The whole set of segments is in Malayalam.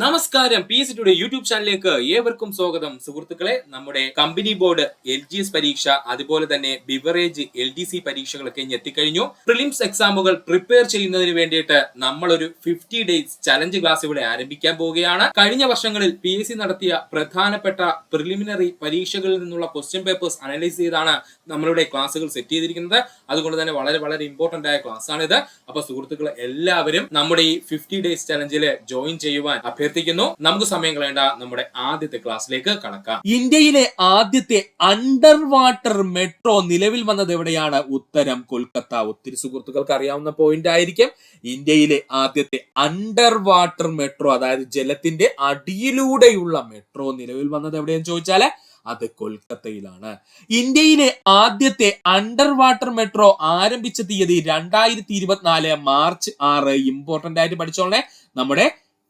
നമസ്കാരം, പി എസ് ടുഡേ യൂട്യൂബ് ചാനലിലേക്ക് ഏവർക്കും സ്വാഗതം. സുഹൃത്തുക്കളെ, നമ്മുടെ കമ്പനി ബോർഡ് LGS പരീക്ഷ അതുപോലെ തന്നെ ബിവറേജ് LDC പരീക്ഷകളൊക്കെ എത്തിക്കഴിഞ്ഞു. പ്രിലിംസ് എക്സാമുകൾ പ്രിപ്പയർ ചെയ്യുന്നതിന് വേണ്ടിയിട്ട് നമ്മളൊരു 50 ഡേയ്സ് ചലഞ്ച് ക്ലാസ് ഇവിടെ ആരംഭിക്കാൻ പോവുകയാണ്. കഴിഞ്ഞ വർഷങ്ങളിൽ PSC നടത്തിയ പ്രധാനപ്പെട്ട പ്രിലിമിനറി പരീക്ഷകളിൽ നിന്നുള്ള ക്വസ്റ്റ്യൻ പേപ്പേഴ്സ് അനലൈസ് ചെയ്താണ് നമ്മളുടെ ക്ലാസ്സുകൾ സെറ്റ് ചെയ്തിരിക്കുന്നത്. അതുകൊണ്ട് തന്നെ വളരെ വളരെ ഇമ്പോർട്ടന്റ് ആയ ക്ലാസ് ആണിത്. അപ്പൊ സുഹൃത്തുക്കളെ, എല്ലാവരും നമ്മുടെ ഈ 50 ഡേയ്സ് ചലഞ്ചിൽ ജോയിൻ ചെയ്യുവാൻ അഭ്യർത്ഥിക്കുന്നു. നമുക്ക് സമയം കളയേണ്ട, നമ്മുടെ ആദ്യത്തെ ക്ലാസ്സിലേക്ക് കടക്കാം. ഇന്ത്യയിലെ ആദ്യത്തെ അണ്ടർ വാട്ടർ മെട്രോ നിലവിൽ വന്നത് എവിടെയാണ്? ഉത്തരം കൊൽക്കത്ത. ഒത്തിരി സുഹൃത്തുക്കൾക്ക് അറിയാവുന്ന പോയിന്റ് ആയിരിക്കും. ഇന്ത്യയിലെ ആദ്യത്തെ അണ്ടർ വാട്ടർ മെട്രോ, അതായത് ജലത്തിന്റെ അടിയിലൂടെയുള്ള മെട്രോ നിലവിൽ വന്നത് എവിടെയെന്ന് ചോദിച്ചാല് അത് കൊൽക്കത്തയിലാണ്. ഇന്ത്യയിലെ ആദ്യത്തെ അണ്ടർ വാട്ടർ മെട്രോ ആരംഭിച്ച തീയതി 2024 മാർച്ച് 6. ഇമ്പോർട്ടന്റ് ആയിട്ട് പഠിച്ചോളെ, നമ്മുടെ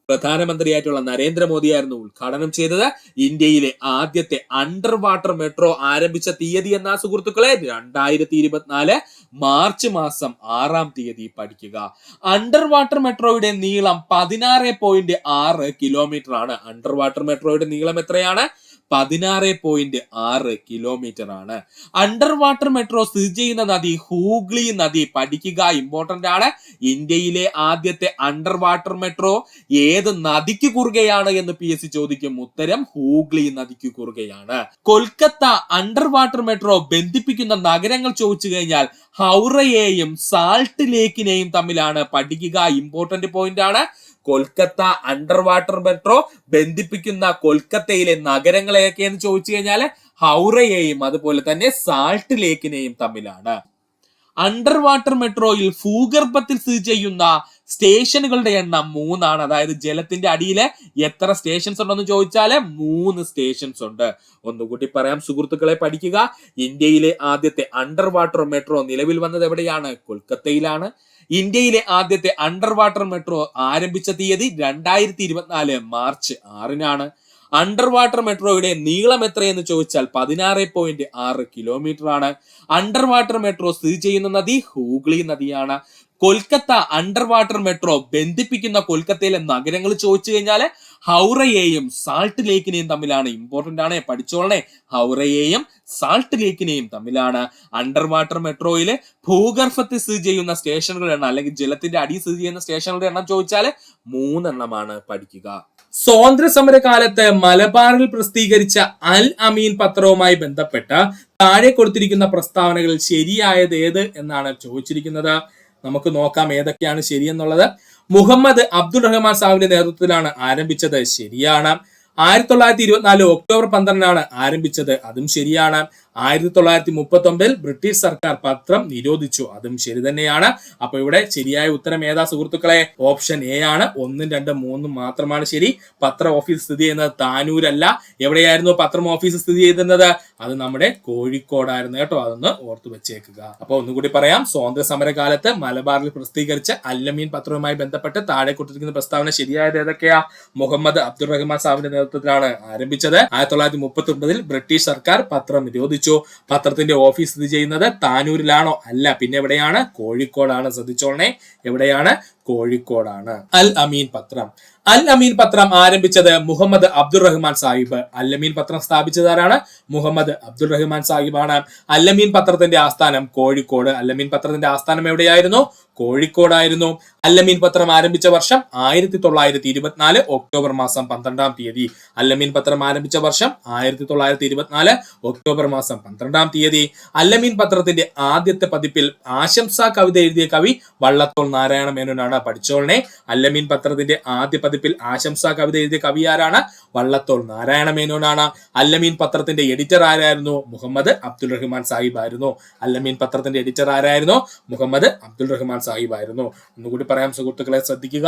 പ്രധാനമന്ത്രിയായിട്ടുള്ള നരേന്ദ്രമോദിയായിരുന്നു ഉദ്ഘാടനം ചെയ്തത്. ഇന്ത്യയിലെ ആദ്യത്തെ അണ്ടർ വാട്ടർ മെട്രോ ആരംഭിച്ച തീയതി എന്നാ സുഹൃത്തുക്കളെ? 2024 മാർച്ച് മാസം 6 പഠിക്കുക. അണ്ടർ വാട്ടർ മെട്രോയുടെ നീളം 16.6 കിലോമീറ്റർ ആണ്. അണ്ടർ വാട്ടർ മെട്രോയുടെ നീളം എത്രയാണ്? 16.6 കിലോമീറ്റർ ആണ്. അണ്ടർ വാട്ടർ മെട്രോ സ്ഥിതി ചെയ്യുന്ന നദി ഹൂഗ്ലി നദി. പഠിക്കുക, ഇമ്പോർട്ടന്റ് ആണ്. ഇന്ത്യയിലെ ആദ്യത്തെ അണ്ടർ വാട്ടർ മെട്രോ ഏത് നദിക്ക് കുറുകയാണ് എന്ന് PSC ചോദിക്കും. ഉത്തരം ഹൂഗ്ലി നദിക്ക് കുറുകയാണ്. കൊൽക്കത്ത അണ്ടർ വാട്ടർ മെട്രോ ബന്ധിപ്പിക്കുന്ന നഗരങ്ങൾ ചോദിച്ചു കഴിഞ്ഞാൽ ഹൗറയെയും സാൾട്ട് ലേക്കിനെയും തമ്മിലാണ്. പഠിക്കുക, ഇമ്പോർട്ടന്റ് പോയിന്റ് ആണ്. കൊൽക്കത്ത അണ്ടർ വാട്ടർ മെട്രോ ബന്ധിപ്പിക്കുന്ന കൊൽക്കത്തയിലെ നഗരങ്ങളെയൊക്കെയെന്ന് ചോദിച്ചു കഴിഞ്ഞാൽ ഹൗറയെയും അതുപോലെ തന്നെ സാൾട്ട് ലേക്കിനെയും തമ്മിലാണ്. അണ്ടർ വാട്ടർ മെട്രോയിൽ ഭൂഗർഭത്തിൽ സ്ഥിതി ചെയ്യുന്ന സ്റ്റേഷനുകളുടെ എണ്ണം 3 ആണ്. അതായത് ജലത്തിന്റെ അടിയിൽ എത്ര സ്റ്റേഷൻസ് ഉണ്ടെന്ന് ചോദിച്ചാൽ 3 സ്റ്റേഷൻസ് ഉണ്ട്. ഒന്നുകൂടി പറയാം സുഹൃത്തുക്കളെ, പഠിക്കുക. ഇന്ത്യയിലെ ആദ്യത്തെ അണ്ടർ വാട്ടർ മെട്രോ നിലവിൽ വന്നത് എവിടെയാണ്? കൊൽക്കത്തയിലാണ്. ഇന്ത്യയിലെ ആദ്യത്തെ അണ്ടർ വാട്ടർ മെട്രോ ആരംഭിച്ച തീയതി 2024 മാർച്ച് 6. അണ്ടർ വാട്ടർ മെട്രോയുടെ നീളം എത്രയെന്ന് ചോദിച്ചാൽ 16.6 കിലോമീറ്റർ ആണ്. അണ്ടർ വാട്ടർ മെട്രോ സ്ഥിതി ചെയ്യുന്ന നദി ഹൂഗ്ലി നദിയാണ്. കൊൽക്കത്ത അണ്ടർ വാട്ടർ മെട്രോ ബന്ധിപ്പിക്കുന്ന കൊൽക്കത്തയിലെ നഗരങ്ങൾ ചോദിച്ചു കഴിഞ്ഞാൽ ഹൗറയെയും സാൾട്ട് ലേക്കിനെയും തമ്മിലാണ്. ഇമ്പോർട്ടന്റ് ആണ്, പഠിച്ചോളണേ. ഹൗറയെയും സാൾട്ട് ലേക്കിനെയും തമ്മിലാണ്. അണ്ടർ വാട്ടർ മെട്രോയിലെ ഭൂഗർഭത്തിൽ സ്ഥിതി ചെയ്യുന്ന സ്റ്റേഷനുകളുടെ എണ്ണം അല്ലെങ്കിൽ ജലത്തിന്റെ അടിയിൽ സ്ഥിതി ചെയ്യുന്ന സ്റ്റേഷനുകളുടെ എണ്ണം ചോദിച്ചാൽ 3 എണ്ണമാണ്. പഠിക്കുക. സ്വാതന്ത്ര്യ സമര കാലത്ത് മലബാറിൽ പ്രസിദ്ധീകരിച്ച അൽ അമീൻ പത്രവുമായി ബന്ധപ്പെട്ട് താഴെ കൊടുത്തിരിക്കുന്ന പ്രസ്താവനകളിൽ ശരിയായത് ഏത് എന്നാണ് ചോദിച്ചിരിക്കുന്നത്. നമുക്ക് നോക്കാം ഏതൊക്കെയാണ് ശരിയെന്നുള്ളത്. മുഹമ്മദ് അബ്ദുൾ റഹ്മാൻ സാഹിബിന്റെ നേതൃത്വത്തിലാണ് ആരംഭിച്ചത്. ശരിയാണ്. 1924 ഒക്ടോബർ 12 ആരംഭിച്ചത്. അതും ശരിയാണ്. 1939 ബ്രിട്ടീഷ് സർക്കാർ പത്രം നിരോധിച്ചു. അതും ശരി തന്നെയാണ്. അപ്പൊ ഇവിടെ ശരിയായ ഉത്തരം ഏതാ സുഹൃത്തുക്കളെ? ഓപ്ഷൻ എ ആണ്. 1, 2, 3 മാത്രമാണ് ശരി. പത്ര ഓഫീസ് സ്ഥിതി ചെയ്യുന്നത് താനൂരല്ല. എവിടെയായിരുന്നു പത്രം ഓഫീസ് സ്ഥിതി ചെയ്തിരുന്നത്? അത് നമ്മുടെ കോഴിക്കോടായിരുന്നു കേട്ടോ. അതൊന്ന് ഓർത്തു വെച്ചേക്കുക. അപ്പൊ ഒന്നുകൂടി പറയാം. സ്വാതന്ത്ര്യ സമര കാലത്ത് മലബാറിൽ പ്രസിദ്ധീകരിച്ച അല്ലമീൻ പത്രവുമായി ബന്ധപ്പെട്ട് താഴെ കൊടുത്തിരിക്കുന്ന പ്രസ്താവന ശരിയായത് ഏതൊക്കെയാ? മുഹമ്മദ് അബ്ദുൾ റഹ്മാൻ സാഹിബിന്റെ നേതൃത്വത്തിലാണ് ആരംഭിച്ചത്. 1939 ബ്രിട്ടീഷ് സർക്കാർ പത്രം നിരോധിച്ചു. പത്രത്തിന്റെ ഓഫീസ് സ്ഥിതി ചെയ്യുന്നത് താനൂരിലാണോ? അല്ല. പിന്നെ എവിടെയാണ്? കോഴിക്കോടാണ്. ശ്രദ്ധിച്ചോളണേ, എവിടെയാണ്? കോഴിക്കോടാണ്. അൽ അമീൻ പത്രം. അൽ അമീൻ പത്രം ആരംഭിച്ചത് മുഹമ്മദ് അബ്ദുൾ റഹ്മാൻ സാഹിബ്. അൽ അമീൻ പത്രം സ്ഥാപിച്ചതാരാണ്? മുഹമ്മദ് അബ്ദുൾ റഹ്മാൻ സാഹിബാണ്. അൽ അമീൻ പത്രത്തിന്റെ ആസ്ഥാനം കോഴിക്കോട്. അൽ അമീൻ പത്രത്തിന്റെ ആസ്ഥാനം എവിടെയായിരുന്നു? കോഴിക്കോടായിരുന്നു. അൽ അമീൻ പത്രം ആരംഭിച്ച വർഷം 1924 ഒക്ടോബർ മാസം 12. അൽ അമീൻ പത്രം ആരംഭിച്ച വർഷം 1924 ഒക്ടോബർ മാസം 12. അൽ അമീൻ പത്രത്തിന്റെ ആദ്യത്തെ പതിപ്പിൽ ആശംസാ കവിത എഴുതിയ കവി വള്ളത്തോൾ നാരായണ മേനോനാണ്. പഠിച്ചോളനെ. അൽ അമീൻ പത്രത്തിന്റെ ആദ്യ പതിപ്പിൽ ആശംസാ കവിത എഴുതിയ കവി ആരാണ്? വള്ളത്തോൾ നാരായണ മേനോനാണ്. അൽ അമീൻ പത്രത്തിന്റെ എഡിറ്റർ ആരായിരുന്നു? മുഹമ്മദ് അബ്ദുൾ റഹ്മാൻ സാഹിബ് ആയിരുന്നു. അൽ അമീൻ പത്രത്തിന്റെ എഡിറ്റർ ആരായിരുന്നു? മുഹമ്മദ് അബ്ദുൾ റഹ്മാൻ സാഹിബ് ആയിരുന്നു. ഒന്നുകൂടി പറയാം സുഹൃത്തുക്കളെ, ശ്രദ്ധിക്കുക.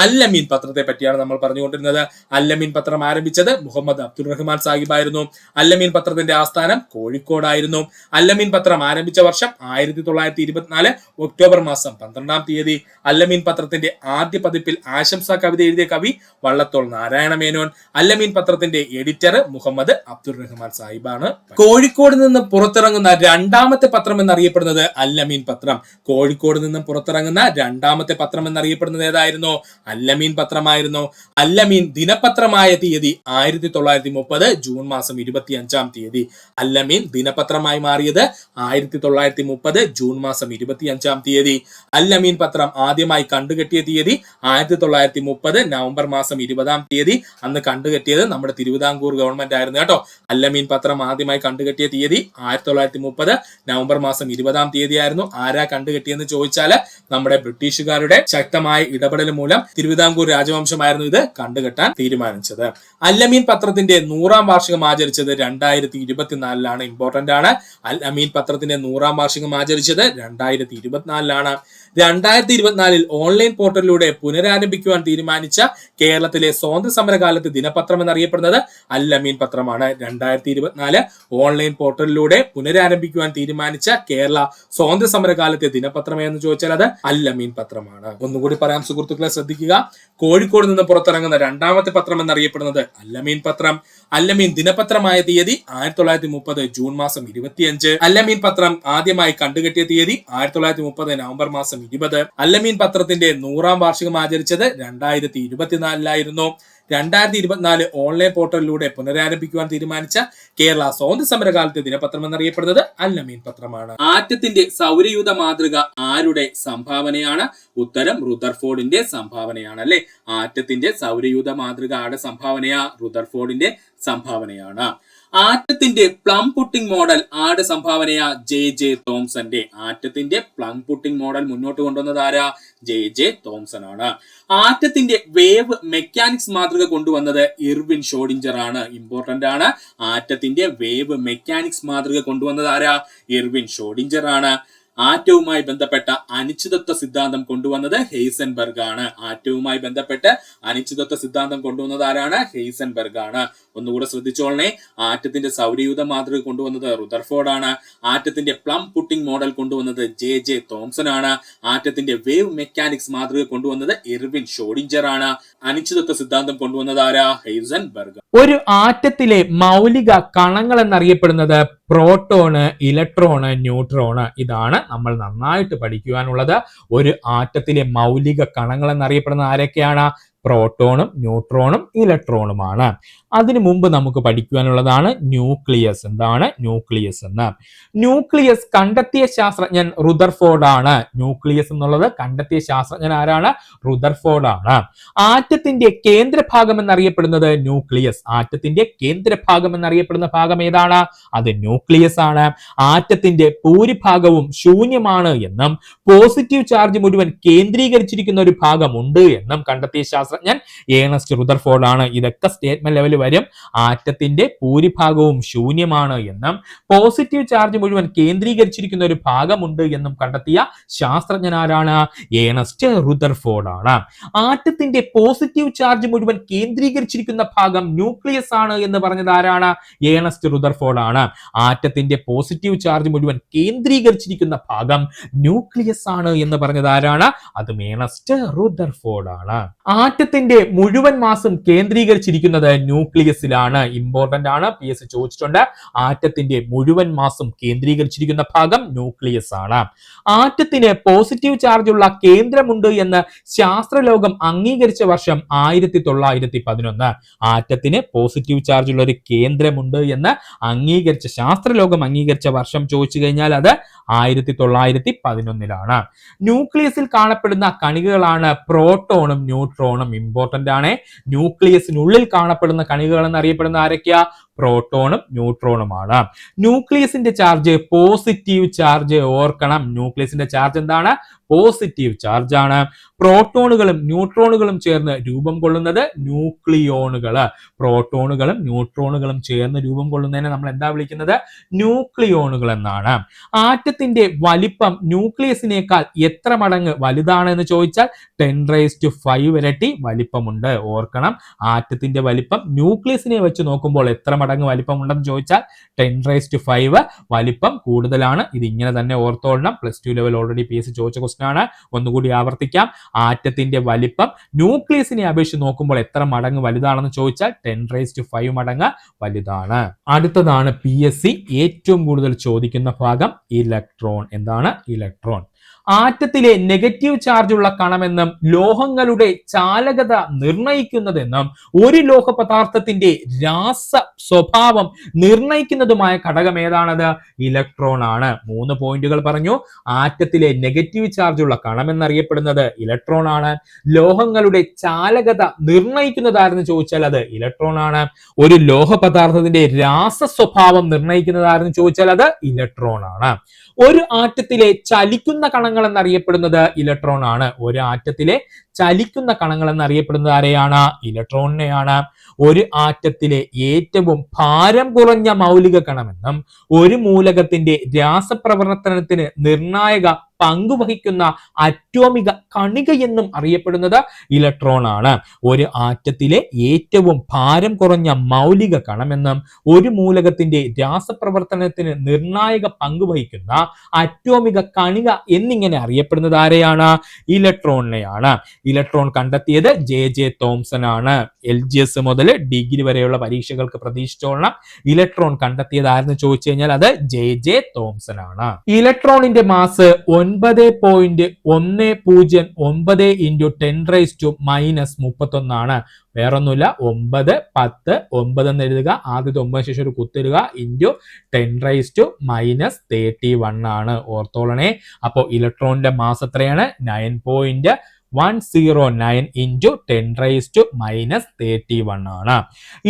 അൽ അമീൻ പത്രത്തെ പറ്റിയാണ് നമ്മൾ പറഞ്ഞുകൊണ്ടിരുന്നത്. അൽ അമീൻ പത്രം ആരംഭിച്ചത് മുഹമ്മദ് അബ്ദുൾ റഹ്മാൻ സാഹിബ് ആയിരുന്നു. അൽ അമീൻ പത്രത്തിന്റെ ആസ്ഥാനം കോഴിക്കോടായിരുന്നു. അൽ അമീൻ പത്രം ആരംഭിച്ച വർഷം 1924 ഒക്ടോബർ മാസം 12. അൽ അമീൻ പത്രത്തിന്റെ ആദ്യ പതിപ്പിൽ ആശംസാ കവിത എഴുതിയ കവി വള്ളത്തോൾ നാരായണ മേനോൻ. അല്ലമീൻ പത്രത്തിന്റെ എഡിറ്റർ മുഹമ്മദ് അബ്ദുൾ റഹ്മാൻ സാഹിബാണ്. കോഴിക്കോട് നിന്ന് പുറത്തിറങ്ങുന്ന രണ്ടാമത്തെ പത്രം എന്നറിയപ്പെടുന്നത് അല്ലമീൻ പത്രം. കോഴിക്കോട് നിന്നും പുറത്തിറങ്ങുന്ന രണ്ടാമത്തെ പത്രം എന്നറിയപ്പെടുന്നത് ഏതായിരുന്നു? അല്ലമീൻ പത്രമായിരുന്നു. അല്ലമീൻ ദിനപത്രമായ തീയതി 1930 ജൂൺ മാസം 25-ാം തീയതി. അല്ലമീൻ ദിനപത്രമായി മാറിയത് 1930 ജൂൺ മാസം 25-ാം തീയതി. അല്ലമീൻ പത്രം ആദ്യമായി കണ്ടുകെട്ടിയ തീയതി 1930 നവംബർ മാസം 20-ാം തീയതി. അന്ന് കണ്ടുകെട്ടിയത് നമ്മുടെ തിരുവിതാംകൂർ ഗവൺമെന്റ് ആയിരുന്നു കേട്ടോ. അല്ലമീൻ പത്രം ആദ്യമായി കണ്ടുകെട്ടിയ തീയതി 1930 നവംബർ മാസം 20-ാം തീയതി ആയിരുന്നു. ആരാ കണ്ടുകെട്ടിയെന്ന് ചോദിച്ചാൽ നമ്മുടെ ബ്രിട്ടീഷുകാരുടെ ശക്തമായ ഇടപെടൽ മൂലം തിരുവിതാംകൂർ രാജവംശമായിരുന്നു ഇത് കണ്ടുകെട്ടാൻ തീരുമാനിച്ചത്. അല്ലമീൻ പത്രത്തിന്റെ 100-ാം വാർഷികം ആചരിച്ചത് 2024-ലാണ്. ഇമ്പോർട്ടന്റ് ആണ്. അല്ലമീൻ പത്രത്തിന്റെ 100-ാം വാർഷികം ആചരിച്ചത് 2024-ലാണ്. 2024-ൽ ഓൺലൈൻ പോർട്ടലിലൂടെ പുനരാരംഭിക്കുവാൻ തീരുമാനിച്ച കേരളത്തിലെ സ്വാതന്ത്ര്യ സമരകാലത്ത് ദിനപത്രം എന്നറിയപ്പെടുന്നത് അല്ലമീൻ പത്രമാണ്. 2024 ഓൺലൈൻ പോർട്ടലിലൂടെ പുനരാരംഭിക്കുവാൻ തീരുമാനിച്ച കേരള സ്വാതന്ത്ര്യ സമരകാലത്തെ ദിനപത്രം എന്ന് ചോദിച്ചാൽ അത് അല്ലമീൻ പത്രമാണ്. ഒന്നുകൂടി പറയാം സുഹൃത്തുക്കളെ, ശ്രദ്ധിക്കുക. കോഴിക്കോട് നിന്ന് പുറത്തിറങ്ങുന്ന രണ്ടാമത്തെ പത്രം എന്നറിയപ്പെടുന്നത് അല്ലമീൻ പത്രം. അല്ലമീൻ ദിനപത്രമായ തീയതി 1930 ജൂൺ മാസം 25. അല്ലമീൻ പത്രം ആദ്യമായി കണ്ടുകെട്ടിയ തീയതി 1930 നവംബർ മാസം 20. അല്ലമീൻ പത്രത്തിന്റെ 100-ാം വാർഷികം ആചരിച്ചത് 2024-ലായിരുന്നു. 2024 ഓൺലൈൻ പോർട്ടലിലൂടെ പുനരാരംഭിക്കുവാൻ തീരുമാനിച്ച കേരള സ്വാതന്ത്ര്യ സമരകാലത്തെ ദിനപത്രം എന്നറിയപ്പെടുന്നത് അല്ലമീൻ പത്രമാണ്. ആറ്റത്തിന്റെ സൗരയൂഥ മാതൃക ആരുടെ സംഭാവനയാണ്? ഉത്തരം റുദർഫോർഡിന്റെ സംഭാവനയാണ് അല്ലെ. ആറ്റത്തിന്റെ സൗരയൂഥ മാതൃക ആരുടെ സംഭാവനയാ? റുദർഫോർഡിന്റെ സംഭാവനയാണ്. ആറ്റത്തിന്റെ പ്ലം പുട്ടിംഗ് മോഡൽ ആരുടെ സംഭാവനയാ? ജെ തോംസന്റെ. ആറ്റത്തിന്റെ പ്ലം പുട്ടിംഗ് മോഡൽ മുന്നോട്ട് കൊണ്ടുവന്നത് ആരാ? ജെ തോംസൺ ആണ്. ആറ്റത്തിന്റെ വേവ് മെക്കാനിക്സ് മാതൃക കൊണ്ടുവന്നത് ഇർവിൻ ഷോഡിഞ്ചർ ആണ്. ഇമ്പോർട്ടന്റ് ആണ്. ആറ്റത്തിന്റെ വേവ് മെക്കാനിക്സ് മാതൃക കൊണ്ടുവന്നത് ആരാ? ഇർവിൻ ഷോഡിഞ്ചർ ആണ്. ആറ്റവുമായി ബന്ധപ്പെട്ട അനിശ്ചിതത്വ സിദ്ധാന്തം കൊണ്ടുവന്നത് ഹെയ്സൻബർഗ് ആണ്. ആറ്റവുമായി ബന്ധപ്പെട്ട് അനിശ്ചിതത്വ സിദ്ധാന്തം കൊണ്ടുവന്നത് ആരാണ്? ഹെയ്സൻബർഗ് ആണ്. ഒന്നുകൂടെ ശ്രദ്ധിച്ചോളണേ. ആറ്റത്തിന്റെ സൗരയൂഥ മാതൃക കൊണ്ടുവന്നത് റുദർഫോർഡ് ആണ്. ആറ്റത്തിന്റെ പ്ലം പുട്ടിംഗ് മോഡൽ കൊണ്ടുവന്നത് ജെ തോംസൺ ആണ്. ആറ്റത്തിന്റെ വേവ് മെക്കാനിക്സ് മാതൃക കൊണ്ടുവന്നത് ഇർവിൻ ഷോഡിഞ്ചർ ആണ്. അനിശ്ചിതത്വ സിദ്ധാന്തം കൊണ്ടുവന്നത് ആരാ? ഹെയ്സൻബർഗ്. ഒരു ആറ്റത്തിലെ മൗലിക കണങ്ങൾ എന്നറിയപ്പെടുന്നത് പ്രോട്ടോണ്, ഇലക്ട്രോണ്, ന്യൂട്രോണ്. ഇതാണ് നമ്മൾ നന്നായിട്ട് പഠിക്കുവാനുള്ളത്. ഒരു ആറ്റത്തിലെ മൗലിക കണങ്ങൾ എന്നറിയപ്പെടുന്ന ആരൊക്കെയാണ്? പ്രോട്ടോണും ന്യൂട്രോണും ഇലക്ട്രോണുമാണ്. അതിനു മുമ്പ് നമുക്ക് പഠിക്കുവാനുള്ളതാണ് ന്യൂക്ലിയസ്. എന്താണ് ന്യൂക്ലിയസ് എന്ന്? ന്യൂക്ലിയസ് കണ്ടെത്തിയ ശാസ്ത്രജ്ഞൻ റുദർഫോർഡ് ആണ്. ന്യൂക്ലിയസ് എന്നുള്ളത് കണ്ടെത്തിയ ശാസ്ത്രജ്ഞൻ ആരാണ്? റുദർഫോർഡ് ആണ്. ആറ്റത്തിന്റെ കേന്ദ്രഭാഗം എന്നറിയപ്പെടുന്നത് ന്യൂക്ലിയസ്. ആറ്റത്തിന്റെ കേന്ദ്രഭാഗം എന്നറിയപ്പെടുന്ന ഭാഗം ഏതാണ്? അത് ന്യൂക്ലിയസ് ആണ്. ആറ്റത്തിന്റെ ഭൂരിഭാഗവും ശൂന്യമാണ് എന്നും പോസിറ്റീവ് ചാർജ് മുഴുവൻ കേന്ദ്രീകരിച്ചിരിക്കുന്ന ഒരു ഭാഗമുണ്ട് എന്നും കണ്ടെത്തിയ ശാസ്ത്രജ്ഞൻ ഏണസ്റ്റ് റുദർഫോർഡ് ആണ്. ഇതൊക്കെ സ്റ്റേറ്റ്മെന്റ് ലെവലിൽ വരും. ആറ്റത്തിന്റെ ഭൂരിഭാഗവും ശൂന്യമാണ് എന്നും പോസിറ്റീവ് ചാർജ് മുഴുവൻ കേന്ദ്രീകരിച്ചിരിക്കുന്ന ഒരു ഭാഗമുണ്ട് എന്നും കണ്ടെത്തിയ ശാസ്ത്രജ്ഞൻ ആരാണ്? ഏണസ്റ്റ് റുദർഫോർഡ് ആണ്. ആറ്റത്തിന്റെ പോസിറ്റീവ് ചാർജ് മുഴുവൻ കേന്ദ്രീകരിച്ചിരിക്കുന്ന ഭാഗം ന്യൂക്ലിയസ് ആണ് എന്ന് പറഞ്ഞത് ആരാണ്? ഏണസ്റ്റ് റുദർഫോർഡ് ആണ്. ആറ്റത്തിന്റെ പോസിറ്റീവ് ചാർജ് മുഴുവൻ കേന്ദ്രീകരിച്ചിരിക്കുന്ന ഭാഗം ന്യൂക്ലിയസ് ആണ് എന്ന് പറഞ്ഞത് ആരാണ്? അതും ഏണസ്റ്റ് റുദർഫോർഡ് ആണ്. ആറ്റത്തിന്റെ മുഴുവൻ മാസും കേന്ദ്രീകരിച്ചിരിക്കുന്നത് ന്യൂക്ലിയസിലാണ്. ഇമ്പോർട്ടന്റ് ആണ്. PS ചോദിച്ചിട്ടുണ്ട്. ആറ്റത്തിന്റെ മുഴുവൻ മാസും കേന്ദ്രീകരിച്ചിരിക്കുന്ന ഭാഗം ന്യൂക്ലിയസ് ആണ്. ആറ്റത്തിന് പോസിറ്റീവ് ചാർജ് ഉള്ള കേന്ദ്രമുണ്ട് എന്ന് ശാസ്ത്രലോകം അംഗീകരിച്ച വർഷം 1911. ആറ്റത്തിന് പോസിറ്റീവ് ചാർജ് ഉള്ള ഒരു കേന്ദ്രമുണ്ട് എന്ന് ശാസ്ത്രലോകം അംഗീകരിച്ച വർഷം ചോദിച്ചു കഴിഞ്ഞാൽ അത് 1911-ലാണ്. ന്യൂക്ലിയസിൽ കാണപ്പെടുന്ന കണികകളാണ് പ്രോട്ടോണും ന്യൂട്രോണും. ഇമ്പോർട്ടന്റ് ആണ്. ന്യൂക്ലിയസിനുള്ളിൽ കാണപ്പെടുന്ന കണികകൾ എന്നറിയപ്പെടുന്ന ആരൊക്കെയാ? പ്രോട്ടോണും ന്യൂട്രോണുമാണ്. ന്യൂക്ലിയസിന്റെ ചാർജ് പോസിറ്റീവ് ചാർജ്. ഓർക്കണം, ന്യൂക്ലിയസിന്റെ ചാർജ് എന്താണ്? പോസിറ്റീവ് ചാർജ് ആണ്. പ്രോട്ടോണുകളും ന്യൂട്രോണുകളും ചേർന്ന് രൂപം കൊള്ളുന്നത് ന്യൂക്ലിയോണുകൾ. പ്രോട്ടോണുകളും ന്യൂട്രോണുകളും ചേർന്ന് രൂപം കൊള്ളുന്നതിനെ നമ്മൾ എന്താ വിളിക്കുന്നത്? ന്യൂക്ലിയോണുകൾ എന്നാണ്. ആറ്റത്തിന്റെ വലിപ്പം ന്യൂക്ലിയസിനേക്കാൾ എത്ര മടങ്ങ് വലുതാണെന്ന് ചോദിച്ചാൽ 10⁵ ഇരട്ടി വലിപ്പമുണ്ട്. ഓർക്കണം, ആറ്റത്തിന്റെ വലിപ്പം ന്യൂക്ലിയസിനെ വെച്ച് നോക്കുമ്പോൾ എത്ര മടങ്ങ് മടങ്ങ് വലിപ്പമുണ്ടെന്ന് ചോദിച്ചാൽ 10⁵ വലിപ്പം കൂടുതലാണ്. ഇത് ഇങ്ങനെ തന്നെ ഓർത്തോളണം. +2 ലെവൽ ഓൾറെഡി PSC ചോദിച്ച ക്വസ്റ്റൻ ആണ്. ഒന്നുകൂടി ആവർത്തിക്കാം. ആറ്റത്തിന്റെ വലിപ്പം ന്യൂക്ലിയസിനെ അപേക്ഷിച്ച് നോക്കുമ്പോൾ എത്ര മടങ്ങ് വലുതാണെന്ന് ചോദിച്ചാൽ 10⁵ മടങ്ങ് വലുതാണ്. അടുത്തതാണ് PSC ഏറ്റവും കൂടുതൽ ചോദിക്കുന്ന ഭാഗം, ഇലക്ട്രോൺ. എന്താണ് ഇലക്ട്രോൺ? ആറ്റത്തിലെ നെഗറ്റീവ് ചാർജ് ഉള്ള കണമെന്നും ലോഹങ്ങളുടെ ചാലകത നിർണയിക്കുന്നതെന്നും ഒരു ലോഹ പദാർത്ഥത്തിന്റെ രാസ സ്വഭാവം നിർണയിക്കുന്നതുമായ ഘടകം ഏതാണത്? ഇലക്ട്രോൺ ആണ്. 3 പോയിന്റുകൾ പറഞ്ഞു. ആറ്റത്തിലെ നെഗറ്റീവ് ചാർജ് ഉള്ള കണം എന്നറിയപ്പെടുന്നത് ഇലക്ട്രോൺ ആണ്. ലോഹങ്ങളുടെ ചാലകത നിർണയിക്കുന്നതാരെന്ന് ചോദിച്ചാൽ അത് ഇലക്ട്രോൺ ആണ്. ഒരു ലോഹ പദാർത്ഥത്തിന്റെ രാസ സ്വഭാവം നിർണയിക്കുന്നതാരെന്ന് ചോദിച്ചാൽ അത് ഇലക്ട്രോൺ ആണ്. ഒരു ആറ്റത്തിലെ ചലിക്കുന്ന കണങ്ങൾ എന്നറിയപ്പെടുന്നത് ഇലക്ട്രോൺ ആണ്. ഒരു ആറ്റത്തിലെ ചലിക്കുന്ന കണങ്ങൾ എന്നറിയപ്പെടുന്നത് ആരെയാണ്? ഇലക്ട്രോണിനെയാണ്. ഒരു ആറ്റത്തിലെ ഏറ്റവും ഭാരം കുറഞ്ഞ മൗലിക കണമെന്നും ഒരു മൂലകത്തിന്റെ രാസപ്രവർത്തനത്തിന് നിർണായക പങ്കുവഹിക്കുന്ന അറ്റോമിക കണിക എന്നും അറിയപ്പെടുന്നത് ഇലക്ട്രോൺ ആണ്. ഒരു ആറ്റത്തിലെ ഏറ്റവും ഭാരം കുറഞ്ഞ മൗലിക കണമെന്നും ഒരു മൂലകത്തിന്റെ രാസപ്രവർത്തനത്തിന് നിർണായക പങ്കുവഹിക്കുന്ന അറ്റോമിക കണിക എന്നിങ്ങനെ അറിയപ്പെടുന്നത് ആരെയാണ്? ഇലക്ട്രോണിനെയാണ്. ഇലക്ട്രോൺ കണ്ടെത്തിയത് JJ തോംസൺ ആണ്. LGS മുതൽ ഡിഗ്രി വരെയുള്ള പരീക്ഷകൾക്ക് പ്രതീക്ഷിച്ചോളണം. ഇലക്ട്രോൺ കണ്ടെത്തിയത് ആരെന്ന് ചോദിച്ചു കഴിഞ്ഞാൽ അത് JJ തോംസൺ ആണ്. ഇലക്ട്രോണിന്റെ മാസ് 9.1009 × 10⁻⁻31 ആണ്. വേറൊന്നുമില്ല, 9, 10, 9 എന്ന് എഴുതുക. ആദ്യത്തെ 9 ശേഷം ഒരു കുത്തിടുക. × 10⁻31 ആണ്. ഓർത്തോളണേ. അപ്പോൾ ഇലക്ട്രോണിന്റെ മാസ് എത്രയാണ്? 9.109 × 10⁻⁻31 ആണ്.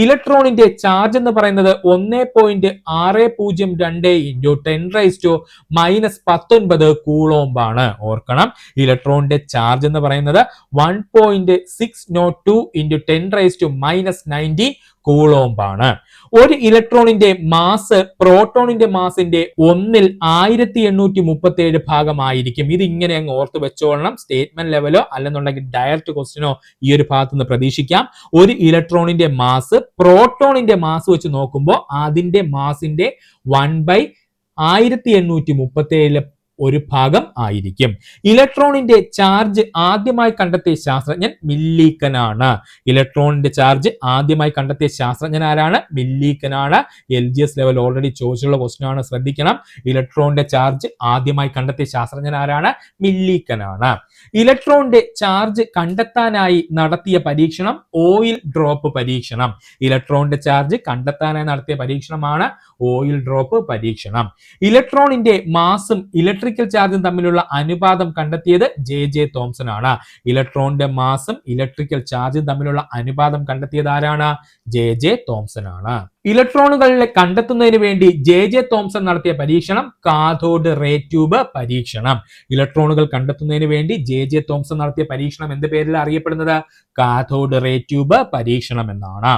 ഇലക്ട്രോണിന്റെ ചാർജ് എന്ന് പറയുന്നത് 1.602 × 10⁻⁻19 കൂളോംബ് ആണ്. ഓർക്കണം, ഇലക്ട്രോണിന്റെ ചാർജ് എന്ന് പറയുന്നത് 1.602 × 10⁻⁻19 കൂളോംബ് ആണ്. ഒരു ഇലക്ട്രോണിന്റെ മാസ് പ്രോട്ടോണിന്റെ മാസിന്റെ 1/1837 ഭാഗമായിരിക്കും. ഇത് ഇങ്ങനെ അങ്ങ് ഓർത്ത് വെച്ചോളണം. സ്റ്റേറ്റ്മെന്റ് ലെവലോ അല്ലെന്നുണ്ടെങ്കിൽ ഡയറക്റ്റ് ക്വസ്റ്റ്യനോ ഈ ഒരു ഭാഗത്ത് നിന്ന് പ്രതീക്ഷിക്കാം. ഒരു ഇലക്ട്രോണിന്റെ മാസ് പ്രോട്ടോണിന്റെ മാസ് വെച്ച് നോക്കുമ്പോൾ അതിന്റെ മാസിന്റെ 1/1837 ഒരു ഭാഗം ആയിരിക്കും. ഇലക്ട്രോണിന്റെ ചാർജ് ആദ്യമായി കണ്ടെത്തിയ ശാസ്ത്രജ്ഞൻ മില്ലീക്കൻ ആണ്. ഇലക്ട്രോണിന്റെ ചാർജ് ആദ്യമായി കണ്ടെത്തിയ ശാസ്ത്രജ്ഞൻ ആരാണ്? മില്ലീക്കൻ ആണ്. LGS ലെവൽ ഓൾറെഡി ചോദിച്ചുള്ള ക്വസ്റ്റ്യൻ ആണ്, ശ്രദ്ധിക്കണം. ഇലക്ട്രോണിന്റെ ചാർജ് ആദ്യമായി കണ്ടെത്തിയ ശാസ്ത്രജ്ഞൻ ആരാണ്? മില്ലീക്കൻ ആണ്. ഇലക്ട്രോണിന്റെ ചാർജ് കണ്ടെത്താനായി നടത്തിയ പരീക്ഷണം ഓയിൽ ഡ്രോപ്പ് പരീക്ഷണം. ഇലക്ട്രോണിന്റെ ചാർജ് കണ്ടെത്താനായി നടത്തിയ പരീക്ഷണമാണ് ഓയിൽ ഡ്രോപ്പ് പരീക്ഷണം. ഇലക്ട്രോണിന്റെ മാസും ഇലക്ട്രിക്കൽ ചാർജും തമ്മിലുള്ള അനുപാതം കണ്ടെത്തിയത് JJ തോംസൺ ആണ്. ഇലക്ട്രോണിന്റെ മാസും ഇലക്ട്രിക്കൽ ചാർജും തമ്മിലുള്ള അനുപാതം കണ്ടെത്തിയത് ആരാണ്? JJ തോംസൺ ആണ്. ഇലക്ട്രോണുകളെ കണ്ടെത്തുന്നതിന് വേണ്ടി JJ തോംസൺ നടത്തിയ പരീക്ഷണം കാഥോഡ് റേ ട്യൂബ് പരീക്ഷണം. ഇലക്ട്രോണുകൾ കണ്ടെത്തുന്നതിന് വേണ്ടി JJ തോംസൺ നടത്തിയ പരീക്ഷണം എന്ത് പേരിൽ അറിയപ്പെടുന്നത്? കാഥോഡ് റേ ട്യൂബ് പരീക്ഷണം എന്നാണ്.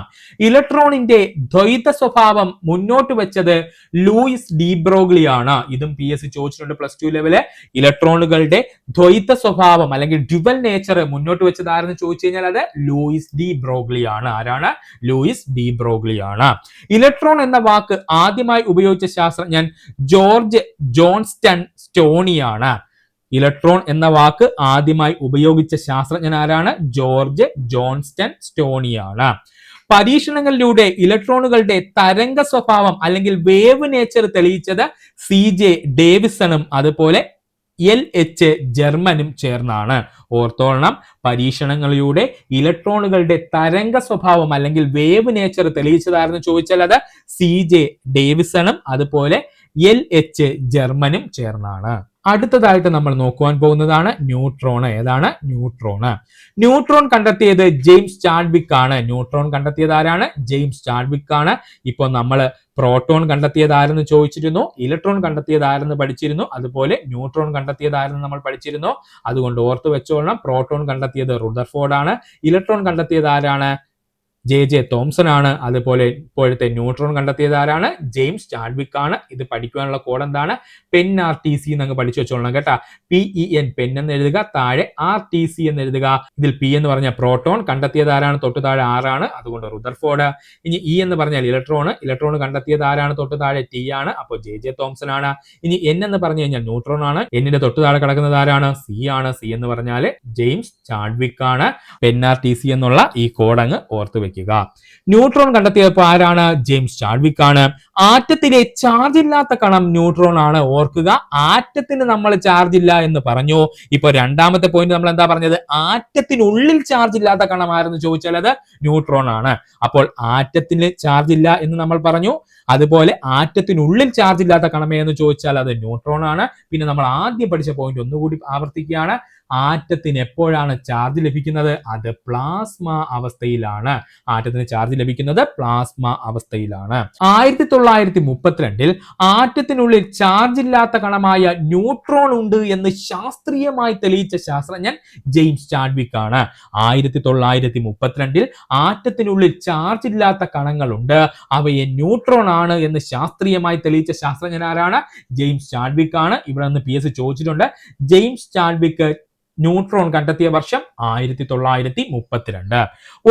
ഇലക്ട്രോണിന്റെ ദ്വൈത സ്വഭാവം മുന്നോട്ട് വെച്ചത് ലൂയിസ് ഡി ബ്രോഗ്ലി ആണ്. ഇതും PSC ചോദിച്ചിട്ടുണ്ട് +2 ലെവല്. ഇലക്ട്രോണുകളുടെ ദ്വൈത സ്വഭാവം അല്ലെങ്കിൽ ഡ്യുവൽ നേച്ചർ മുന്നോട്ട് വെച്ചത് ആരെന്ന് ചോദിച്ചു കഴിഞ്ഞാൽ അത് ലൂയിസ് ഡി ബ്രോഗ്ലി ആണ്. ആരാണ്? ലൂയിസ് ഡി ബ്രോഗ്ലി ആണ്. ഇലക്ട്രോൺ എന്ന വാക്ക് ആദ്യമായി ഉപയോഗിച്ച ശാസ്ത്രജ്ഞൻ ജോർജ് ജോൺസ്റ്റൺ സ്റ്റോണിയാണ്. ഇലക്ട്രോൺ എന്ന വാക്ക് ആദ്യമായി ഉപയോഗിച്ച ശാസ്ത്രജ്ഞൻ ആരാണ്? George Johnston സ്റ്റോണിയാണ്. പരീക്ഷണങ്ങളിലൂടെ ഇലക്ട്രോണുകളുടെ തരംഗ സ്വഭാവം അല്ലെങ്കിൽ വേവ് നേച്ചർ തെളിയിച്ചത് CJ ഡേവിസണും അതുപോലെ LH ജർമ്മനും ചേർന്നാണ്. ഓർത്തോളണം, പരീക്ഷണങ്ങളിലൂടെ ഇലക്ട്രോണുകളുടെ തരംഗ സ്വഭാവം അല്ലെങ്കിൽ വേവ് നേച്ചർ തെളിയിച്ചതാരെന്ന് ചോദിച്ചാൽ അത് CJ ഡേവിസണും അതുപോലെ LH ജർമ്മനും ചേർന്നാണ്. അടുത്തതായിട്ട് നമ്മൾ നോക്കുവാൻ പോകുന്നതാണ് ന്യൂട്രോൺ. ഏതാണ് ന്യൂട്രോൺ? ന്യൂട്രോൺ കണ്ടെത്തിയത് ജെയിംസ് ചാഡ്വിക് ആണ്. ന്യൂട്രോൺ കണ്ടെത്തിയത് ആരാണ്? ജെയിംസ് ചാഡ്വിക് ആണ്. ഇപ്പോൾ നമ്മൾ പ്രോട്ടോൺ കണ്ടെത്തിയത് ആരെന്ന് ചോദിച്ചിരുന്നു, ഇലക്ട്രോൺ കണ്ടെത്തിയത് ആരെന്ന് പഠിച്ചിരുന്നു, അതുപോലെ ന്യൂട്രോൺ കണ്ടെത്തിയത് ആരെന്ന് നമ്മൾ പഠിച്ചിരുന്നു. അതുകൊണ്ട് ഓർത്ത് വെച്ചോളണം, പ്രോട്ടോൺ കണ്ടെത്തിയത് റുദർഫോർഡ് ആണ്. ഇലക്ട്രോൺ കണ്ടെത്തിയത് ആരാണ്? JJ തോംസൺ ആണ്. അതുപോലെ ഇപ്പോഴത്തെ ന്യൂട്രോൺ കണ്ടെത്തിയത് ആരാണ്? ജെയിംസ് ചാഡ്വിക് ആണ്. ഇത് പഠിക്കുവാനുള്ള കോഡ് എന്താണ്? PEN-RTC എന്നങ്ങ് പഠിച്ചു വെച്ചോളണം കേട്ടാ. PEN പെൻ എന്ന് എഴുതുക, താഴെ RTC എന്ന് എഴുതുക. ഇതിൽ P എന്ന് പറഞ്ഞ പ്രോട്ടോൺ, കണ്ടെത്തിയത് ആരാണ്? തൊട്ട് താഴെ R ആണ്, അതുകൊണ്ട് റുദർഫോർഡ്. ഇനി E എന്ന് പറഞ്ഞാൽ ഇലക്ട്രോൺ കണ്ടെത്തിയത് ആരാണ്? തൊട്ട് താഴെ T ആണ്, അപ്പോൾ JJ തോംസൺ ആണ്. ഇനി N എന്ന് പറഞ്ഞു കഴിഞ്ഞാൽ ന്യൂട്രോൺ ആണ്. Nന്റെ തൊട്ട് താഴെ കിടക്കുന്നത് ആരാണ്? C ആണ്. C എന്ന് പറഞ്ഞാൽ ജെയിംസ് ചാഡ്വിക് ആണ്. PEN-RTC എന്നുള്ള ഈ കോഡ് അങ്ങ് ഓർത്ത് വെക്കുക. ന്യൂട്രോൺ കണ്ടെത്തിയപ്പോൾ ആരാണ്? ജെയിംസ് ചാഡ്വിക് ആണ്. ആറ്റത്തിലെ ചാർജ് ഇല്ലാത്ത കണം ന്യൂട്രോൺ ആണ്. ഓർക്കുക, ആറ്റത്തിന് നമ്മൾ ചാർജ് ഇല്ല എന്ന് പറഞ്ഞു. ഇപ്പൊ രണ്ടാമത്തെ പോയിന്റ് നമ്മൾ എന്താ പറഞ്ഞത്? ആറ്റത്തിനുള്ളിൽ ചാർജ് ഇല്ലാത്ത കണം ആരെന്ന് ചോദിച്ചാൽ അത് ന്യൂട്രോൺ ആണ്. അപ്പോൾ ആറ്റത്തിന് ചാർജ് ഇല്ല എന്ന് നമ്മൾ പറഞ്ഞു. അതുപോലെ ആറ്റത്തിനുള്ളിൽ ചാർജ് ഇല്ലാത്ത കണമേ എന്ന് ചോദിച്ചാൽ അത് ന്യൂട്രോൺ ആണ്. പിന്നെ നമ്മൾ ആദ്യം പഠിച്ച പോയിന്റ് ഒന്നുകൂടി ആവർത്തിക്കുകയാണ്. ആറ്റത്തിന് എപ്പോഴാണ് ചാർജ് ലഭിക്കുന്നത്? അത് പ്ലാസ്മ അവസ്ഥയിലാണ്. ആറ്റത്തിന് ചാർജ് ലഭിക്കുന്നത് പ്ലാസ്മ അവസ്ഥയിലാണ്. 1932 ആറ്റത്തിനുള്ളിൽ ചാർജ് ഇല്ലാത്ത കണമായ ന്യൂട്രോൺ ഉണ്ട് എന്ന് ശാസ്ത്രീയമായി തെളിയിച്ച ശാസ്ത്രജ്ഞൻ ജെയിംസ് ചാഡ്വിക് ആണ്. 1932 ആറ്റത്തിനുള്ളിൽ ചാർജ് ഇല്ലാത്ത കണങ്ങളുണ്ട്, അവയെ ന്യൂട്രോൺ ആണ് എന്ന് ശാസ്ത്രീയമായി തെളിയിച്ച ശാസ്ത്രജ്ഞൻ ആരാണ്? ജെയിംസ് ചാഡ്വിക് ആണ്. ഇവിടെ നിന്ന് PS ചോദിച്ചിട്ടുണ്ട്. ജെയിംസ് ചാഡ്വിക് ന്യൂട്രോൺ കണ്ടെത്തിയ വർഷം 1932.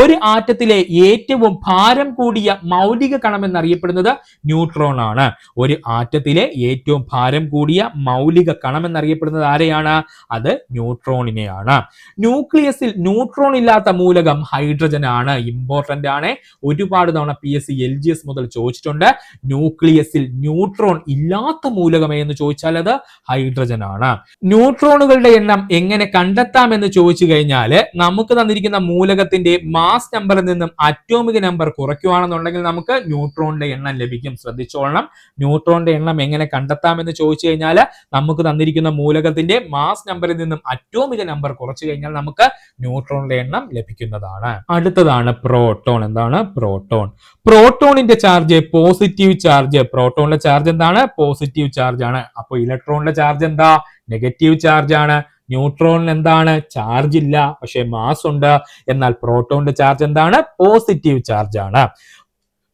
ഒരു ആറ്റത്തിലെ ഏറ്റവും ഭാരം കൂടിയ മൗലിക കണം എന്നറിയപ്പെടുന്നത് ന്യൂട്രോൺ ആണ്. ഒരു ആറ്റത്തിലെ ഏറ്റവും ഭാരം കൂടിയ മൗലിക കണം എന്നറിയപ്പെടുന്നത് ആരെയാണ്? അത് ന്യൂട്രോണിനെയാണ്. ന്യൂക്ലിയസിൽ ന്യൂട്രോൺ ഇല്ലാത്ത മൂലകം ഹൈഡ്രജൻ ആണ്. ഇമ്പോർട്ടന്റ് ആണ്, ഒരുപാട് തവണ PSC LGS മുതൽ ചോദിച്ചിട്ടുണ്ട്. ന്യൂക്ലിയസിൽ ന്യൂട്രോൺ ഇല്ലാത്ത മൂലകം എന്ന് ചോദിച്ചാൽ അത് ഹൈഡ്രജൻ ആണ്. ന്യൂട്രോണുകളുടെ എണ്ണം എങ്ങനെ കണ്ടെത്താമെന്ന് ചോദിച്ചു കഴിഞ്ഞാൽ നമുക്ക് തന്നിരിക്കുന്ന മൂലകത്തിന്റെ മാസ് നമ്പറിൽ നിന്നും അറ്റോമിക് നമ്പർ കുറയ്ക്കുകയാണെന്നുണ്ടെങ്കിൽ നമുക്ക് ന്യൂട്രോണിന്റെ എണ്ണം ലഭിക്കും. ശ്രദ്ധിച്ചോളണം, ന്യൂട്രോണിന്റെ എണ്ണം എങ്ങനെ കണ്ടെത്താമെന്ന് ചോദിച്ചു കഴിഞ്ഞാൽ നമുക്ക് തന്നിരിക്കുന്ന മൂലകത്തിന്റെ മാസ് നമ്പറിൽ നിന്നും അറ്റോമിക് നമ്പർ കുറച്ചു കഴിഞ്ഞാൽ നമുക്ക് ന്യൂട്രോണിന്റെ എണ്ണം ലഭിക്കുന്നതാണ്. അടുത്തതാണ് പ്രോട്ടോൺ. എന്താണ് പ്രോട്ടോൺ? പ്രോട്ടോണിന്റെ ചാർജ് പോസിറ്റീവ് ചാർജ്. പ്രോട്ടോണിന്റെ ചാർജ് എന്താണ്? പോസിറ്റീവ് ചാർജ് ആണ്. അപ്പോൾ ഇലക്ട്രോണിന്റെ ചാർജ് എന്താ? നെഗറ്റീവ് ചാർജ് ആണ്. ന്യൂട്രോണിന് എന്താണ്? ചാർജ് ഇല്ല, പക്ഷെ മാസ് ഉണ്ട്. എന്നാൽ പ്രോട്ടോണിന്റെ ചാർജ് എന്താണ്? പോസിറ്റീവ് ചാർജ് ആണ്.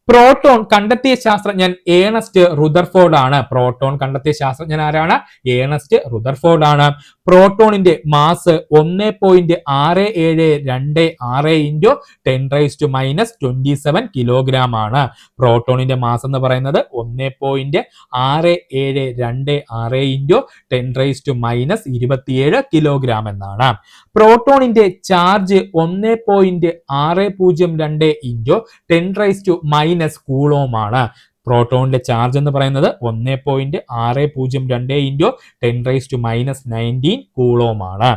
പ്രോട്ടോൺ കണ്ടെത്തിയ ശാസ്ത്രജ്ഞൻ ഏണസ്റ്റ് റുദർഫോർഡ് ആണ്. പ്രോട്ടോൺ കണ്ടെത്തിയ ശാസ്ത്രജ്ഞൻ ആരാണ്? ഏണസ്റ്റ് റുദർഫോർഡ് ആണ്. പ്രോട്ടോണിന്റെ മാസ് 1.6726 × 10⁻⁻27 കിലോഗ്രാം ആണ്. പ്രോട്ടോണിന്റെ മാസ് എന്ന് പറയുന്നത് 1.6726 × 10⁻⁻27 കിലോഗ്രാം എന്നാണ്. പ്രോട്ടോണിന്റെ ചാർജ് 1.602 × 10⁻⁻ കൂളോം ആണ്. പ്രോട്ടോണിന്റെ ചാർജ് എന്ന് പറയുന്നത് 1.602 × 10⁻⁻19 കൂളോം ആണ്.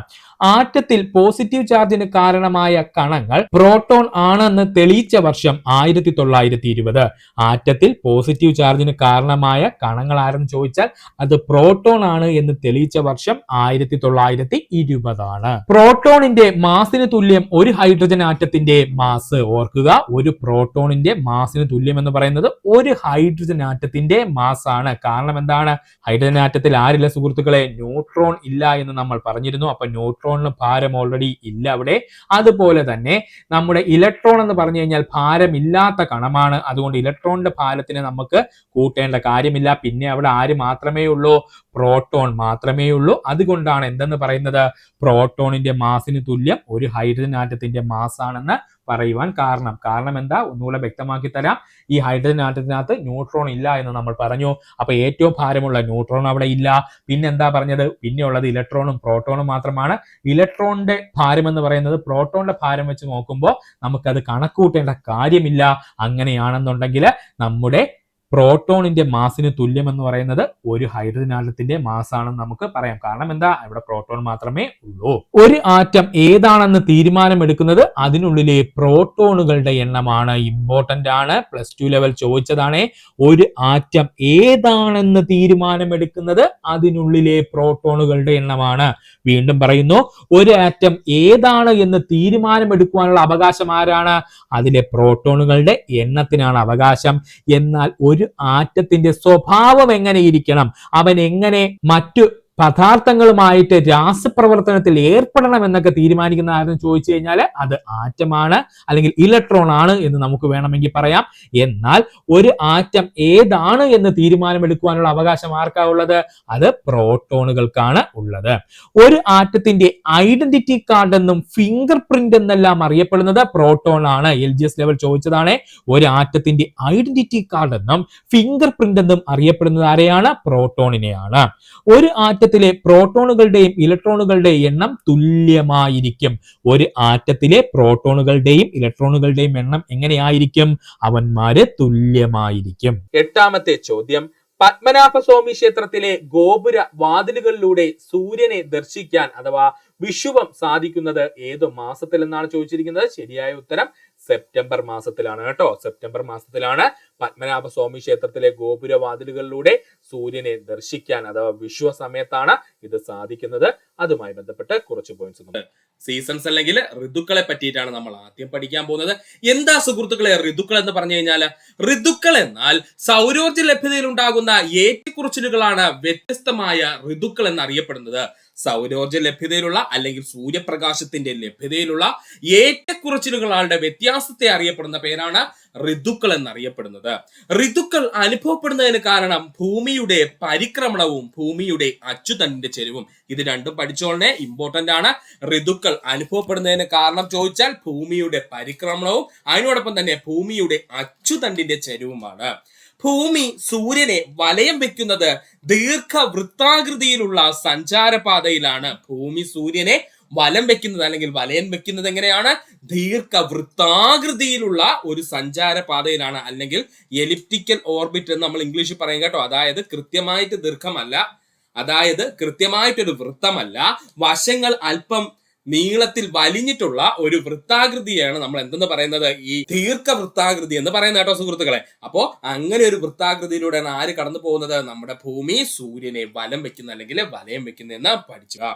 ആറ്റത്തിൽ പോസിറ്റീവ് ചാർജിന് കാരണമായ കണങ്ങൾ പ്രോട്ടോൺ ആണെന്ന് തെളിയിച്ച വർഷം 1920. ആറ്റത്തിൽ പോസിറ്റീവ് ചാർജിന് കാരണമായ കണങ്ങൾ ആരെന്ന് ചോദിച്ചാൽ അത് പ്രോട്ടോൺ ആണ് എന്ന് തെളിയിച്ച വർഷം 1920 ആണ്. പ്രോട്ടോണിന്റെ മാസിന് തുല്യം ഒരു ഹൈഡ്രജൻ ആറ്റത്തിന്റെ മാസ്. ഓർക്കുക, ഒരു പ്രോട്ടോണിന്റെ മാസിന് തുല്യം എന്ന് പറയുന്നത് ഒരു ഹൈഡ്രജൻ ആറ്റത്തിന്റെ മാസ് ആണ്. കാരണം എന്താണ്? ഹൈഡ്രജൻ ആറ്റത്തിൽ ആരില്ല സുഹൃത്തുക്കളെ? ന്യൂട്രോൺ ഇല്ല എന്ന് നമ്മൾ പറഞ്ഞിരുന്നു. അപ്പൊ ന്യൂട്രോണിന് ഭാരം ഓൾറെഡി ഇല്ല അവിടെ. അതുപോലെ തന്നെ നമ്മുടെ ഇലക്ട്രോൺ എന്ന് പറഞ്ഞു കഴിഞ്ഞാൽ ഭാരമില്ലാത്ത കണമാണ്. അതുകൊണ്ട് ഇലക്ട്രോണിന്റെ ഭാരത്തിന് നമുക്ക് കൂട്ടേണ്ട കാര്യമില്ല. പിന്നെ അവിടെ ആര് മാത്രമേ ഉള്ളൂ? പ്രോട്ടോൺ മാത്രമേ ഉള്ളൂ. അതുകൊണ്ടാണ് എന്തെന്ന് പറയുന്നത്? പ്രോട്ടോണിന്റെ മാസിന് തുല്യം ഒരു ഹൈഡ്രജൻ ആറ്റത്തിന്റെ മാസ് ആണെന്ന് പറയുവാൻ കാരണം എന്താ? ഒന്നുകൂടെ വ്യക്തമാക്കി തരാം. ഈ ഹൈഡ്രജൻ ആറ്റത്തിനകത്ത് ന്യൂട്രോൺ ഇല്ല എന്ന് നമ്മൾ പറഞ്ഞു. അപ്പൊ ഏറ്റവും ഭാരമുള്ള ന്യൂട്രോൺ അവിടെ ഇല്ല. പിന്നെ എന്താ പറഞ്ഞത്? പിന്നെ ഉള്ളത് ഇലക്ട്രോണും പ്രോട്ടോണും മാത്രമാണ്. ഇലക്ട്രോണിന്റെ ഭാരം എന്ന് പറയുന്നത് പ്രോട്ടോണിന്റെ ഭാരം വെച്ച് നോക്കുമ്പോൾ നമുക്കത് കണക്കുകൂട്ടേണ്ട കാര്യമില്ല. അങ്ങനെയാണെന്നുണ്ടെങ്കിൽ നമ്മുടെ പ്രോട്ടോണിന്റെ മാസിന് തുല്യം എന്ന് പറയുന്നത് ഒരു ഹൈഡ്രജൻ ആറ്റത്തിന്റെ മാസ് ആണെന്ന് നമുക്ക് പറയാം. കാരണം എന്താ? ഇവിടെ പ്രോട്ടോൺ മാത്രമേ ഉള്ളൂ. ഒരു ആറ്റം ഏതാണെന്ന് തീരുമാനമെടുക്കുന്നത് അതിനുള്ളിലെ പ്രോട്ടോണുകളുടെ എണ്ണമാണ്. ഇമ്പോർട്ടന്റ് ആണ്, +2 ലെവൽ ചോദിച്ചതാണ്. ഒരു ആറ്റം ഏതാണെന്ന് തീരുമാനമെടുക്കുന്നത് അതിനുള്ളിലെ പ്രോട്ടോണുകളുടെ എണ്ണമാണ്. വീണ്ടും പറയുന്നു, ഒരു ആറ്റം ഏതാണ് എന്ന് തീരുമാനമെടുക്കുവാനുള്ള അവകാശം ആരാണ്? അതിലെ പ്രോട്ടോണുകളുടെ എണ്ണത്തിനാണ് അവകാശം. എന്നാൽ ഒരു ആറ്റത്തിന്റെ സ്വഭാവം എങ്ങനെ ഇരിക്കണം, അവൻ എങ്ങനെ മറ്റു പദാർത്ഥങ്ങളുമായിട്ട് രാസപ്രവർത്തനത്തിൽ ഏർപ്പെടണം എന്നൊക്കെ തീരുമാനിക്കുന്ന ആരെന്ന് ചോദിച്ചു കഴിഞ്ഞാൽ അത് ആറ്റമാണ് അല്ലെങ്കിൽ ഇലക്ട്രോൺ ആണ് എന്ന് നമുക്ക് വേണമെങ്കിൽ പറയാം. എന്നാൽ ഒരു ആറ്റം ഏതാണ് എന്ന് തീരുമാനമെടുക്കുവാനുള്ള അവകാശം ആർക്കാ ഉള്ളത്? അത് പ്രോട്ടോണുകൾക്കാണ് ഉള്ളത്. ഒരു ആറ്റത്തിന്റെ ഐഡന്റിറ്റി കാർഡ് എന്നും ഫിംഗർ പ്രിന്റ് എന്നെല്ലാം അറിയപ്പെടുന്നത് പ്രോട്ടോൺ ആണ്. LGS ലെവൽ ചോദിച്ചതാണ്. ഒരു ആറ്റത്തിന്റെ ഐഡന്റിറ്റി കാർഡ് എന്നും ഫിംഗർ പ്രിന്റ് എന്നും അറിയപ്പെടുന്നത് ആരെയാണ്? പ്രോട്ടോണിനെയാണ്. ഒരു ആറ്റത്തിലെ പ്രോട്ടോണുകളുടെയും ഇലക്ട്രോണുകളുടെയും എണ്ണം തുല്യമായിരിക്കും. ഒരു ആറ്റത്തിലെ പ്രോട്ടോണുകളുടെയും ഇലക്ട്രോണുകളുടെയും എണ്ണം എങ്ങനെയായിരിക്കും? അവന്മാര് തുല്യമായിരിക്കും. എട്ടാമത്തെ ചോദ്യം, പത്മനാഭസ്വാമി ക്ഷേത്രത്തിലെ ഗോപുര വാതിലുകളിലൂടെ സൂര്യനെ ദർശിക്കാൻ അഥവാ വിഷുവം സാധിക്കുന്നത് ഏത് മാസത്തിൽ എന്നാണ് ചോദിച്ചിരിക്കുന്നത്. ശരിയായ ഉത്തരം സെപ്റ്റംബർ മാസത്തിലാണ് കേട്ടോ. സെപ്റ്റംബർ മാസത്തിലാണ് പത്മനാഭസ്വാമി ക്ഷേത്രത്തിലെ ഗോപുര വാതിലുകളിലൂടെ സൂര്യനെ ദർശിക്കാൻ അഥവാ വിഷുവ സമയത്താണ് ഇത് സാധിക്കുന്നത്. അതുമായി ബന്ധപ്പെട്ട് കുറച്ച് പോയിന്റ്സ്. സീസൺസ് അല്ലെങ്കിൽ ഋതുക്കളെ പറ്റിയിട്ടാണ് നമ്മൾ ആദ്യം പഠിക്കാൻ പോകുന്നത്. എന്താ സുഹൃത്തുക്കളെ ഋതുക്കൾ എന്ന് പറഞ്ഞു കഴിഞ്ഞാൽ? ഋതുക്കൾ എന്നാൽ സൗരോർജ്ജ ലഭ്യതയിൽ ഉണ്ടാകുന്ന ഏറ്റക്കുറച്ചിലുകളാണ് വ്യത്യസ്തമായ ഋതുക്കൾ എന്നറിയപ്പെടുന്നത്. സൗരോർജ്ജ ലഭ്യതയിലുള്ള അല്ലെങ്കിൽ സൂര്യപ്രകാശത്തിന്റെ ലഭ്യതയിലുള്ള ഏറ്റക്കുറച്ചിലുകളുടെ വ്യത്യാസത്തെ അറിയപ്പെടുന്ന പേരാണ് ഋതുക്കൾ എന്നറിയപ്പെടുന്നത്. ഋതുക്കൾ അനുഭവപ്പെടുന്നതിന് കാരണം ഭൂമിയുടെ പരിക്രമണവും ഭൂമിയുടെ അച്ചുതണ്ടിന്റെ ചെരിവും. ഇത് രണ്ടും പഠിച്ചോളനെ, ഇമ്പോർട്ടന്റ് ആണ്. ഋതുക്കൾ അനുഭവപ്പെടുന്നതിന് കാരണം ചോദിച്ചാൽ ഭൂമിയുടെ പരിക്രമണവും അതിനോടൊപ്പം തന്നെ ഭൂമിയുടെ അച്ചുതണ്ടിന്റെ ചെരിവുമാണ്. ഭൂമി സൂര്യനെ വലയം വെക്കുന്നത് ദീർഘവൃത്താകൃതിയിലുള്ള സഞ്ചാരപാതയിലാണ്. ഭൂമി സൂര്യനെ വലം വെക്കുന്നത് അല്ലെങ്കിൽ വലയം വെക്കുന്നത് എങ്ങനെയാണ്? ദീർഘവൃത്താകൃതിയിലുള്ള ഒരു സഞ്ചാരപാതയിലാണ്, അല്ലെങ്കിൽ എലിപ്റ്റിക്കൽ ഓർബിറ്റ് എന്ന് നമ്മൾ ഇംഗ്ലീഷിൽ പറയും കേട്ടോ. അതായത് കൃത്യമായിട്ട് ദീർഘമല്ല, അതായത് കൃത്യമായിട്ടൊരു വൃത്തമല്ല, വശങ്ങൾ അല്പം നീളത്തിൽ വലിഞ്ഞിട്ടുള്ള ഒരു വൃത്താകൃതിയാണ് നമ്മൾ എന്തെന്ന് പറയുന്നത്? ഈ ദീർഘവൃത്താകൃതി എന്ന് പറയുന്നത് കേട്ടോ സുഹൃത്തുക്കളെ. അപ്പോ അങ്ങനെ ഒരു വൃത്താകൃതിയിലൂടെയാണ് ആര് കടന്നു പോകുന്നത്? നമ്മുടെ ഭൂമി സൂര്യനെ വലം വെക്കുന്ന അല്ലെങ്കിൽ വലയം വെക്കുന്നതെന്ന് പഠിക്കുക.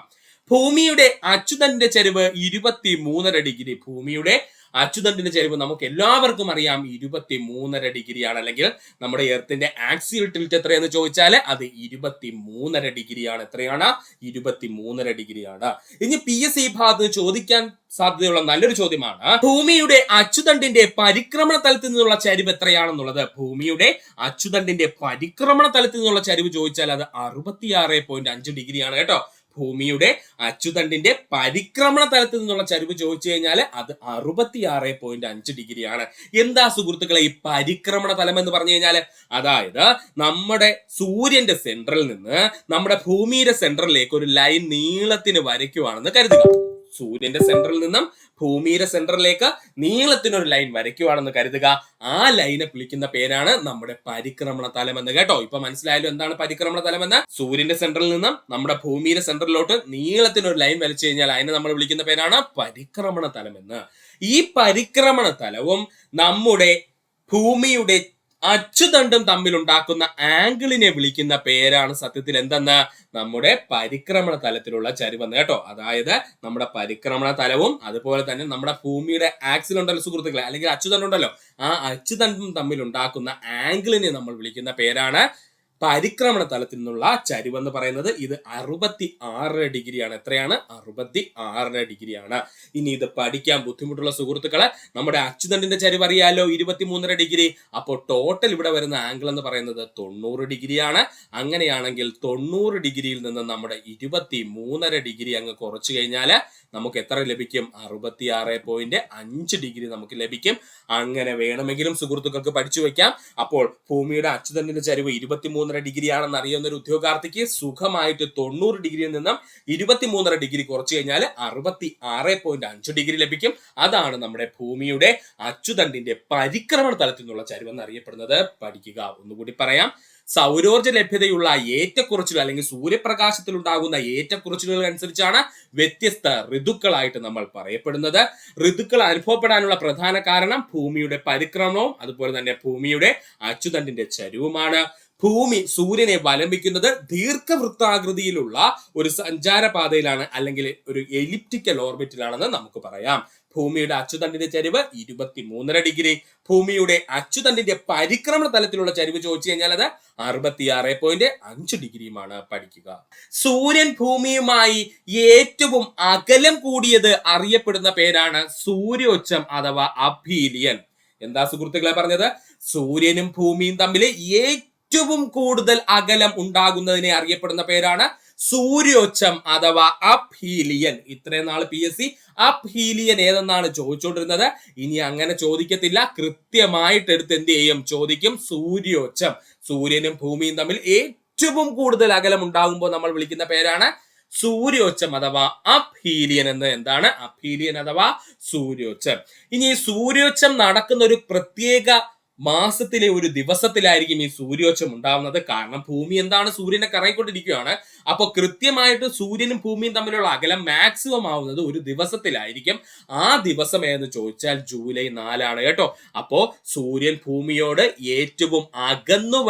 ഭൂമിയുടെ അച്ചുതണ്ടിന്റെ ചെരിവ് 23.5 ഡിഗ്രി. ഭൂമിയുടെ അച്ചുതണ്ടിന്റെ ചെരിവ് നമുക്ക് എല്ലാവർക്കും അറിയാം 23.5 ഡിഗ്രിയാണ്. അല്ലെങ്കിൽ നമ്മുടെ എർത്തിന്റെ ആക്സിയൽ ടിൽറ്റ് എത്രയെന്ന് ചോദിച്ചാൽ അത് 23.5 ഡിഗ്രിയാണ്. എത്രയാണ്? 23.5 ഡിഗ്രിയാണ്. ഇനി PSC ഭാഗത്ത് ചോദിക്കാൻ സാധ്യതയുള്ള നല്ലൊരു ചോദ്യമാണ്, ഭൂമിയുടെ അച്ചുതണ്ടിന്റെ പരിക്രമണ തലത്തിൽ നിന്നുള്ള ചരിവ് എത്രയാണെന്നുള്ളത്. ഭൂമിയുടെ അച്ചുതണ്ടിന്റെ പരിക്രമണ തലത്തിൽ നിന്നുള്ള ചരിവ് ചോദിച്ചാൽ അത് 66.5 ഡിഗ്രിയാണ് കേട്ടോ. ഭൂമിയുടെ അച്ചുതണ്ടിന്റെ പരിക്രമണ തലത്തിൽ നിന്നുള്ള ചരിവ് ചോദിച്ചു കഴിഞ്ഞാൽ അത് 66.5 ഡിഗ്രിയാണ്. എന്താ സുഹൃത്തുക്കളെ ഈ പരിക്രമണ തലം എന്ന് പറഞ്ഞു കഴിഞ്ഞാൽ? അതായത് നമ്മുടെ സൂര്യന്റെ സെന്ററിൽ നിന്ന് നമ്മുടെ ഭൂമിയുടെ സെന്ററിലേക്ക് ഒരു ലൈൻ നീളത്തിന് വരയ്ക്കുവാണെന്ന് കരുതുക. സൂര്യന്റെ സെന്ററിൽ നിന്നും ഭൂമിയുടെ സെന്ററിലേക്ക് നീളത്തിനൊരു ലൈൻ വരയ്ക്കുവാണെന്ന് കരുതുക. ആ ലൈനെ വിളിക്കുന്ന പേരാണ് നമ്മുടെ പരിക്രമണ തലം എന്ന് കേട്ടോ. ഇപ്പൊ മനസ്സിലായാലും എന്താണ് പരിക്രമണ തലം എന്ന്? സൂര്യന്റെ സെന്ററിൽ നിന്നും നമ്മുടെ ഭൂമിയുടെ സെന്ററിലോട്ട് നീളത്തിനൊരു ലൈൻ വരച്ചു കഴിഞ്ഞാൽ അതിനെ നമ്മൾ വിളിക്കുന്ന പേരാണ് പരിക്രമണ തലം എന്ന്. ഈ പരിക്രമണ തലവും നമ്മുടെ ഭൂമിയുടെ അച്ചുതണ്ടും തമ്മിൽ ഉണ്ടാക്കുന്ന ആംഗിളിനെ വിളിക്കുന്ന പേരാണ് സത്യത്തിൽ എന്തെന്ന്? നമ്മുടെ പരിക്രമണ തലത്തിലുള്ള ചരിവെന്ന് കേട്ടോ. അതായത് നമ്മുടെ പരിക്രമണ തലവും അതുപോലെ തന്നെ നമ്മുടെ ഭൂമിയുടെ ആക്സിൽ ഉണ്ടല്ലോ സുഹൃത്തുക്കളെ, അല്ലെങ്കിൽ അച്ചുതണ്ടുണ്ടല്ലോ, ആ അച്ചുതണ്ടും തമ്മിൽ ഉണ്ടാക്കുന്ന ആംഗിളിനെ നമ്മൾ വിളിക്കുന്ന പേരാണ് പരിക്രമണ തലത്തിൽ നിന്നുള്ള ചരിവെന്ന് പറയുന്നത്. ഇത് 66 ഡിഗ്രിയാണ്. എത്രയാണ്? 66 ഡിഗ്രിയാണ്. ഇനി ഇത് പഠിക്കാൻ ബുദ്ധിമുട്ടുള്ള സുഹൃത്തുക്കളെ, നമ്മുടെ അച്ചുതണ്ടിന്റെ ചരിവ് അറിയാലോ 23.5 ഡിഗ്രി. അപ്പോൾ ടോട്ടൽ ഇവിടെ വരുന്ന ആംഗിൾ എന്ന് പറയുന്നത് 90 ഡിഗ്രിയാണ്. അങ്ങനെയാണെങ്കിൽ 90 ഡിഗ്രിയിൽ നിന്ന് നമ്മുടെ 23.5 ഡിഗ്രി അങ്ങ് കുറച്ചു കഴിഞ്ഞാൽ നമുക്ക് എത്ര ലഭിക്കും? 66.5 ഡിഗ്രി നമുക്ക് ലഭിക്കും. അങ്ങനെ വേണമെങ്കിലും സുഹൃത്തുക്കൾക്ക് പഠിച്ചു വെക്കാം. അപ്പോൾ ഭൂമിയുടെ അച്ചുതണ്ടിന്റെ ചരിവ് 23.5 ഡിഗ്രിയാണെന്ന് അറിയുന്ന ഒരു ഉദ്യോഗാർത്ഥിക്ക് സുഖമായിട്ട് 90 ഡിഗ്രിയിൽ നിന്നും 23.5 ഡിഗ്രി കുറച്ചു കഴിഞ്ഞാൽ 66.5 ഡിഗ്രി ലഭിക്കും. അതാണ് നമ്മുടെ ഭൂമിയുടെ അച്ചുതണ്ടിന്റെ പരിക്രമണ തലത്തിൽ നിന്നുള്ള ചരിവെന്ന് അറിയപ്പെടുന്നത്. പഠിക്കുക. ഒന്നുകൂടി പറയാം, സൗരോർജ്ജ ലഭ്യതയുള്ള ഏറ്റക്കുറച്ചിൽ അല്ലെങ്കിൽ സൂര്യപ്രകാശത്തിൽ ഉണ്ടാകുന്ന ഏറ്റക്കുറച്ചിലുകൾ അനുസരിച്ചാണ് വ്യത്യസ്ത ഋതുക്കളായിട്ട് നമ്മൾ പറയപ്പെടുന്നത്. ഋതുക്കൾ അനുഭവപ്പെടാനുള്ള പ്രധാന കാരണം ഭൂമിയുടെ പരിക്രമണവും അതുപോലെ തന്നെ ഭൂമിയുടെ അച്ചുതണ്ടിന്റെ ചരിവുമാണ്. ഭൂമി സൂര്യനെ വലംബിക്കുന്നത് ദീർഘവൃത്താകൃതിയിലുള്ള ഒരു സഞ്ചാരപാതയിലാണ് അല്ലെങ്കിൽ ഒരു എലിപ്റ്റിക്കൽ ഓർബിറ്റിലാണെന്ന് നമുക്ക് പറയാം. ഭൂമിയുടെ അച്ചുതണ്ടിന്റെ ചരിവ് 23.5 ഡിഗ്രി. ഭൂമിയുടെ അച്ചുതണ്ടിന്റെ പരിക്രമണ തലത്തിലുള്ള ചരിവ് ചോദിച്ചു കഴിഞ്ഞാൽ അത് 66.5 ഡിഗ്രിയുമാണ് പഠിക്കുക. സൂര്യൻ ഭൂമിയുമായി ഏറ്റവും അകലം കൂടിയത് അറിയപ്പെടുന്ന പേരാണ് സൂര്യോച്ചം അഥവാ അഭീലിയൻ. എന്താ സുഹൃത്തുക്കളെ പറഞ്ഞത്? സൂര്യനും ഭൂമിയും തമ്മിൽ ഏറ്റവും കൂടുതൽ അകലം ഉണ്ടാകുന്നതിനെ അറിയപ്പെടുന്ന പേരാണ് സൂര്യോച്ചം അഥവാ അബ്ഹീലിയൻ. ഇത്രയും നാൾ PSC അബ്ഹീലിയൻ ഏതെന്നാണ് ചോദിച്ചുകൊണ്ടിരുന്നത്. ഇനി അങ്ങനെ ചോദിക്കത്തില്ല, കൃത്യമായിട്ട് എടുത്ത് എന്ത് ചെയ്യും? ചോദിക്കും സൂര്യോച്ചം. സൂര്യനും ഭൂമിയും തമ്മിൽ ഏറ്റവും കൂടുതൽ അകലം ഉണ്ടാകുമ്പോൾ നമ്മൾ വിളിക്കുന്ന പേരാണ് സൂര്യോച്ചം അഥവാ അബ്ഹീലിയൻ എന്ന്. എന്താണ് അബ്ഹീലിയൻ അഥവാ സൂര്യോച്ചം? ഇനി ഈ സൂര്യോച്ചം നടക്കുന്ന ഒരു പ്രത്യേക മാസത്തിലെ ഒരു ദിവസത്തിലായിരിക്കും ഈ സൂര്യോച്ചം ഉണ്ടാവുന്നത്. കാരണം ഭൂമി എന്താണ്? സൂര്യനെ കറങ്ങിക്കൊണ്ടിരിക്കുകയാണ്. അപ്പൊ കൃത്യമായിട്ട് സൂര്യനും ഭൂമിയും തമ്മിലുള്ള അകലം മാക്സിമം ആവുന്നത് ഒരു ദിവസത്തിലായിരിക്കും. ആ ദിവസം ഏതെന്ന് ചോദിച്ചാൽ ജൂലൈ 4 കേട്ടോ. അപ്പോ സൂര്യൻ ഭൂമിയോട് ഏറ്റവും അകന്നു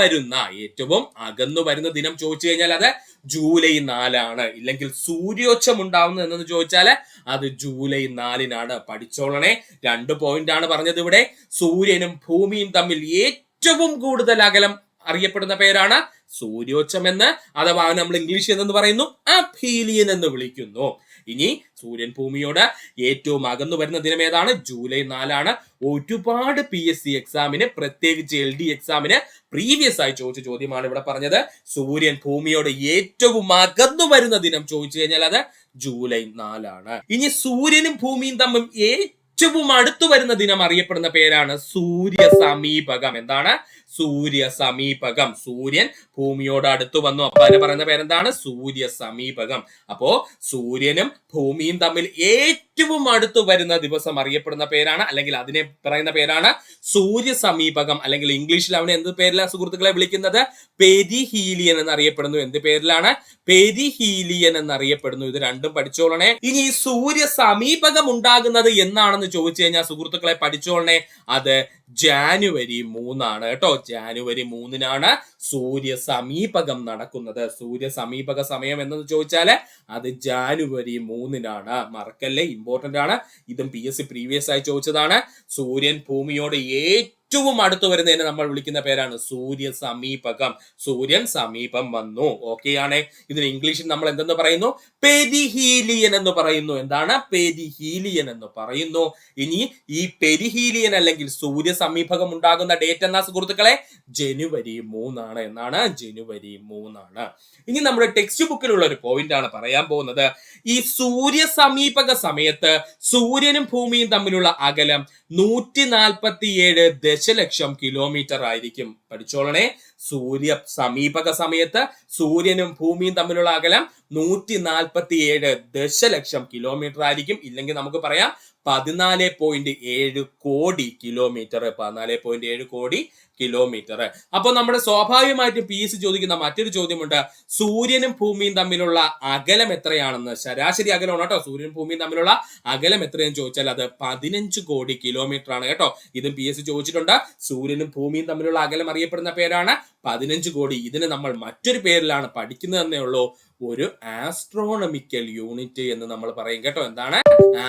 വരുന്ന ദിനം ചോദിച്ചു കഴിഞ്ഞാൽ അത് ജൂലൈ 4. ഇല്ലെങ്കിൽ സൂര്യോച്ചം ഉണ്ടാവുന്നത് എന്നു ചോദിച്ചാൽ അത് ജൂലൈ 4 പഠിച്ചോളണേ. 2 പോയിന്റ് ആണ് പറഞ്ഞത് ഇവിടെ. സൂര്യനും ഭൂമിയും തമ്മിൽ ഏറ്റവും കൂടുതൽ അകലം അറിയപ്പെടുന്ന പേരാണ് സൂര്യോച്ചം എന്ന്, അഥവാ നമ്മൾ ഇംഗ്ലീഷിൽ എന്ന് പറയുന്നു അബ്ഹീലിയൻ എന്ന് വിളിക്കുന്നു. ഇനി സൂര്യൻ ഭൂമിയോട് ഏറ്റവും അകന്നു വരുന്ന ദിനം ഏതാണ്? ജൂലൈ 4. ഒരുപാട് PSC എക്സാമിന്, പ്രത്യേകിച്ച് LD എക്സാമിന് പ്രീവിയസ് ആയി ചോദിച്ച ചോദ്യമാണ് ഇവിടെ പറഞ്ഞത്. സൂര്യൻ ഭൂമിയോട് ഏറ്റവും അകന്നു വരുന്ന ദിനം ചോദിച്ചു കഴിഞ്ഞാൽ അത് ജൂലൈ 4. ഇനി സൂര്യനും ഭൂമിയും തമ്മിൽ ഏറ്റവും അടുത്തു വരുന്ന ദിനം അറിയപ്പെടുന്ന പേരാണ് സൂര്യ സമീപകം. എന്താണ്? സൂര്യ സമീപകം. സൂര്യൻ ഭൂമിയോട് അടുത്തു വന്നു, അപ്പൊ അതിന് പറയുന്ന പേരെന്താണ്? സൂര്യ സമീപകം. അപ്പോ സൂര്യനും ഭൂമിയും തമ്മിൽ ഏറ്റവും അടുത്തു വരുന്ന ദിവസം അറിയപ്പെടുന്ന പേരാണ്, അല്ലെങ്കിൽ അതിനെ പറയുന്ന പേരാണ് സൂര്യ സമീപകം. അല്ലെങ്കിൽ ഇംഗ്ലീഷിൽ അവനെ എന്ത് പേരിലാണ് സുഹൃത്തുക്കളെ വിളിക്കുന്നത്? പെരിഹീലിയൻ എന്നറിയപ്പെടുന്നു. എന്ത് പേരിലാണ്? പെരിഹീലിയൻ എന്നറിയപ്പെടുന്നു. ഇത് രണ്ടും പഠിച്ചോളണേ. ഇനി ഈ സൂര്യ സമീപകം ഉണ്ടാകുന്നത് എന്നാണെന്ന് ചോദിച്ചു കഴിഞ്ഞാൽ സുഹൃത്തുക്കളെ പഠിച്ചോളണേ, അത് ജാനുവരി 3 കേട്ടോ. ജാനുവരി 3 സൂര്യ സമീപകം നടക്കുന്നത്. സൂര്യ സമീപക സമയം എന്ന് ചോദിച്ചാല് അത് ജാനുവരി 3 മറക്കല്ലേ, ഇമ്പോർട്ടന്റ് ആണ്. ഇതും PSC പ്രീവിയസ് ആയി ചോദിച്ചതാണ്. സൂര്യൻ ഭൂമിയോട് ഏറ്റവും അടുത്ത് വരുന്നതിനെ നമ്മൾ വിളിക്കുന്ന പേരാണ് സൂര്യ സമീപകം. സൂര്യൻ സമീപം വന്നു. ഓക്കെ ആണ്. ഇതിന് ഇംഗ്ലീഷിൽ നമ്മൾ എന്തെന്ന് പറയുന്നു? പെരിഹീലിയൻ എന്ന് പറയുന്നു. എന്താണ്? പെരിഹീലിയൻ എന്ന് പറയുന്നു. ഇനി ഈ പെരിഹീലിയൻ അല്ലെങ്കിൽ സൂര്യ സമീപകം ഉണ്ടാകുന്ന ഡേറ്റ് എന്നാ സുഹൃത്തുക്കളെ? ജനുവരി 3 എന്നാണ്. ജനുവരി 3. ഇനി നമ്മുടെ ടെക്സ്റ്റ് ബുക്കിലുള്ള ഒരു പോയിന്റ് ആണ് പറയാൻ പോകുന്നത്. ഈ സൂര്യ സമീപക സമയത്ത് സൂര്യനും ഭൂമിയും തമ്മിലുള്ള അകലം 147 ദശലക്ഷം കിലോമീറ്റർ ആയിരിക്കും. പഠിച്ചോളണേ. സൂര്യ സമീപക സമയത്ത് സൂര്യനും ഭൂമിയും തമ്മിലുള്ള അകലം 147 ദശലക്ഷം കിലോമീറ്റർ ആയിരിക്കും. ഇല്ലെങ്കിൽ നമുക്ക് പറയാം 14.7 കോടി കിലോമീറ്റർ. 14.7 കോടി കിലോമീറ്റർ. അപ്പൊ നമ്മുടെ സ്വാഭാവികമായിട്ടും PSC ചോദിക്കുന്ന മറ്റൊരു ചോദ്യമുണ്ട്, സൂര്യനും ഭൂമിയും തമ്മിലുള്ള അകലം എത്രയാണെന്ന്. ശരാശരി അകലമാണ് കേട്ടോ. സൂര്യനും ഭൂമിയും തമ്മിലുള്ള അകലം എത്രയെന്ന് ചോദിച്ചാൽ അത് 15 കോടി കിലോമീറ്റർ ആണ് കേട്ടോ. ഇതും PSC ചോദിച്ചിട്ടുണ്ട്. സൂര്യനും ഭൂമിയും തമ്മിലുള്ള അകലം അറിയപ്പെടുന്ന പേരാണ് 15 കോടി. ഇതിന് നമ്മൾ മറ്റൊരു പേരിലാണ് പഠിക്കുന്നതെന്നേ ഉള്ളൂ, ഒരു ആസ്ട്രോണമിക്കൽ യൂണിറ്റ് എന്ന് നമ്മൾ പറയും കേട്ടോ. എന്താണ്?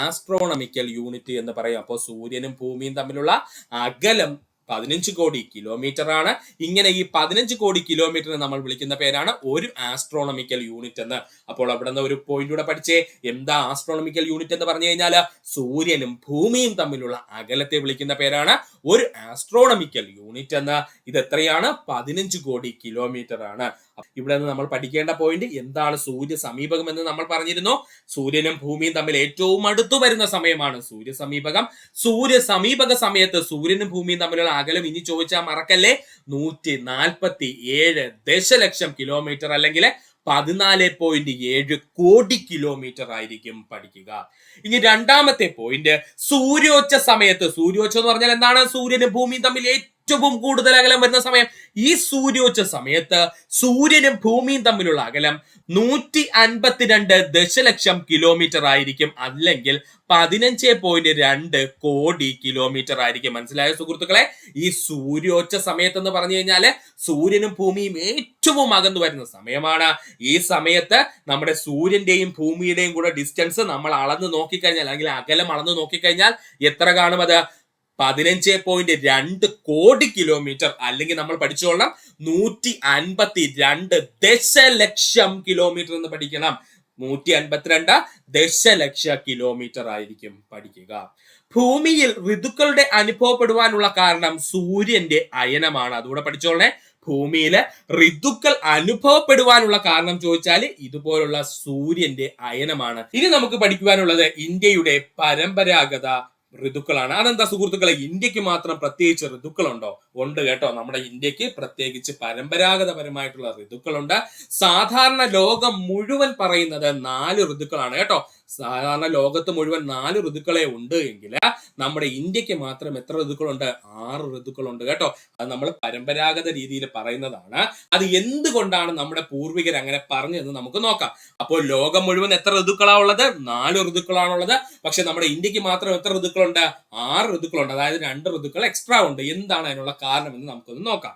ആസ്ട്രോണമിക്കൽ യൂണിറ്റ് എന്ന് പറയും. അപ്പോൾ സൂര്യനും ഭൂമിയും തമ്മിലുള്ള അകലം 15 കോടി കിലോമീറ്റർ ആണ്. ഇങ്ങനെ ഈ 15 കോടി കിലോമീറ്ററിനെ നമ്മൾ വിളിക്കുന്ന പേരാണ് ഒരു ആസ്ട്രോണമിക്കൽ യൂണിറ്റ് എന്ന്. അപ്പോൾ അവിടെ നിന്ന് ഒരു പോയിന്റ് കൂടെ പഠിച്ചേ. എന്താ ആസ്ട്രോണമിക്കൽ യൂണിറ്റ് എന്ന് പറഞ്ഞു കഴിഞ്ഞാൽ സൂര്യനും ഭൂമിയും തമ്മിലുള്ള അകലത്തെ വിളിക്കുന്ന പേരാണ് ഒരു ആസ്ട്രോണമിക്കൽ യൂണിറ്റ് എന്ന്. ഇത് എത്രയാണ്? 15 കോടി കിലോമീറ്റർ ആണ്. ഇവിടെ നിന്ന് നമ്മൾ പഠിക്കേണ്ട പോയിന്റ് എന്താണ്? സൂര്യ സമീപകം എന്ന് നമ്മൾ പറഞ്ഞിരുന്നു. സൂര്യനും ഭൂമിയും തമ്മിൽ ഏറ്റവും അടുത്തു വരുന്ന സമയമാണ് സൂര്യ സമീപകം. സൂര്യ സമീപക സമയത്ത് സൂര്യനും ഭൂമിയും തമ്മിലുള്ള അകലം ഇനി ചോദിച്ചാൽ മറക്കല്ലേ, 147 ദശലക്ഷം കിലോമീറ്റർ അല്ലെങ്കിൽ 14.7 കോടി കിലോമീറ്റർ ആയിരിക്കും പഠിക്കുക. ഇനി രണ്ടാമത്തെ പോയിന്റ്, സൂര്യോച്ച സമയത്ത്. സൂര്യോച്ച എന്ന് പറഞ്ഞാൽ എന്താണ്? സൂര്യനും ഭൂമിയും തമ്മിൽ ഏറ്റവും കൂടുതൽ അകലം വരുന്ന സമയം. ഈ സൂര്യോച്ച സമയത്ത് സൂര്യനും ഭൂമിയും തമ്മിലുള്ള അകലം 152 ദശലക്ഷം കിലോമീറ്റർ ആയിരിക്കും, അല്ലെങ്കിൽ 15.2 കോടി കിലോമീറ്റർ ആയിരിക്കും. മനസ്സിലായ സുഹൃത്തുക്കളെ? ഈ സൂര്യോച്ച സമയത്ത് എന്ന് പറഞ്ഞു കഴിഞ്ഞാല് സൂര്യനും ഭൂമിയും ഏറ്റവും അകന്നു വരുന്ന സമയമാണ്. ഈ സമയത്ത് നമ്മുടെ സൂര്യന്റെയും ഭൂമിയുടെയും കൂടെ ഡിസ്റ്റൻസ് നമ്മൾ അളന്ന് നോക്കിക്കഴിഞ്ഞാൽ, അല്ലെങ്കിൽ അകലം അളന്ന് നോക്കിക്കഴിഞ്ഞാൽ എത്ര കാണും? അത് 15.2 കോടി കിലോമീറ്റർ, അല്ലെങ്കിൽ നമ്മൾ പഠിച്ചോളണം 152 ദശലക്ഷം കിലോമീറ്റർ എന്ന് പഠിക്കണം. 152 ദശലക്ഷ കിലോമീറ്റർ ആയിരിക്കും പഠിക്കുക. ഭൂമിയിൽ ഋതുക്കളുടെ അനുഭവപ്പെടുവാനുള്ള കാരണം സൂര്യന്റെ അയനമാണ്. അതുകൂടെ പഠിച്ചോളണേ. ഭൂമിയില് ഋതുക്കൾ അനുഭവപ്പെടുവാനുള്ള കാരണം ചോദിച്ചാൽ ഇതുപോലുള്ള സൂര്യന്റെ അയനമാണ്. ഇനി നമുക്ക് പഠിക്കുവാനുള്ളത് ഇന്ത്യയുടെ പരമ്പരാഗത ഋതുക്കളാണ്. അതെന്താ സുഹൃത്തുക്കളെ? ഇന്ത്യക്ക് മാത്രം പ്രത്യേകിച്ച് ഋതുക്കളുണ്ടോ? ഉണ്ട് കേട്ടോ. നമ്മുടെ ഇന്ത്യക്ക് പ്രത്യേകിച്ച് പരമ്പരാഗതപരമായിട്ടുള്ള ഋതുക്കളുണ്ട്. സാധാരണ ലോകം മുഴുവൻ പറയുന്നത് 4 ഋതുക്കളാണ് കേട്ടോ. സാധാരണ ലോകത്ത് മുഴുവൻ 4 ഋതുക്കളെ ഉണ്ട് എങ്കിൽ നമ്മുടെ ഇന്ത്യക്ക് മാത്രം എത്ര ഋതുക്കളുണ്ട്? 6 ഋതുക്കളുണ്ട് കേട്ടോ. അത് നമ്മൾ പരമ്പരാഗത രീതിയിൽ പറയുന്നതാണ്. അത് എന്തുകൊണ്ടാണ് നമ്മുടെ പൂർവികർ അങ്ങനെ പറഞ്ഞതെന്ന് നമുക്ക് നോക്കാം. അപ്പോൾ ലോകം മുഴുവൻ എത്ര ഋതുക്കളാ ഉള്ളത്? 4 ഋതുക്കളാണുള്ളത്. പക്ഷെ നമ്മുടെ ഇന്ത്യക്ക് മാത്രം എത്ര ഋതുക്കളുണ്ട്? 6 ഋതുക്കളുണ്ട്. അതായത് 2 ഋതുക്കൾ എക്സ്ട്രാ ഉണ്ട്. എന്താണ് അതിനുള്ള കാരണം എന്ന് നമുക്കൊന്ന് നോക്കാം.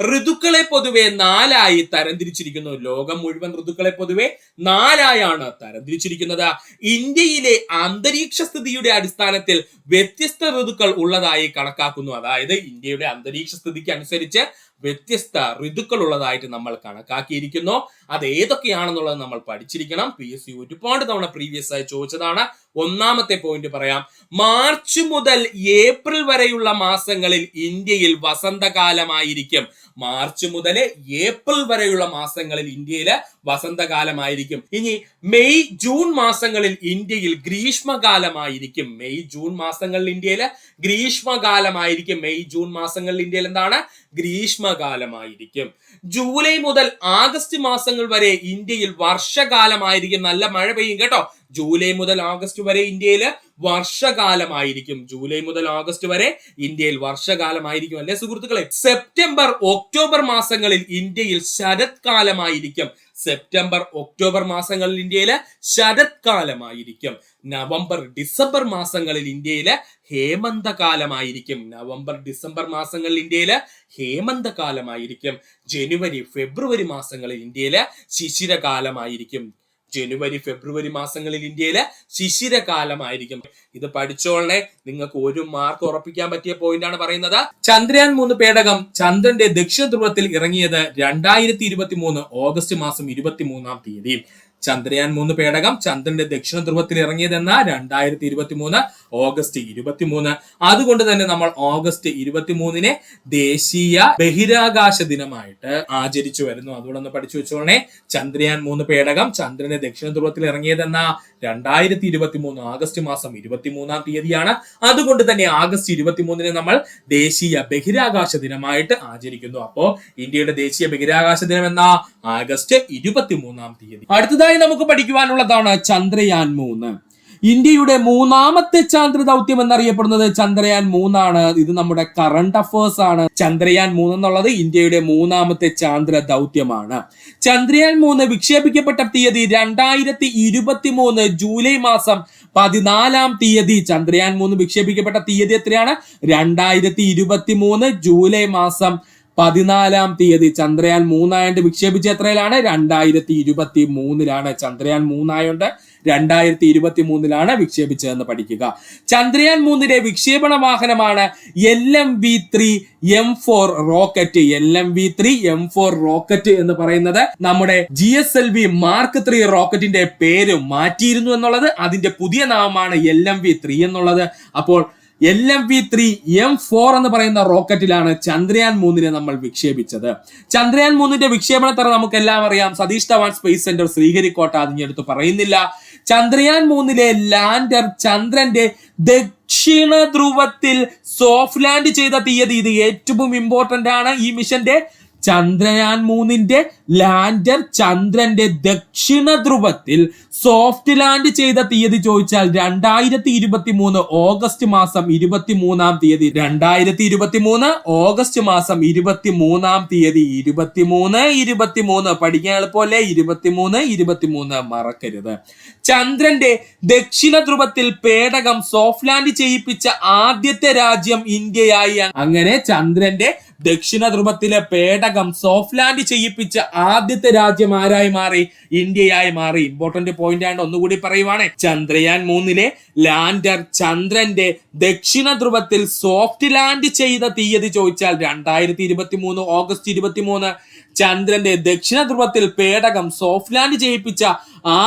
ഋതുക്കളെ പൊതുവെ 4ആയി തരംതിരിച്ചിരിക്കുന്നു. ലോകം മുഴുവൻ ഋതുക്കളെ പൊതുവെ 4ആയാണ് തരംതിരിച്ചിരിക്കുന്നത്. ഇന്ത്യയിലെ അന്തരീക്ഷ സ്ഥിതിയുടെ അടിസ്ഥാനത്തിൽ വ്യത്യസ്ത ഋതുക്കൾ ഉള്ളതായി കണക്കാക്കുന്നു. അതായത് ഇന്ത്യയുടെ അന്തരീക്ഷ സ്ഥിതിക്ക് അനുസരിച്ച് വ്യത്യസ്ത ഋതുക്കൾ ഉള്ളതായിട്ട് നമ്മൾ കണക്കാക്കിയിരിക്കുന്നു. അത് ഏതൊക്കെയാണെന്നുള്ളത് നമ്മൾ പഠിച്ചിരിക്കണം. PSC ഒരുപാട് തവണ പ്രീവിയസ് ആയി ചോദിച്ചതാണ്. ഒന്നാമത്തെ പോയിന്റ് പറയാം. മാർച്ച് മുതൽ ഏപ്രിൽ വരെയുള്ള മാസങ്ങളിൽ ഇന്ത്യയിൽ വസന്തകാലമായിരിക്കും. മാർച്ച് മുതൽ ഏപ്രിൽ വരെയുള്ള മാസങ്ങളിൽ ഇന്ത്യയില് വസന്തകാലമായിരിക്കും. ഇനി മെയ് ജൂൺ മാസങ്ങളിൽ ഇന്ത്യയിൽ ഗ്രീഷ്മകാലമായിരിക്കും. മെയ് ജൂൺ മാസങ്ങളിൽ ഇന്ത്യയില് ഗ്രീഷ്മകാലമായിരിക്കും. മെയ് ജൂൺ മാസങ്ങളിൽ ഇന്ത്യയിൽ എന്താണ്? ഗ്രീഷ്മകാലമായിരിക്കും. ജൂലൈ മുതൽ ആഗസ്റ്റ് മാസങ്ങൾ വരെ ഇന്ത്യയിൽ വർഷകാലമായിരിക്കും. നല്ല മഴ പെയ്യും കേട്ടോ. ജൂലൈ മുതൽ ആഗസ്റ്റ് വരെ ഇന്ത്യയിൽ വർഷകാലമായിരിക്കും. ജൂലൈ മുതൽ ആഗസ്റ്റ് വരെ ഇന്ത്യയിൽ വർഷകാലമായിരിക്കും. അല്ലേ സുഹൃത്തുക്കളെ? സെപ്റ്റംബർ ഒക്ടോബർ മാസങ്ങളിൽ ഇന്ത്യയിൽ ശരത്കാലമായിരിക്കും. സെപ്റ്റംബർ ഒക്ടോബർ മാസങ്ങളിൽ ഇന്ത്യയില് ശരത്കാലമായിരിക്കും. നവംബർ ഡിസംബർ മാസങ്ങളിൽ ഇന്ത്യയില് ഹേമന്തകാലമായിരിക്കും. നവംബർ ഡിസംബർ മാസങ്ങളിൽ ഇന്ത്യയില് ഹേമന്തകാലമായിരിക്കും. ജനുവരി ഫെബ്രുവരി മാസങ്ങളിൽ ഇന്ത്യയില് ശിശിരകാലമായിരിക്കും. ജനുവരി ഫെബ്രുവരി മാസങ്ങളിൽ ഇന്ത്യയില് ശിശിരകാലമായിരിക്കും. ഇത് പഠിച്ചോളണേ. നിങ്ങൾക്ക് 1 മാർക്ക് ഉറപ്പിക്കാൻ പറ്റിയ പോയിന്റ് ആണ് പറയുന്നത്. ചന്ദ്രയാൻ 3 പേടകം ചന്ദ്രന്റെ ദക്ഷിണ ധ്രുവത്തിൽ ഇറങ്ങിയത് 2023 ഓഗസ്റ്റ് മാസം 23-ാം തീയതി. ചന്ദ്രയാൻ 3 പേടകം ചന്ദ്രന്റെ ദക്ഷിണ ധ്രുവത്തിൽ ഇറങ്ങിയതെന്ന 2023 ഓഗസ്റ്റ് 23. അതുകൊണ്ട് തന്നെ നമ്മൾ ഓഗസ്റ്റ് 23-നെ ദേശീയ ബഹിരാകാശ ദിനമായിട്ട് ആചരിച്ചു വരുന്നു. അതുകൊണ്ടൊന്ന് പഠിച്ചു വെച്ചോളണേ. ചന്ദ്രയാൻ 3 പേടകം ചന്ദ്രന്റെ ദക്ഷിണ ധ്രുവത്തിൽ ഇറങ്ങിയതെന്ന 2023 ഓഗസ്റ്റ് മാസം 23-ാം തീയതിയാണ്. അതുകൊണ്ട് തന്നെ ആഗസ്റ്റ് 23-നെ നമ്മൾ ദേശീയ ബഹിരാകാശ ദിനമായിട്ട് ആചരിക്കുന്നു. അപ്പോ ഇന്ത്യയുടെ ദേശീയ ബഹിരാകാശ ദിനം എന്ന ആഗസ്റ്റ് 23-ാം തീയതി. അടുത്തതായി നമുക്ക് പഠിക്കുവാനുള്ളതാണ് ചന്ദ്രയാൻ 3. ഇന്ത്യയുടെ 3ാമത്തെ ചാന്ദ്ര ദൗത്യം എന്നറിയപ്പെടുന്നത് ചന്ദ്രയാൻ 3 ആണ്. ഇത് നമ്മുടെ കറണ്ട് അഫേഴ്സ് ആണ്. ചന്ദ്രയാൻ 3 എന്നുള്ളത് ഇന്ത്യയുടെ 3ാമത്തെ ചാന്ദ്ര ദൗത്യമാണ്. ചന്ദ്രയാൻ 3 വിക്ഷേപിക്കപ്പെട്ട തീയതി 2023 ജൂലൈ മാസം 14-ാം തീയതി. ചന്ദ്രയാൻ 3 വിക്ഷേപിക്കപ്പെട്ട തീയതി എത്രയാണ്? 2023 ജൂലൈ മാസം 14-ാം തീയതി. ചന്ദ്രയാൻ 3 ആയതുകൊണ്ട് വിക്ഷേപിച്ച എത്രയിലാണ്? 2023-ലാണ്. ചന്ദ്രയാൻ 3 ആയതുകൊണ്ട് 2023-ലാണ് വിക്ഷേപിച്ചതെന്ന് പഠിക്കുക. ചന്ദ്രയാൻ 3-ന്റെ വിക്ഷേപണ വാഹനമാണ് LMV-3 M4 rocket. LMV-3 M4 rocket എന്ന് പറയുന്നത് നമ്മുടെ GSLV Mark 3 റോക്കറ്റിന്റെ പേര് മാറ്റിയിരുന്നു എന്നുള്ളത് അതിന്റെ പുതിയ നാമമാണ് LMV-3 എന്നുള്ളത്. അപ്പോൾ LMV-3 M4 എന്ന് പറയുന്ന റോക്കറ്റിലാണ് ചന്ദ്രയാൻ 3-നെ നമ്മൾ വിക്ഷേപിച്ചത്. ചന്ദ്രയാൻ 3-ന്റെ വിക്ഷേപണത്തറ നമുക്ക് എല്ലാം അറിയാം. Satish Dhawan space centre Sriharikota. അതിനടുത്ത് പറയുന്നില്ല. ചന്ദ്രയാൻ 3-ലെ ലാൻഡർ ചന്ദ്രന്റെ ദക്ഷിണ ധ്രുവത്തിൽ സോഫ്റ്റ് ലാൻഡ് ചെയ്ത തീയതി. ഇത് ഏറ്റവും ഇമ്പോർട്ടന്റ് ആണ്. ഈ മിഷന്റെ ചന്ദ്രയാൻ 3ന്റെ ലാൻഡർ ചന്ദ്രന്റെ ദക്ഷിണ ധ്രുവത്തിൽ സോഫ്റ്റ് ലാൻഡ് ചെയ്ത തീയതി ചോദിച്ചാൽ 2023 ഓഗസ്റ്റ് മാസം 23-ാം തീയതി. 2023 ഓഗസ്റ്റ് മാസം 23-ാം തീയതി. 23 പഠിക്കാൻ എളുപ്പമല്ലേ? 23 മറക്കരുത്. ചന്ദ്രന്റെ ദക്ഷിണ ധ്രുവത്തിൽ പേടകം സോഫ്റ്റ് ലാൻഡ് ചെയ്യിപ്പിച്ച ആദ്യത്തെ രാജ്യം ഇന്ത്യയായി. അങ്ങനെ ചന്ദ്രന്റെ ദക്ഷിണ ധ്രുവത്തിലെ പേടകം സോഫ്റ്റ് ലാൻഡ് ചെയ്യിപ്പിച്ച ആദ്യത്തെ രാജ്യം ആരായി മാറി? ഇന്ത്യയായി മാറി. ഇമ്പോർട്ടന്റ് പോയിന്റ് ആണ്, ഒന്നുകൂടി പറയുവാണ്. ചന്ദ്രയാൻ 3ലെ ലാൻഡർ ചന്ദ്രന്റെ ദക്ഷിണ ധ്രുവത്തിൽ സോഫ്റ്റ് ലാൻഡ് ചെയ്ത തീയതി ചോദിച്ചാൽ 2023 ഓഗസ്റ്റ് 23. ചന്ദ്രന്റെ ദക്ഷിണ ധ്രുവത്തിൽ പേടകം സോഫ്റ്റ് ലാൻഡ് ചെയ്യിപ്പിച്ച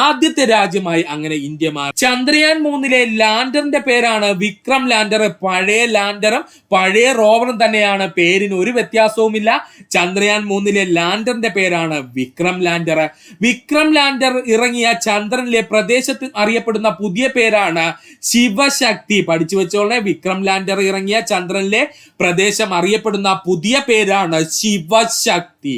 ആദ്യത്തെ രാജ്യമായി അങ്ങനെ ഇന്ത്യ മാറി. ചന്ദ്രയാൻ 3ലെ ലാൻഡറിന്റെ പേരാണ് വിക്രം ലാൻഡർ. പഴയ ലാൻഡറും പഴയ റോവറും തന്നെയാണ്, പേരിന് ഒരു വ്യത്യാസവുമില്ല. ചന്ദ്രയാൻ 3ലെ ലാൻഡറിന്റെ പേരാണ് വിക്രം ലാൻഡർ. വിക്രം ലാൻഡർ ഇറങ്ങിയ ചന്ദ്രനിലെ പ്രദേശത്ത് അറിയപ്പെടുന്ന പുതിയ പേരാണ് ശിവശക്തി. പഠിച്ചു വെച്ചോളെ, വിക്രം ലാൻഡർ ഇറങ്ങിയ ചന്ദ്രനിലെ പ്രദേശം അറിയപ്പെടുന്ന പുതിയ പേരാണ് ശിവശക്തി.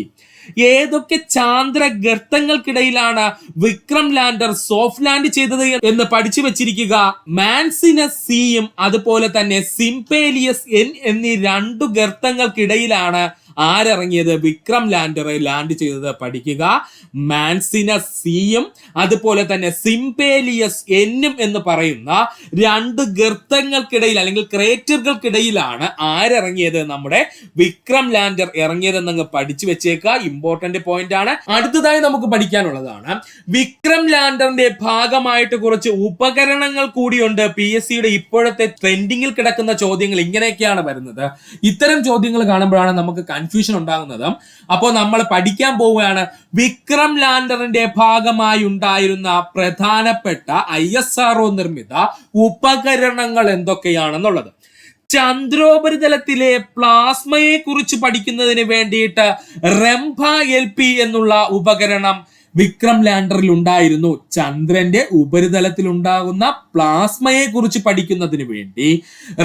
ഏതൊക്കെ ചാന്ദ്ര ഗർത്തങ്ങൾക്കിടയിലാണ് വിക്രം ലാൻഡർ സോഫ്റ്റ് ലാൻഡ് ചെയ്തത് എന്ന് പഠിച്ചു വെച്ചിരിക്കുക. മാൻസിനസ് സിയും അതുപോലെ തന്നെ സിംപേലിയസ് എൻ എന്നീ 2 ഗർത്തങ്ങൾക്കിടയിലാണ് ആരിറങ്ങിയത്? വിക്രം ലാൻഡർ ലാൻഡ് ചെയ്തത്. പഠിക്കുക. മാൻസിനസ് സിയും അതുപോലെ തന്നെ സിംപേലിയസ് എന്നും എന്ന് പറയുന്ന 2 ഗർത്തങ്ങൾക്കിടയിൽ അല്ലെങ്കിൽ ക്രേറ്ററുകൾക്കിടയിലാണ് ആരിറങ്ങിയത്? നമ്മുടെ വിക്രം ലാൻഡർ ഇറങ്ങിയതെന്നങ്ങ് പഠിച്ചു വെച്ചേക്കുക. ഇമ്പോർട്ടന്റ് പോയിന്റ് ആണ്. അടുത്തതായി നമുക്ക് പഠിക്കാനുള്ളതാണ് വിക്രം ലാൻഡറിന്റെ ഭാഗമായിട്ട് കുറച്ച് ഉപകരണങ്ങൾ കൂടിയുണ്ട്. PSCയുടെ ഇപ്പോഴത്തെ ട്രെൻഡിങ്ങിൽ കിടക്കുന്ന ചോദ്യങ്ങൾ ഇങ്ങനെയൊക്കെയാണ് വരുന്നത്. ഇത്തരം ചോദ്യങ്ങൾ കാണുമ്പോഴാണ് നമുക്ക് കൺഫ്യൂഷൻ ഉണ്ടാകുന്നത്. അപ്പോൾ നമ്മൾ പഠിക്കാൻ പോവുകയാണ് വിക്രം ലാൻഡറിന്റെ ഭാഗമായി ഉണ്ടായിരുന്ന പ്രധാനപ്പെട്ട ISRO നിർമ്മിത ഉപകരണങ്ങൾ എന്തൊക്കെയാണെന്നുള്ളത്. ചന്ദ്രോപരിതലത്തിലെ പ്ലാസ്മയെ കുറിച്ച് പഠിക്കുന്നതിന് വേണ്ടിയിട്ട് റംഭ LP എന്നുള്ള ഉപകരണം വിക്രം ലാൻഡറിൽ ഉണ്ടായിരുന്നു. ചന്ദ്രന്റെ ഉപരിതലത്തിൽ ഉണ്ടാകുന്ന പ്ലാസ്മയെ കുറിച്ച് പഠിക്കുന്നതിന് വേണ്ടി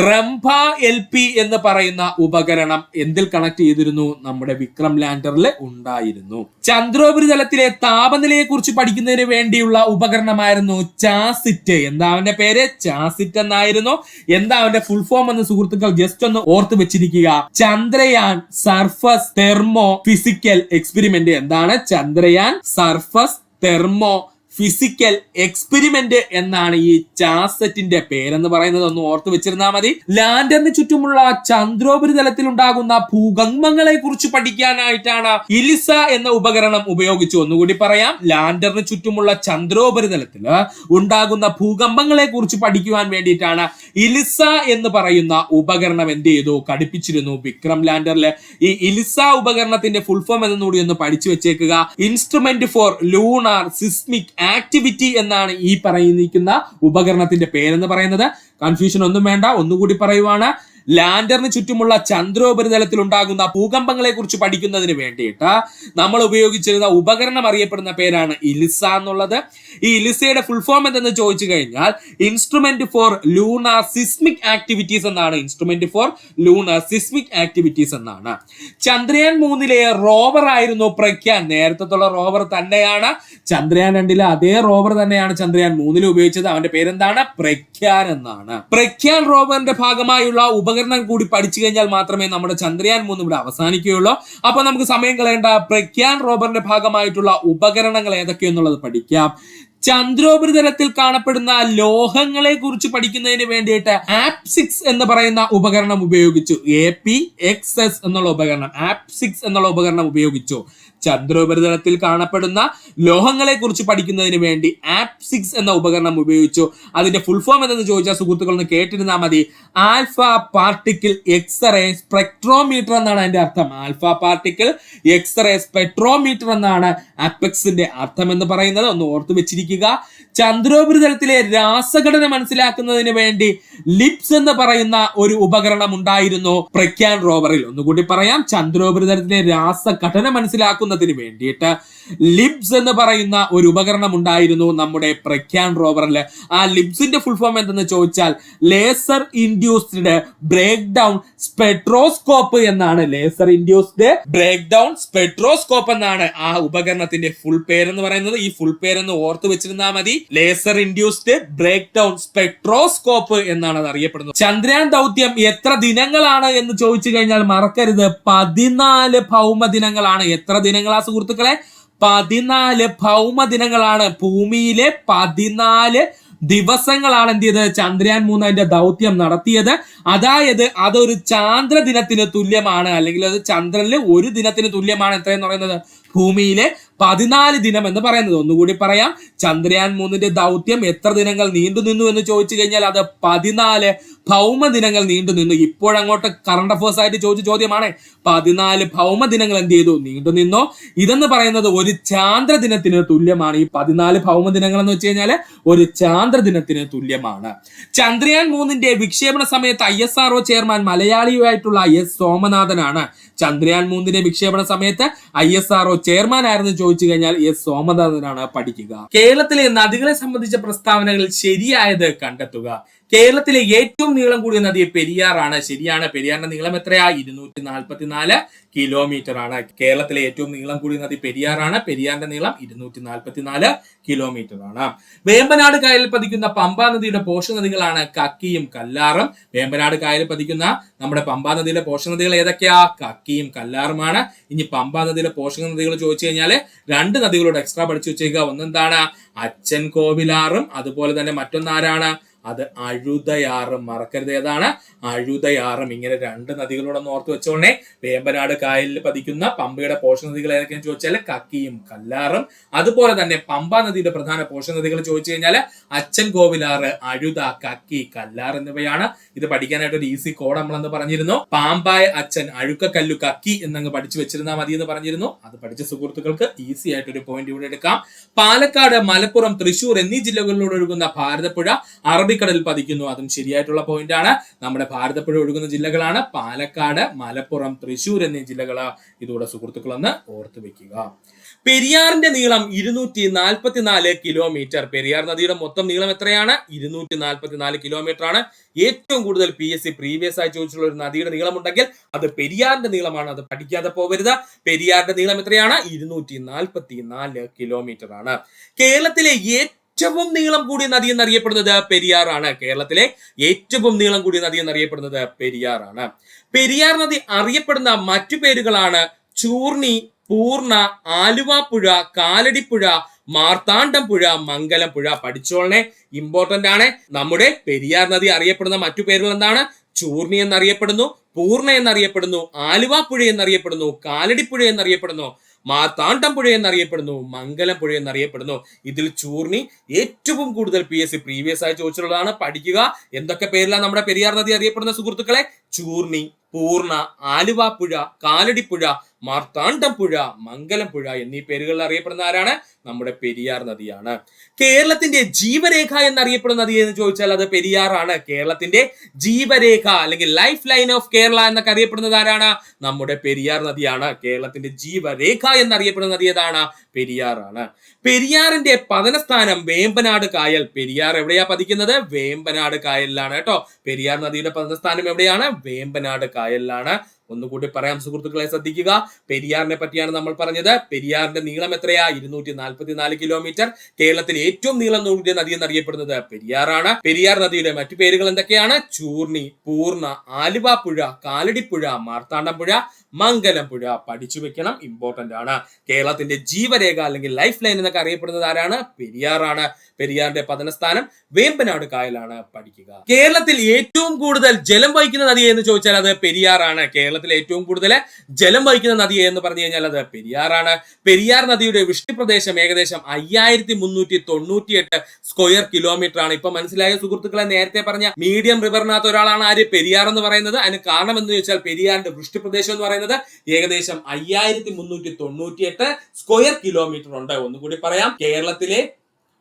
റംഭ LP എന്ന് പറയുന്ന ഉപകരണം എന്തിൽ കണക്ട് ചെയ്തിരുന്നു? നമ്മുടെ വിക്രം ലാൻഡറിൽ ഉണ്ടായിരുന്നു. ചന്ദ്രോപരിതലത്തിലെ താപനിലയെ കുറിച്ച് പഠിക്കുന്നതിന് വേണ്ടിയുള്ള ഉപകരണമായിരുന്നു ചാസിറ്റ്. എന്താ അവന്റെ പേര്? ചാസിറ്റ് എന്നായിരുന്നു. എന്താ അവന്റെ ഫുൾ ഫോം എന്ന് സുഹൃത്തുക്കൾ ജസ്റ്റ് ഒന്ന് ഓർത്ത് വെച്ചിരിക്കുക. Chandrayaan surface thermo physical experiment. എന്താണ്? Chandrayaan surface thermo physical experiment എന്നാണ് ഈ ചാസറ്റിന്റെ പേരെന്ന് പറയുന്നത്. ഒന്ന് ഓർത്ത് വെച്ചിരുന്നാൽ മതി. ലാൻഡറിന് ചുറ്റുമുള്ള ചന്ദ്രോപരിതലത്തിൽ ഉണ്ടാകുന്ന ഭൂകമ്പങ്ങളെ കുറിച്ച് പഠിക്കാനായിട്ടാണ് ഇലിസ എന്ന ഉപകരണം ഉപയോഗിച്ചു. ഒന്നുകൂടി പറയാം. ലാൻഡറിന് ചുറ്റുമുള്ള ചന്ദ്രോപരിതലത്തിൽ ഉണ്ടാകുന്ന ഭൂകമ്പങ്ങളെ കുറിച്ച് പഠിക്കുവാൻ വേണ്ടിയിട്ടാണ് ഇലിസ എന്ന് പറയുന്ന ഉപകരണം എന്ത് ചെയ്തു? ഘടിപ്പിച്ചിരുന്നു വിക്രം ലാൻഡറിൽ. ഈ ഇലിസ ഉപകരണത്തിന്റെ ഫുൾ ഫോം എന്നുകൂടി ഒന്ന് പഠിച്ചു വെച്ചേക്കുക. Instrument for lunar seismic activity എന്നാണ് ഈ പറയുന്ന ഉപകരണത്തിന്റെ പേരെന്ന് പറയുന്നത്. കൺഫ്യൂഷൻ ഒന്നും വേണ്ട, ഒന്നുകൂടി പറയുവാണ്. ലാൻഡറിന് ചുറ്റുമുള്ള ചന്ദ്രോപരിതലത്തിൽ ഉണ്ടാകുന്ന ഭൂകമ്പങ്ങളെ കുറിച്ച് പഠിക്കുന്നതിന് വേണ്ടിയിട്ട് നമ്മൾ ഉപയോഗിച്ചിരുന്ന ഉപകരണം അറിയപ്പെടുന്ന പേരാണ് ഇലിസ എന്നുള്ളത്. ഈ ഇലിസയുടെ ഫുൾ ഫോം എന്തെന്ന് ചോദിച്ചു കഴിഞ്ഞാൽ instrument for lunar seismic activities എന്നാണ്. Instrument for lunar seismic activities എന്നാണ്. ചന്ദ്രയാൻ 3ലെ റോവർ ആയിരുന്നു പ്രഗ്യാൻ. നേരത്തുള്ള റോവർ തന്നെയാണ് ചന്ദ്രയാൻ 2ലെ അതേ റോവർ തന്നെയാണ് ചന്ദ്രയാൻ 3ൽ ഉപയോഗിച്ചത്. അവന്റെ പേരെന്താണ്? പ്രഗ്യാൻ എന്നാണ്. പ്രഗ്യാൻ റോവറിന്റെ ഭാഗമായുള്ള ഉപകരണം കൂടി പഠിച്ചു കഴിഞ്ഞാൽ മാത്രമേ നമ്മുടെ ചന്ദ്രയാൻ 3 ഇവിടെ അവസാനിക്കുകയുള്ളൂ. അപ്പൊ നമുക്ക് സമയം കളയേണ്ട. പ്രഗ്യാൻ റോവറിന്റെ ഭാഗമായിട്ടുള്ള ഉപകരണങ്ങൾ ഏതൊക്കെയെന്നുള്ളത് പഠിക്കാം. ചന്ദ്രോപരിതലത്തിൽ കാണപ്പെടുന്ന ലോഹങ്ങളെ കുറിച്ച് പഠിക്കുന്നതിന് വേണ്ടിയിട്ട് APSIX എന്ന് പറയുന്ന ഉപകരണം ഉപയോഗിച്ചു. APXS എന്നുള്ള ഉപകരണം, APSIX എന്നുള്ള ഉപകരണം ഉപയോഗിച്ചു. ചന്ദ്രോപരിതലത്തിൽ കാണപ്പെടുന്ന ലോഹങ്ങളെ കുറിച്ച് പഠിക്കുന്നതിന് വേണ്ടി APSIX എന്ന ഉപകരണം ഉപയോഗിച്ചു. അതിന്റെ ഫുൾ ഫോം എന്തെന്ന് ചോദിച്ചാൽ സുഹൃത്തുക്കൾ ഒന്ന് കേട്ടിരുന്നാൽ മതി. ആൽഫ പാർട്ടിക്കിൾ എക്സ്റേ സ്പെക്ട്രോമീറ്റർ എന്നാണ് അതിന്റെ അർത്ഥം. ആൽഫ പാർട്ടിക്കിൾ എക്സ്റേ സ്പെക്ട്രോമീറ്റർ എന്നാണ് APEX-ന്റെ അർത്ഥം എന്ന് പറയുന്നത്. ഒന്ന് ഓർത്ത് വെച്ചിരിക്കുക. ശ്രദ്ധിക്കുക. ചന്ദ്രോപരിതലത്തിലെ രാസഘടന മനസ്സിലാക്കുന്നതിന് വേണ്ടി ലിപ്സ് എന്ന് പറയുന്ന ഒരു ഉപകരണം ഉണ്ടായിരുന്നു പ്രഗ്യാൻ റോവറിൽ. ഒന്നുകൂടി പറയാം, ചന്ദ്രോപരിതലത്തിലെ രാസഘടന മനസ്സിലാക്കുന്നതിന് വേണ്ടിയിട്ട് ലിബ്സ് എന്ന് പറയുന്ന ഒരു ഉപകരണം ഉണ്ടായിരുന്നു നമ്മുടെ പ്രഗ്യാൻ റോവറിൽ. ആ ലിബ്സിന്റെ ഫുൾ ഫോം എന്തെന്ന് ചോദിച്ചാൽ laser induced break down spectroscope എന്നാണ്. Laser induced break down spectroscope എന്നാണ് ആ ഉപകരണത്തിന്റെ ഫുൾ പേരെന്ന് പറയുന്നത്. ഈ ഫുൾ പേരെന്ന് ഓർത്ത് വെച്ചിരുന്നാൽ മതി. Laser induced break down spectroscope എന്നാണ് അത് അറിയപ്പെടുന്നത്. ചന്ദ്രയാൻ ദൗത്യം എത്ര ദിനങ്ങളാണ് എന്ന് ചോദിച്ചു കഴിഞ്ഞാൽ മറക്കരുത്, 14 ഭൗമദിനങ്ങളാണ്. എത്ര ദിനങ്ങളാ സുഹൃത്തുക്കളെ? 14 ഭൗമദിനങ്ങളാണ്. ഭൂമിയിലെ 14 ദിവസങ്ങളാണ് എന്ത് ചെയ്ത് ചന്ദ്രയാൻ 3 അതിന്റെ ദൗത്യം നടത്തിയത്. അതായത് അതൊരു ചാന്ദ്ര ദിനത്തിന് തുല്യമാണ്, അല്ലെങ്കിൽ അത് ചന്ദ്രനിൽ ഒരു ദിനത്തിന് തുല്യമാണ്. എത്രയെന്ന് പറയുന്നത്? ഭൂമിയിലെ 14 ദിനം എന്ന് പറയുന്നത്. ഒന്നുകൂടി പറയാം, ചന്ദ്രയാൻ 3ന്റെ ദൗത്യം എത്ര ദിനങ്ങൾ നീണ്ടു നിന്നു എന്ന് ചോദിച്ചു കഴിഞ്ഞാൽ അത് 14 ഭൗമദിനങ്ങൾ നീണ്ടു നിന്നു. ഇപ്പോഴങ്ങോട്ട് കറണ്ട് അഫേഴ്സ് ആയിട്ട് ചോദിച്ച ചോദ്യമാണ്. 14 ഭൗമദിനങ്ങൾ എന്ത് ചെയ്തു? നീണ്ടു നിന്നു. ഇതെന്ന് പറയുന്നത് ഒരു ചാന്ദ്ര ദിനത്തിന് തുല്യമാണ്. ഈ 14 ഭൗമദിനങ്ങൾ എന്ന് വെച്ച് കഴിഞ്ഞാൽ ഒരു ചാന്ദ്ര ദിനത്തിന് തുല്യമാണ്. ചന്ദ്രയാൻ 3ന്റെ വിക്ഷേപണ സമയത്ത് ISRO ചെയർമാൻ മലയാളിയായിട്ടുള്ള എസ് സോമനാഥനാണ്. ചന്ദ്രയാൻ 3ന്റെ വിക്ഷേപണ സമയത്ത് ISRO ചെയർമാൻ ആയിരുന്നു ചോദിച്ചു കഴിഞ്ഞാൽ എസ് സോമനാഥനാണ്. പഠിക്കുക. കേരളത്തിലെ നദികളെ സംബന്ധിച്ച പ്രസ്താവനകളിൽ ശരിയായത് കണ്ടെത്തുക. കേരളത്തിലെ ഏറ്റവും നീളം കൂടിയ നദി പെരിയാറാണ്. ശരിയാണ്. പെരിയാറിന്റെ നീളം എത്രയാ? 244 കിലോമീറ്റർ ആണ്. കേരളത്തിലെ ഏറ്റവും നീളം കൂടിയ നദി പെരിയാറാണ്. പെരിയാറിന്റെ നീളം 244 കിലോമീറ്റർ ആണ്. വേമ്പനാട് കായലിൽ പതിക്കുന്ന പമ്പാ നദിയുടെ പോഷക നദികളാണ് കക്കിയും കല്ലാറും. വേമ്പനാട് കായലിൽ പതിക്കുന്ന നമ്മുടെ പമ്പാ നദിയുടെ പോഷക നദികൾ ഏതൊക്കെയാ? കക്കിയും കല്ലാറുമാണ്. ഇനി പമ്പാ നദിയുടെ പോഷക നദികൾ ചോദിച്ചു കഴിഞ്ഞാൽ 2 നദികളോട് എക്സ്ട്രാ പഠിച്ചു വെച്ചേക്കുക. ഒന്നെന്താണ്? അച്ഛൻ കോവിലാറും, അതുപോലെ തന്നെ മറ്റൊന്നാരാണ്? അത് അഴുതയാറും. മറക്കരുത്, ഏതാണ്? അഴുതയാറും. ഇങ്ങനെ 2 നദികളോടൊന്ന് ഓർത്ത് വെച്ചോളേ. വേമ്പനാട് കായലിൽ പതിക്കുന്ന പമ്പയുടെ പോഷക നദികൾ ഏതൊക്കെയാണെന്ന് ചോദിച്ചാൽ കക്കിയും കല്ലാറും. അതുപോലെ തന്നെ പമ്പാ നദിയുടെ പ്രധാന പോഷക നദികൾ ചോദിച്ചു കഴിഞ്ഞാൽ അച്ഛൻ കോവിലാറ്, അഴുത, കക്കി, കല്ലാർ എന്നിവയാണ്. ഇത് പഠിക്കാനായിട്ട് ഒരു ഈസി കോഡ് നമ്മളെന്ന് പറഞ്ഞിരുന്നു. പാമ്പായ അച്ഛൻ, അഴുക്കക്കല്ലു, കക്കി എന്നങ്ങ് പഠിച്ചു വെച്ചിരുന്നാൽ മതി എന്ന് പറഞ്ഞിരുന്നു. അത് പഠിച്ച സുഹൃത്തുക്കൾക്ക് ഈസി ആയിട്ട് ഒരു പോയിന്റ് ഇവിടെ എടുക്കാം. പാലക്കാട്, മലപ്പുറം, തൃശൂർ എന്നീ ജില്ലകളിലൂടെ ഒഴുകുന്ന ഭാരതപ്പുഴ അറബിക്കടലിൽ പതിക്കുന്നു. അതും ശരിയായിട്ടുള്ള പോയിന്റ് ആണ്. നമ്മുടെ ഭാരതപ്പുഴ ഒഴുകുന്ന ജില്ലകളാണ് പാലക്കാട്, മലപ്പുറം, തൃശൂർ എന്നീ ജില്ലകൾ. ഇതോടെ സുഹൃത്തുക്കളൊന്ന് ഓർത്തു വെക്കുക. പെരിയാറിന്റെ നീളം 244 കിലോമീറ്റർ. പെരിയാർ നദിയുടെ മൊത്തം നീളം എത്രയാണ്? 244 കിലോമീറ്റർ ആണ്. ഏറ്റവും കൂടുതൽ PSC പ്രീവിയസ് ആയി ചോദിച്ചിട്ടുള്ള ഒരു നദിയുടെ നീളം ഉണ്ടെങ്കിൽ അത് പെരിയാറിന്റെ നീളമാണ്. അത് പഠിക്കാതെ പോകരുത്. പെരിയാറിന്റെ നീളം എത്രയാണ്? 244 കിലോമീറ്റർ ആണ്. കേരളത്തിലെ ഏറ്റവും നീളം കൂടിയ നദി എന്നറിയപ്പെടുന്നത് പെരിയാറാണ്. കേരളത്തിലെ ഏറ്റവും നീളം കൂടിയ നദി എന്നറിയപ്പെടുന്നത് പെരിയാറാണ്. പെരിയാർ നദി അറിയപ്പെടുന്ന മറ്റു പേരുകളാണ് ചൂർണി, പൂർണ്ണ, ആലുവാപ്പുഴ, കാലടിപ്പുഴ, മാർത്താണ്ഡം പുഴ, മംഗലം പുഴ. പഠിച്ചോളനെ, ഇമ്പോർട്ടന്റ് ആണ്. നമ്മുടെ പെരിയാർ നദി അറിയപ്പെടുന്ന മറ്റു പേരുകൾ എന്താണ്? ചൂർണി എന്നറിയപ്പെടുന്നു, പൂർണ്ണ എന്നറിയപ്പെടുന്നു, ആലുവാപ്പുഴ എന്നറിയപ്പെടുന്നു, കാലടിപ്പുഴ എന്നറിയപ്പെടുന്നു, മാർത്താണ്ഡം പുഴ എന്നറിയപ്പെടുന്നു, മംഗലം പുഴ എന്നറിയപ്പെടുന്നു. ഇതിൽ ചൂർണി ഏറ്റവും കൂടുതൽ PSC പ്രീവിയസ് ആയി ചോദിച്ചിട്ടുള്ളതാണ്. പഠിക്കുക. എന്തൊക്കെ പേരിലാണ് നമ്മുടെ പെരിയാർ നദി അറിയപ്പെടുന്ന സുഹൃത്തുക്കളെ? ചൂർണി, പൂർണ്ണ, ആലുവാപ്പുഴ, കാലടിപ്പുഴ, മാർത്താണ്ഡം പുഴ, മംഗലം പുഴ എന്നീ പേരുകളിൽ അറിയപ്പെടുന്ന ആരാണ്? നമ്മുടെ പെരിയാർ നദിയാണ്. കേരളത്തിന്റെ ജീവരേഖ എന്നറിയപ്പെടുന്ന നദി എന്ന് ചോദിച്ചാൽ അത് പെരിയാറാണ്. കേരളത്തിന്റെ ജീവരേഖ അല്ലെങ്കിൽ ലൈഫ് ലൈൻ ഓഫ് കേരള എന്നൊക്കെ അറിയപ്പെടുന്നത് ആരാണ്? നമ്മുടെ പെരിയാർ നദിയാണ്. കേരളത്തിന്റെ ജീവരേഖ എന്നറിയപ്പെടുന്ന നദി ഏതാണ്? പെരിയാറാണ്. പെരിയാറിന്റെ പതനസ്ഥാനം വേമ്പനാട് കായൽ. പെരിയാർ എവിടെയാ പതിക്കുന്നത്? വേമ്പനാട് കായലിലാണ് കേട്ടോ. പെരിയാർ നദിയുടെ പതനസ്ഥാനം എവിടെയാണ്? വേമ്പനാട് കായലിലാണ്. ഒന്നുകൂടി പറയാം സുഹൃത്തുക്കളെ, ശ്രദ്ധിക്കുക. പെരിയാറിനെ പറ്റിയാണ് നമ്മൾ പറഞ്ഞത്. പെരിയാറിന്റെ നീളം എത്രയാ? 244 കിലോമീറ്റർ. കേരളത്തിലെ ഏറ്റവും നീളം കൂടിയ നദി എന്നറിയപ്പെടുന്നത് പെരിയാറാണ്. പെരിയാർ നദിയുടെ മറ്റു പേരുകൾ എന്തൊക്കെയാണ്? ചൂർണി, പൂർണ്ണ, ആലുവാപ്പുഴ, കാലടിപ്പുഴ, മാർത്താണ്ഡം പുഴ, മംഗലം പുഴ. പഠിച്ചു വെക്കണം, ഇമ്പോർട്ടന്റ് ആണ്. കേരളത്തിന്റെ ജീവരേഖ അല്ലെങ്കിൽ ലൈഫ് ലൈൻ എന്നൊക്കെ അറിയപ്പെടുന്നത് ആരാണ്? പെരിയാറാണ്. പെരിയാറിന്റെ പതനസ്ഥാനം വേമ്പനാട് കായലാണ്. പഠിക്കുക. കേരളത്തിൽ ഏറ്റവും കൂടുതൽ ജലം വഹിക്കുന്ന നദി എന്ന് ചോദിച്ചാൽ അത് പെരിയാറാണ്. കേരളത്തിൽ ഏറ്റവും കൂടുതൽ ജലം വഹിക്കുന്ന നദി എന്ന് പറഞ്ഞു കഴിഞ്ഞാൽ അത് പെരിയാറാണ്. പെരിയാർ നദിയുടെ വൃഷ്ടി പ്രദേശം ഏകദേശം 5398 സ്ക്വയർ കിലോമീറ്റർ ആണ്. ഇപ്പൊ മനസ്സിലായ സുഹൃത്തുക്കളെ, നേരത്തെ പറഞ്ഞ മീഡിയം റിവറിനകത്ത് ഒരാളാണ് ആര്? പെരിയാർ എന്ന് പറയുന്നത്. അതിന് കാരണം എന്ന് ചോദിച്ചാൽ പെരിയാറിന്റെ വൃഷ്ടി പ്രദേശം എന്ന് പറയുന്നത് ഏകദേശം 5398 സ്ക്വയർ കിലോമീറ്റർ ഉണ്ട്. ഒന്നുകൂടി പറയാം, കേരളത്തിലെ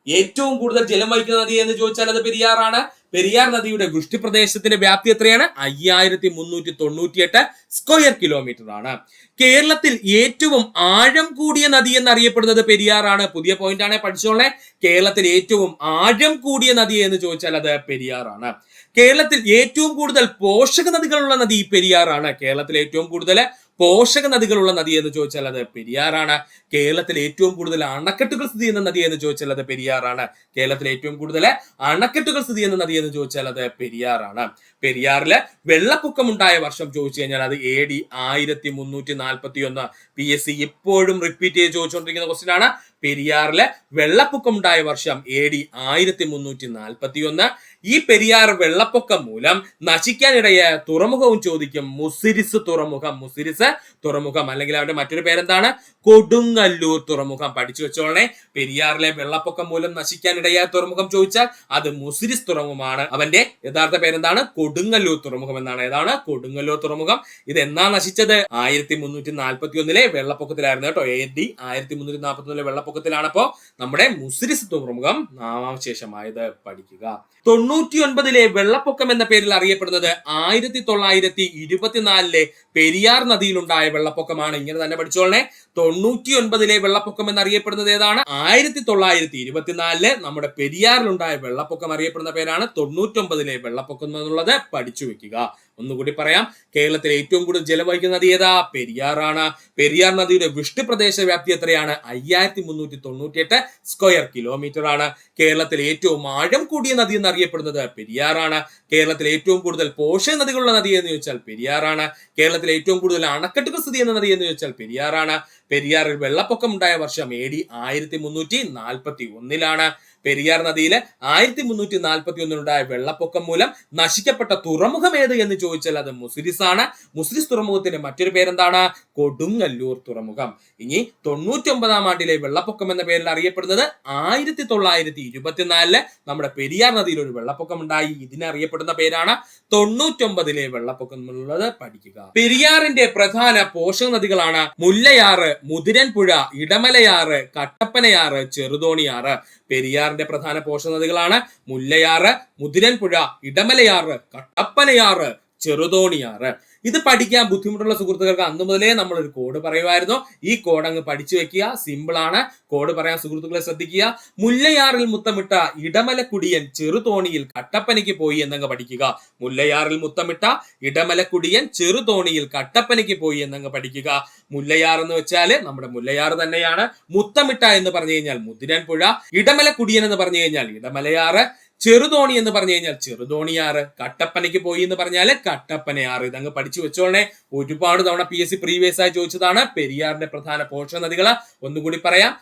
ഏറ്റവും കൂടുതൽ ജലം വഹിക്കുന്ന നദി എന്ന് ചോദിച്ചാൽ അത് പെരിയാറാണ്. പെരിയാർ നദിയുടെ വൃഷ്ടിപ്രദേശത്തിന്റെ വ്യാപ്തി എത്രയാണ്? 5398 സ്ക്വയർ കിലോമീറ്റർ ആണ്. കേരളത്തിൽ ഏറ്റവും ആഴം കൂടിയ നദി എന്നറിയപ്പെടുന്നത് പെരിയാറാണ്. പുതിയ പോയിന്റ് ആണ്, പഠിച്ചോളെ. കേരളത്തിൽ ഏറ്റവും ആഴം കൂടിയ നദി എന്ന് ചോദിച്ചാൽ അത് പെരിയാറാണ്. കേരളത്തിൽ ഏറ്റവും കൂടുതൽ പോഷക നദികളുള്ള നദി പെരിയാറാണ്. കേരളത്തിൽ ഏറ്റവും കൂടുതൽ പോഷക നദികളുള്ള നദി എന്ന് ചോദിച്ചാൽ അത് പെരിയാറാണ്. കേരളത്തിൽ ഏറ്റവും കൂടുതൽ അണക്കെട്ടുകൾ സ്ഥിതി ചെയ്യുന്ന നദി എന്ന് ചോദിച്ചാൽ അത് പെരിയാറാണ്. കേരളത്തിൽ ഏറ്റവും കൂടുതൽ അണക്കെട്ടുകൾ സ്ഥിതി ചെയ്യുന്ന നദി എന്ന് ചോദിച്ചാൽ അത് പെരിയാറാണ്. പെരിയാറില് വെള്ളപ്പൊക്കം ഉണ്ടായ വർഷം ചോദിച്ചു കഴിഞ്ഞാൽ അത് AD 1341. PSC ഇപ്പോഴും റിപ്പീറ്റ് ചെയ്ത് ചോദിച്ചുകൊണ്ടിരിക്കുന്ന ക്വസ്റ്റ്യൻ ആണ്. പെരിയാറില് വെള്ളപ്പൊക്കം ഉണ്ടായ വർഷം AD 1341. ഈ പെരിയാർ വെള്ളപ്പൊക്കം മൂലം നശിക്കാനിടയായ തുറമുഖവും ചോദിക്കും. മുസിരിസ് തുറമുഖം. മുസിരിസ് തുറമുഖം അല്ലെങ്കിൽ അവരുടെ മറ്റൊരു പേരെന്താണ്? കൊടുങ്ങല്ലൂർ തുറമുഖം. പഠിച്ചു വെച്ചോളണേ. പെരിയാറിലെ വെള്ളപ്പൊക്കം മൂലം നശിക്കാനിടയായ തുറമുഖം ചോദിച്ചാൽ അത് മുസിരിസ് തുറമുഖമാണ്. അവന്റെ യഥാർത്ഥ പേരെന്താണ്? കൊടുങ്ങല്ലൂർ തുറമുഖം എന്നാണ്. ഏതാണ്? കൊടുങ്ങല്ലൂർ തുറമുഖം. ഇത് എന്നാ നശിച്ചത്? 1341 വെള്ളപ്പൊക്കത്തിലായിരുന്നു കേട്ടോ. AD 1341 വെള്ളപ്പൊക്കത്തിലാണ് അപ്പോ നമ്മുടെ മുസിരിസ് തുറമുഖം നാമാവശേഷമായത്. പഠിക്കുക. 99 വെള്ളപ്പൊക്കം എന്ന പേരിൽ അറിയപ്പെടുന്നത് 1924 പെരിയാർ നദിയിലുണ്ടായ വെള്ളപ്പൊക്കമാണ്. ഇങ്ങനെ തന്നെ പഠിച്ചോളണേ. 99 വെള്ളപ്പൊക്കം എന്നറിയപ്പെടുന്നത് ഏതാണ്? 1924 നമ്മുടെ പെരിയാറിലുണ്ടായ വെള്ളപ്പൊക്കം അറിയപ്പെടുന്ന പേരാണ് 99 വെള്ളപ്പൊക്കം എന്നുള്ളത് പഠിച്ചു വെക്കുക. ഒന്നുകൂടി പറയാം. കേരളത്തിൽ ഏറ്റവും കൂടുതൽ ജലം വഹിക്കുന്ന നദി ഏതാ? പെരിയാറാണ്. പെരിയാർ നദിയുടെ വൃഷ്ടിപ്രദേശ വ്യാപ്തി എത്രയാണ്? 5398 സ്ക്വയർ കിലോമീറ്റർ ആണ്. കേരളത്തിൽ ഏറ്റവും ആഴം കൂടിയ നദി എന്നറിയപ്പെടുന്നത് പെരിയാറാണ്. കേരളത്തിൽ ഏറ്റവും കൂടുതൽ പോഷക നദികളുള്ള നദി എന്ന് ചോദിച്ചാൽ പെരിയാറാണ്. കേരളത്തിൽ ഏറ്റവും കൂടുതൽ അണക്കെട്ടുകൾ സ്ഥിതി ചെയ്യുന്ന നദി എന്ന് ചോദിച്ചാൽ പെരിയാറാണ്. പെരിയാറിൽ വെള്ളപ്പൊക്കം ഉണ്ടായ വർഷം AD 1341. പെരിയാർ നദിയിലെ 1341 വെള്ളപ്പൊക്കം മൂലം നശിക്കപ്പെട്ട തുറമുഖം ഏത് എന്ന് ചോദിച്ചാൽ അത് മുസിരിസ് ആണ്. മുസിരിസ് തുറമുഖത്തിന്റെ മറ്റൊരു പേരെന്താണ്? കൊടുങ്ങല്ലൂർ തുറമുഖം. ഇനി 99 ആണ്ടിലെ വെള്ളപ്പൊക്കം എന്ന പേരിൽ അറിയപ്പെടുന്നത് 1924 നമ്മുടെ പെരിയാർ നദിയിൽ ഒരു വെള്ളപ്പൊക്കം ഉണ്ടായി. ഇതിനറിയപ്പെടുന്ന പേരാണ് 99 വെള്ളപ്പൊക്കം എന്നുള്ളത് പഠിക്കുക. പെരിയാറിന്റെ പ്രധാന പോഷക നദികളാണ് മുല്ലയാറ്, മുതിരൻപുഴ, ഇടമലയാറ്, കട്ടപ്പനയാറ്, ചെറുതോണിയാറ്. പെരിയാറിന്റെ പ്രധാന പോഷക നദികളാണ് മുല്ലയാറ്, മുതിരൻപുഴ, ഇടമലയാറ്, കട്ടപ്പനയാറ്, ചെറുതോണിയാറ്. ഇത് പഠിക്കാൻ ബുദ്ധിമുട്ടുള്ള സുഹൃത്തുക്കൾക്ക് അന്ന് മുതലേ നമ്മൾ ഒരു കോഡ് പറയുമായിരുന്നു. ഈ കോഡ് അങ്ങ് പഠിച്ചു വെക്കുക. സിമ്പിൾ ആണ്. കോഡ് പറയാൻ സുഹൃത്തുക്കളെ ശ്രദ്ധിക്കുക. മുല്ലയാറിൽ മുത്തമിട്ട ഇടമലക്കുടിയൻ ചെറുതോണിയിൽ കട്ടപ്പനയ്ക്ക് പോയി എന്നങ്ങ് പഠിക്കുക. മുല്ലയാറിൽ മുത്തമിട്ട ഇടമലക്കുടിയൻ ചെറുതോണിയിൽ കട്ടപ്പനയ്ക്ക് പോയി എന്നങ്ങ് പഠിക്കുക. മുല്ലയാർ എന്ന് വെച്ചാൽ നമ്മുടെ മുല്ലയാർ തന്നെയാണ്. മുത്തമിട്ട എന്ന് പറഞ്ഞു കഴിഞ്ഞാൽ മുതിരൻപുഴ, ഇടമലക്കുടിയൻ എന്ന് പറഞ്ഞു കഴിഞ്ഞാൽ ഇടമലയാറ്, ചെറുതോണി എന്ന് പറഞ്ഞു കഴിഞ്ഞാൽ ചെറുതോണിയാറ്, കട്ടപ്പനയ്ക്ക് പോയി എന്ന് പറഞ്ഞാല് കട്ടപ്പനയാറ്. ഇതങ്ങ് പഠിച്ചു വെച്ചോളണേ. ഒരുപാട് തവണ PSC പ്രീവിയസ് ആയി ചോദിച്ചതാണ്. പെരിയാറിന്റെ പ്രധാന പോഷക നദികള് ഒന്നുകൂടി പറയാം.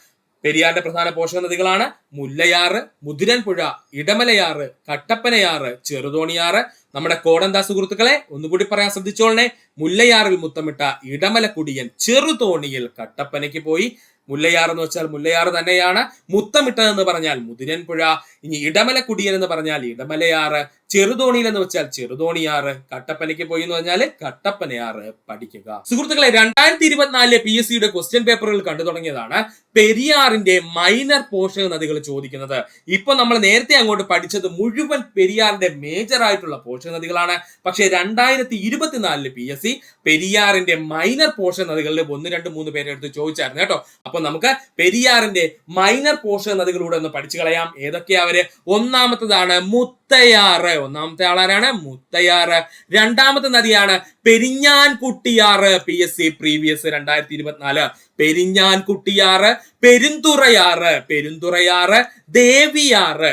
പെരിയാറിന്റെ പ്രധാന പോഷക നദികളാണ് മുല്ലയാറ്, മുതിരൻപുഴ, ഇടമലയാറ്, കട്ടപ്പനയാറ്, ചെറുതോണിയാറ്. നമ്മുടെ കോടെന്താ സുഹൃത്തുക്കളെ? ഒന്നുകൂടി പറയാൻ ശ്രദ്ധിച്ചോളണേ. മുല്ലയാറിൽ മുത്തമിട്ട ഇടമലക്കുടിയൻ ചെറുതോണിയിൽ കട്ടപ്പനയ്ക്ക് പോയി. മുല്ലയാർ എന്ന് വെച്ചാൽ മുല്ലയാർ തന്നെയാണ്. മുത്തമിട്ടതെന്ന് പറഞ്ഞാൽ മുതിരൻപുഴ. ഇനി ഇടമലക്കുടിയൻ എന്ന് പറഞ്ഞാൽ ഇടമലയാറ്. ചെറുതോണിയിൽ എന്ന് വെച്ചാൽ ചെറുതോണിയാറ്. കട്ടപ്പനയ്ക്ക് പോയി എന്ന് പറഞ്ഞാൽ കട്ടപ്പനയാറ്. പഠിക്കുക. സുഹൃത്തുക്കളെ, 2024 PSCയുടെ ക്വസ്റ്റ്യൻ പേപ്പറുകൾ കണ്ടു തുടങ്ങിയതാണ് പെരിയാറിന്റെ മൈനർ പോഷക നദികൾ ചോദിക്കുന്നത്. ഇപ്പൊ നമ്മൾ നേരത്തെ അങ്ങോട്ട് പഠിച്ചത് മുഴുവൻ പെരിയാറിന്റെ മേജർ ആയിട്ടുള്ള പോഷക നദികളാണ്. പക്ഷേ 2024 PSC പെരിയാറിന്റെ മൈനർ പോഷക നദികളിൽ 1, 2, 3 പേരെടുത്ത് ചോദിച്ചായിരുന്നു കേട്ടോ. അപ്പൊ നമുക്ക് പെരിയാറിന്റെ മൈനർ പോഷക നദികളിലൂടെ ഒന്ന് പഠിച്ചു കളയാം. ഏതൊക്കെയാ അവര്? ഒന്നാമത്തതാണ് മുത്തയാറ്. ഒന്നാമത്തെ ആളാരാണ്? മുത്തയാറ്. രണ്ടാമത്തെ നദിയാണ് പെരിഞ്ഞാൻകുട്ടിയാറ്. PSC previous 2024. പെരിഞ്ഞാൻകുട്ടിയാറ്, പെരുന്തുറയാറ്, പെരുന്തുറയാറ്, ദേവിയാറ്,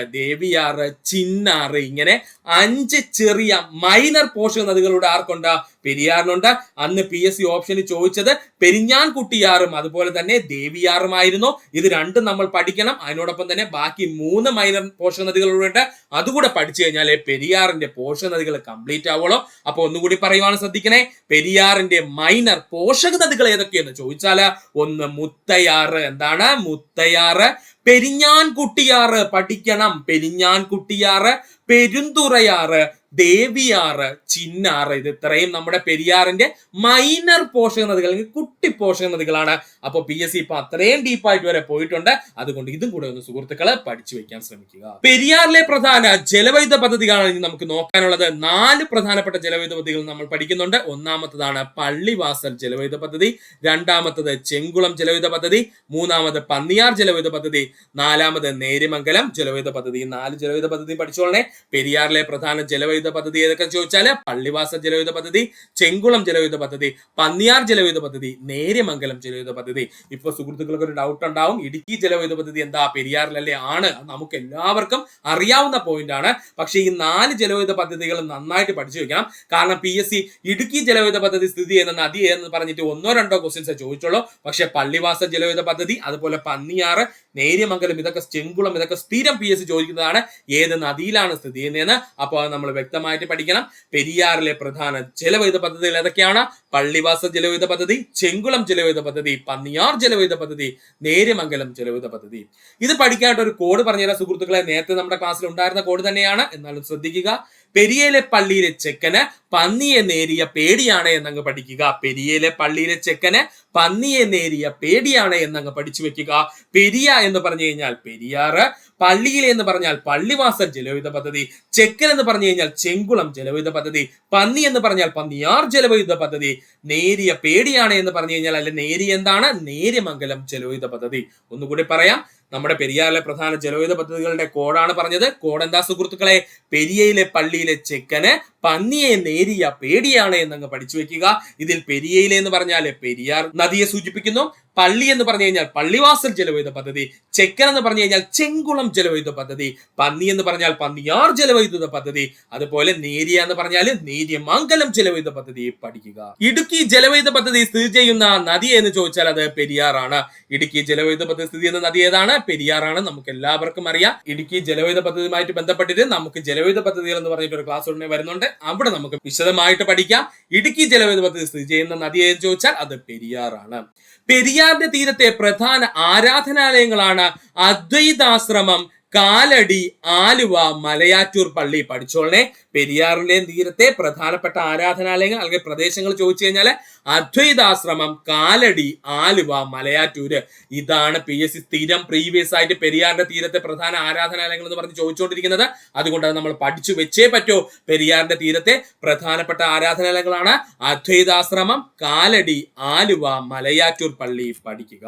ചിന്നാറ്. ഇങ്ങനെ 5 ചെറിയ മൈനർ പോഷക നദികളുടെ ആർക്കുണ്ട്? പെരിയാറിനുണ്ട്. അന്ന് PSC ഓപ്ഷന് ചോദിച്ചത് പെരിഞ്ഞാൻകുട്ടിയാറും അതുപോലെ തന്നെ ദേവിയാറുമായിരുന്നു. ഇത് രണ്ടും നമ്മൾ പഠിക്കണം. അതിനോടൊപ്പം തന്നെ ബാക്കി 3 മൈനർ പോഷക നദികളുണ്ട്. അതുകൂടെ പഠിച്ചു കഴിഞ്ഞാൽ പെരിയാറിന്റെ പോഷക നദികൾ കംപ്ലീറ്റ് ആവുള്ളൂ. അപ്പൊ ഒന്നുകൂടി പറയുവാണ്, ശ്രദ്ധിക്കണേ. പെരിയാറിന്റെ മൈനർ പോഷക നദികൾ ഏതൊക്കെയെന്ന് ചോദിച്ചാല് ഒന്ന് മുത്തയാറ്. എന്താണ്? മുത്തയാറ്. പെരിഞ്ഞാൻകുട്ടിയാറ് പഠിക്കണം. പെരിഞ്ഞാൻകുട്ടിയാറ്, പെരുന്തുറയാറ്, ദേവിയാറ്, ചിന്നാറ്, ഇത് ഇത്രയും നമ്മുടെ പെരിയാറിന്റെ മൈനർ പോഷക നദികൾ അല്ലെങ്കിൽ കുട്ടി പോഷക നദികളാണ്. അപ്പൊ PSC ഇപ്പൊ അത്രയും ഡീപ്പായിട്ട് വരെ പോയിട്ടുണ്ട്. അതുകൊണ്ട് ഇതും കൂടെ ഒന്ന് സുഹൃത്തുക്കളെ പഠിച്ചു വെക്കാൻ ശ്രമിക്കുക. പെരിയാറിലെ പ്രധാന ജലവൈദ്യുത പദ്ധതികളാണ് ഇനി നമുക്ക് നോക്കാനുള്ളത്. 4 പ്രധാനപ്പെട്ട ജലവൈദ്യുത പദ്ധതികൾ നമ്മൾ പഠിക്കുന്നുണ്ട്. ഒന്നാമത്തതാണ് പള്ളിവാസൽ ജലവൈദ്യുത പദ്ധതി, രണ്ടാമത്തത് ചെങ്കുളം ജലവൈദ്യുത പദ്ധതി, മൂന്നാമത് പന്നിയാർ ജലവൈദ്യുത പദ്ധതി, നാലാമത് നേര്യമംഗലം ജലവൈദ്യുത പദ്ധതി. 4 ജലവൈദ്യുത പദ്ധതി പഠിച്ചോളണേ. പെരിയാറിലെ പ്രധാന ജലവൈദ്യുത പദ്ധതി ഏതൊക്കെ ചോദിച്ചാൽ പള്ളിവാസൽ ജലവൈദ്യുത പദ്ധതി, ചെങ്കുളം ജലവൈദ്യുത പദ്ധതി, പന്നിയാർ ജലവൈദ്യുത പദ്ധതി, നേര്യമംഗലം ജലവൈദ്യുത പദ്ധതി. ഇപ്പൊ സുഹൃത്തുക്കൾക്ക് ഒരു ഡൗട്ട് ഉണ്ടാവും, ഇടുക്കി ജലവൈദ്യുത പദ്ധതി എന്താ പെരിയാറിലല്ലേ? ആണ്, നമുക്ക് എല്ലാവർക്കും അറിയാവുന്ന പോയിന്റ് ആണ്. പക്ഷേ ഈ 4 ജലവൈദ്യുത പദ്ധതികൾ നന്നായിട്ട് പഠിച്ചു വെക്കണം. കാരണം PSC ഇടുക്കി ജലവൈദ്യുത പദ്ധതി സ്ഥിതി ചെയ്യുന്ന നദി എന്ന് പറഞ്ഞിട്ട് 1-2 ക്വസ്റ്റ്യൻസ് ചോദിച്ചുള്ളൂ. പക്ഷെ പള്ളിവാസൽ ജലവൈദ്യുത പദ്ധതി, അതുപോലെ പന്നിയാറ്, നേര്യമംഗലം, ഇതൊക്കെ ചെങ്കുളം, ഇതൊക്കെ സ്ഥിരം PSC ചോദിക്കുന്നതാണ്. ഏത് നദിയിലാണ് സ്ഥിതി ചെയ്യുന്നതെന്ന്. അപ്പോൾ നമ്മൾ വ്യക്തമായിട്ട് പഠിക്കണം. പെരിയാറിലെ പ്രധാന ജലവൈദ്യുത പദ്ധതികൾ ഏതൊക്കെയാണ്? പള്ളിവാസൽ ജലവൈദ്യുത പദ്ധതി, ചെങ്കുളം ജലവൈദ്യുത പദ്ധതി, പന്നിയാർ ജലവൈദ്യുത പദ്ധതി, നേര്യമംഗലം ജലവൈദ്യുത പദ്ധതി. ഇത് പഠിക്കാനായിട്ട് ഒരു കോഡ് പറഞ്ഞുതരാം സുഹൃത്തുക്കളെ. നേരത്തെ നമ്മുടെ ക്ലാസ്സിൽ ഉണ്ടായിരുന്ന കോഡ് തന്നെയാണ്, എന്നാലും ശ്രദ്ധിക്കുക. പെരിയയിലെ പള്ളിയിലെ ചെക്കന് പന്നിയെ നേരിയ പേടിയാണ് എന്നങ്ങ് പഠിക്കുക. പെരിയയിലെ പള്ളിയിലെ ചെക്കന് പന്നിയെ നേരിയ പേടിയാണ് എന്നങ്ങ് പഠിച്ചു വെക്കുക. പെരിയ എന്ന് പറഞ്ഞു കഴിഞ്ഞാൽ പെരിയാറ്, പള്ളിയിലെ എന്ന് പറഞ്ഞാൽ പള്ളിവാസൽ ജലവൈദ്യുത പദ്ധതി, ചെക്കൻ എന്ന് പറഞ്ഞു കഴിഞ്ഞാൽ ചെങ്കുളം ജലവൈദ്യുത പദ്ധതി, പന്നി എന്ന് പറഞ്ഞാൽ പന്നിയാർ ജലവൈദ്യുത പദ്ധതി, നേരിയ പേടിയാണ് എന്ന് പറഞ്ഞു കഴിഞ്ഞാൽ അല്ലെ നേരി എന്താണ്? നേര്യമംഗലം ജലവൈദ്യുത പദ്ധതി. ഒന്നുകൂടി പറയാം, നമ്മുടെ പെരിയാറിലെ പ്രധാന ജലവൈദ്യുത പദ്ധതികളുടെ കോഡാണ് പറഞ്ഞത്. കോഡ് എന്താ സുഹൃത്തുക്കളെ? പെരിയയിലെ പള്ളിയിലെ ചെക്കന് പന്നിയെ നേരിയ പേടിയാണ് എന്നങ്ങ് പഠിച്ചു വെക്കുക. ഇതിൽ പെരിയയിലെ എന്ന് പറഞ്ഞാൽ പെരിയാർ നദിയെ സൂചിപ്പിക്കുന്നു. പള്ളി എന്ന് പറഞ്ഞു കഴിഞ്ഞാൽ പള്ളിവാസൽ ജലവൈദ്യുത പദ്ധതി, ചെക്കൻ എന്ന് പറഞ്ഞു കഴിഞ്ഞാൽ ചെങ്കുളം ജലവൈദ്യുത പദ്ധതി, പന്നി എന്ന് പറഞ്ഞാൽ പന്നിയാർ ജലവൈദ്യുത പദ്ധതി, അതുപോലെ നേരിയ എന്ന് പറഞ്ഞാൽ നേര്യമംഗലം ജലവൈദ്യുത പദ്ധതി പഠിക്കുക. ഇടുക്കി ജലവൈദ്യുത പദ്ധതി സ്ഥിതി ചെയ്യുന്ന നദി എന്ന് ചോദിച്ചാൽ അത് പെരിയാറാണ്. ഇടുക്കി ജലവൈദ്യുത പദ്ധതി സ്ഥിതി ചെയ്യുന്ന നദി ഏതാണ്? പെരിയാറാണ്. നമുക്ക് എല്ലാവർക്കും അറിയാം. ഇടുക്കി ജലവൈദ്യുത പദ്ധതിയുമായിട്ട് ബന്ധപ്പെട്ടിട്ട് നമുക്ക് ജലവൈദ്യുത പദ്ധതികൾ എന്ന് പറഞ്ഞിട്ട് ഒരു ക്ലാസ് ഉടനെ വരുന്നുണ്ട്. അവിടെ നമുക്ക് വിശദമായിട്ട് പഠിക്കാം. ഇടുക്കി ജലവൈദ്യുത പദ്ധതി സ്ഥിതി ചെയ്യുന്ന നദി എന്ന് ചോദിച്ചാൽ അത് പെരിയാറാണ്. പെരിയാറിന്റെ തീരത്തെ പ്രധാന ആരാധനാലയങ്ങളാണ് അദ്വൈതാശ്രമം, കാലടി, ആലുവ, മലയാറ്റൂർ പള്ളി. പഠിച്ചോളനെ. പെരിയാറിലെ തീരത്തെ പ്രധാനപ്പെട്ട ആരാധനാലയങ്ങൾ അല്ലെങ്കിൽ പ്രദേശങ്ങൾ ചോദിച്ചു കഴിഞ്ഞാൽ അദ്വൈതാശ്രമം, കാലടി, ആലുവ, മലയാറ്റൂര്. ഇതാണ് PSC സ്ഥിരം പ്രീവിയസ് ആയിട്ട് പെരിയാറിന്റെ തീരത്തെ പ്രധാന ആരാധനാലയങ്ങൾ എന്ന് പറഞ്ഞ് ചോദിച്ചുകൊണ്ടിരിക്കുന്നത്. അതുകൊണ്ട് അത് നമ്മൾ പഠിച്ചു വെച്ചേ പറ്റൂ. പെരിയാറിന്റെ തീരത്തെ പ്രധാനപ്പെട്ട ആരാധനാലയങ്ങളാണ് അദ്വൈതാശ്രമം, കാലടി, ആലുവ, മലയാറ്റൂർ പള്ളി പഠിക്കുക.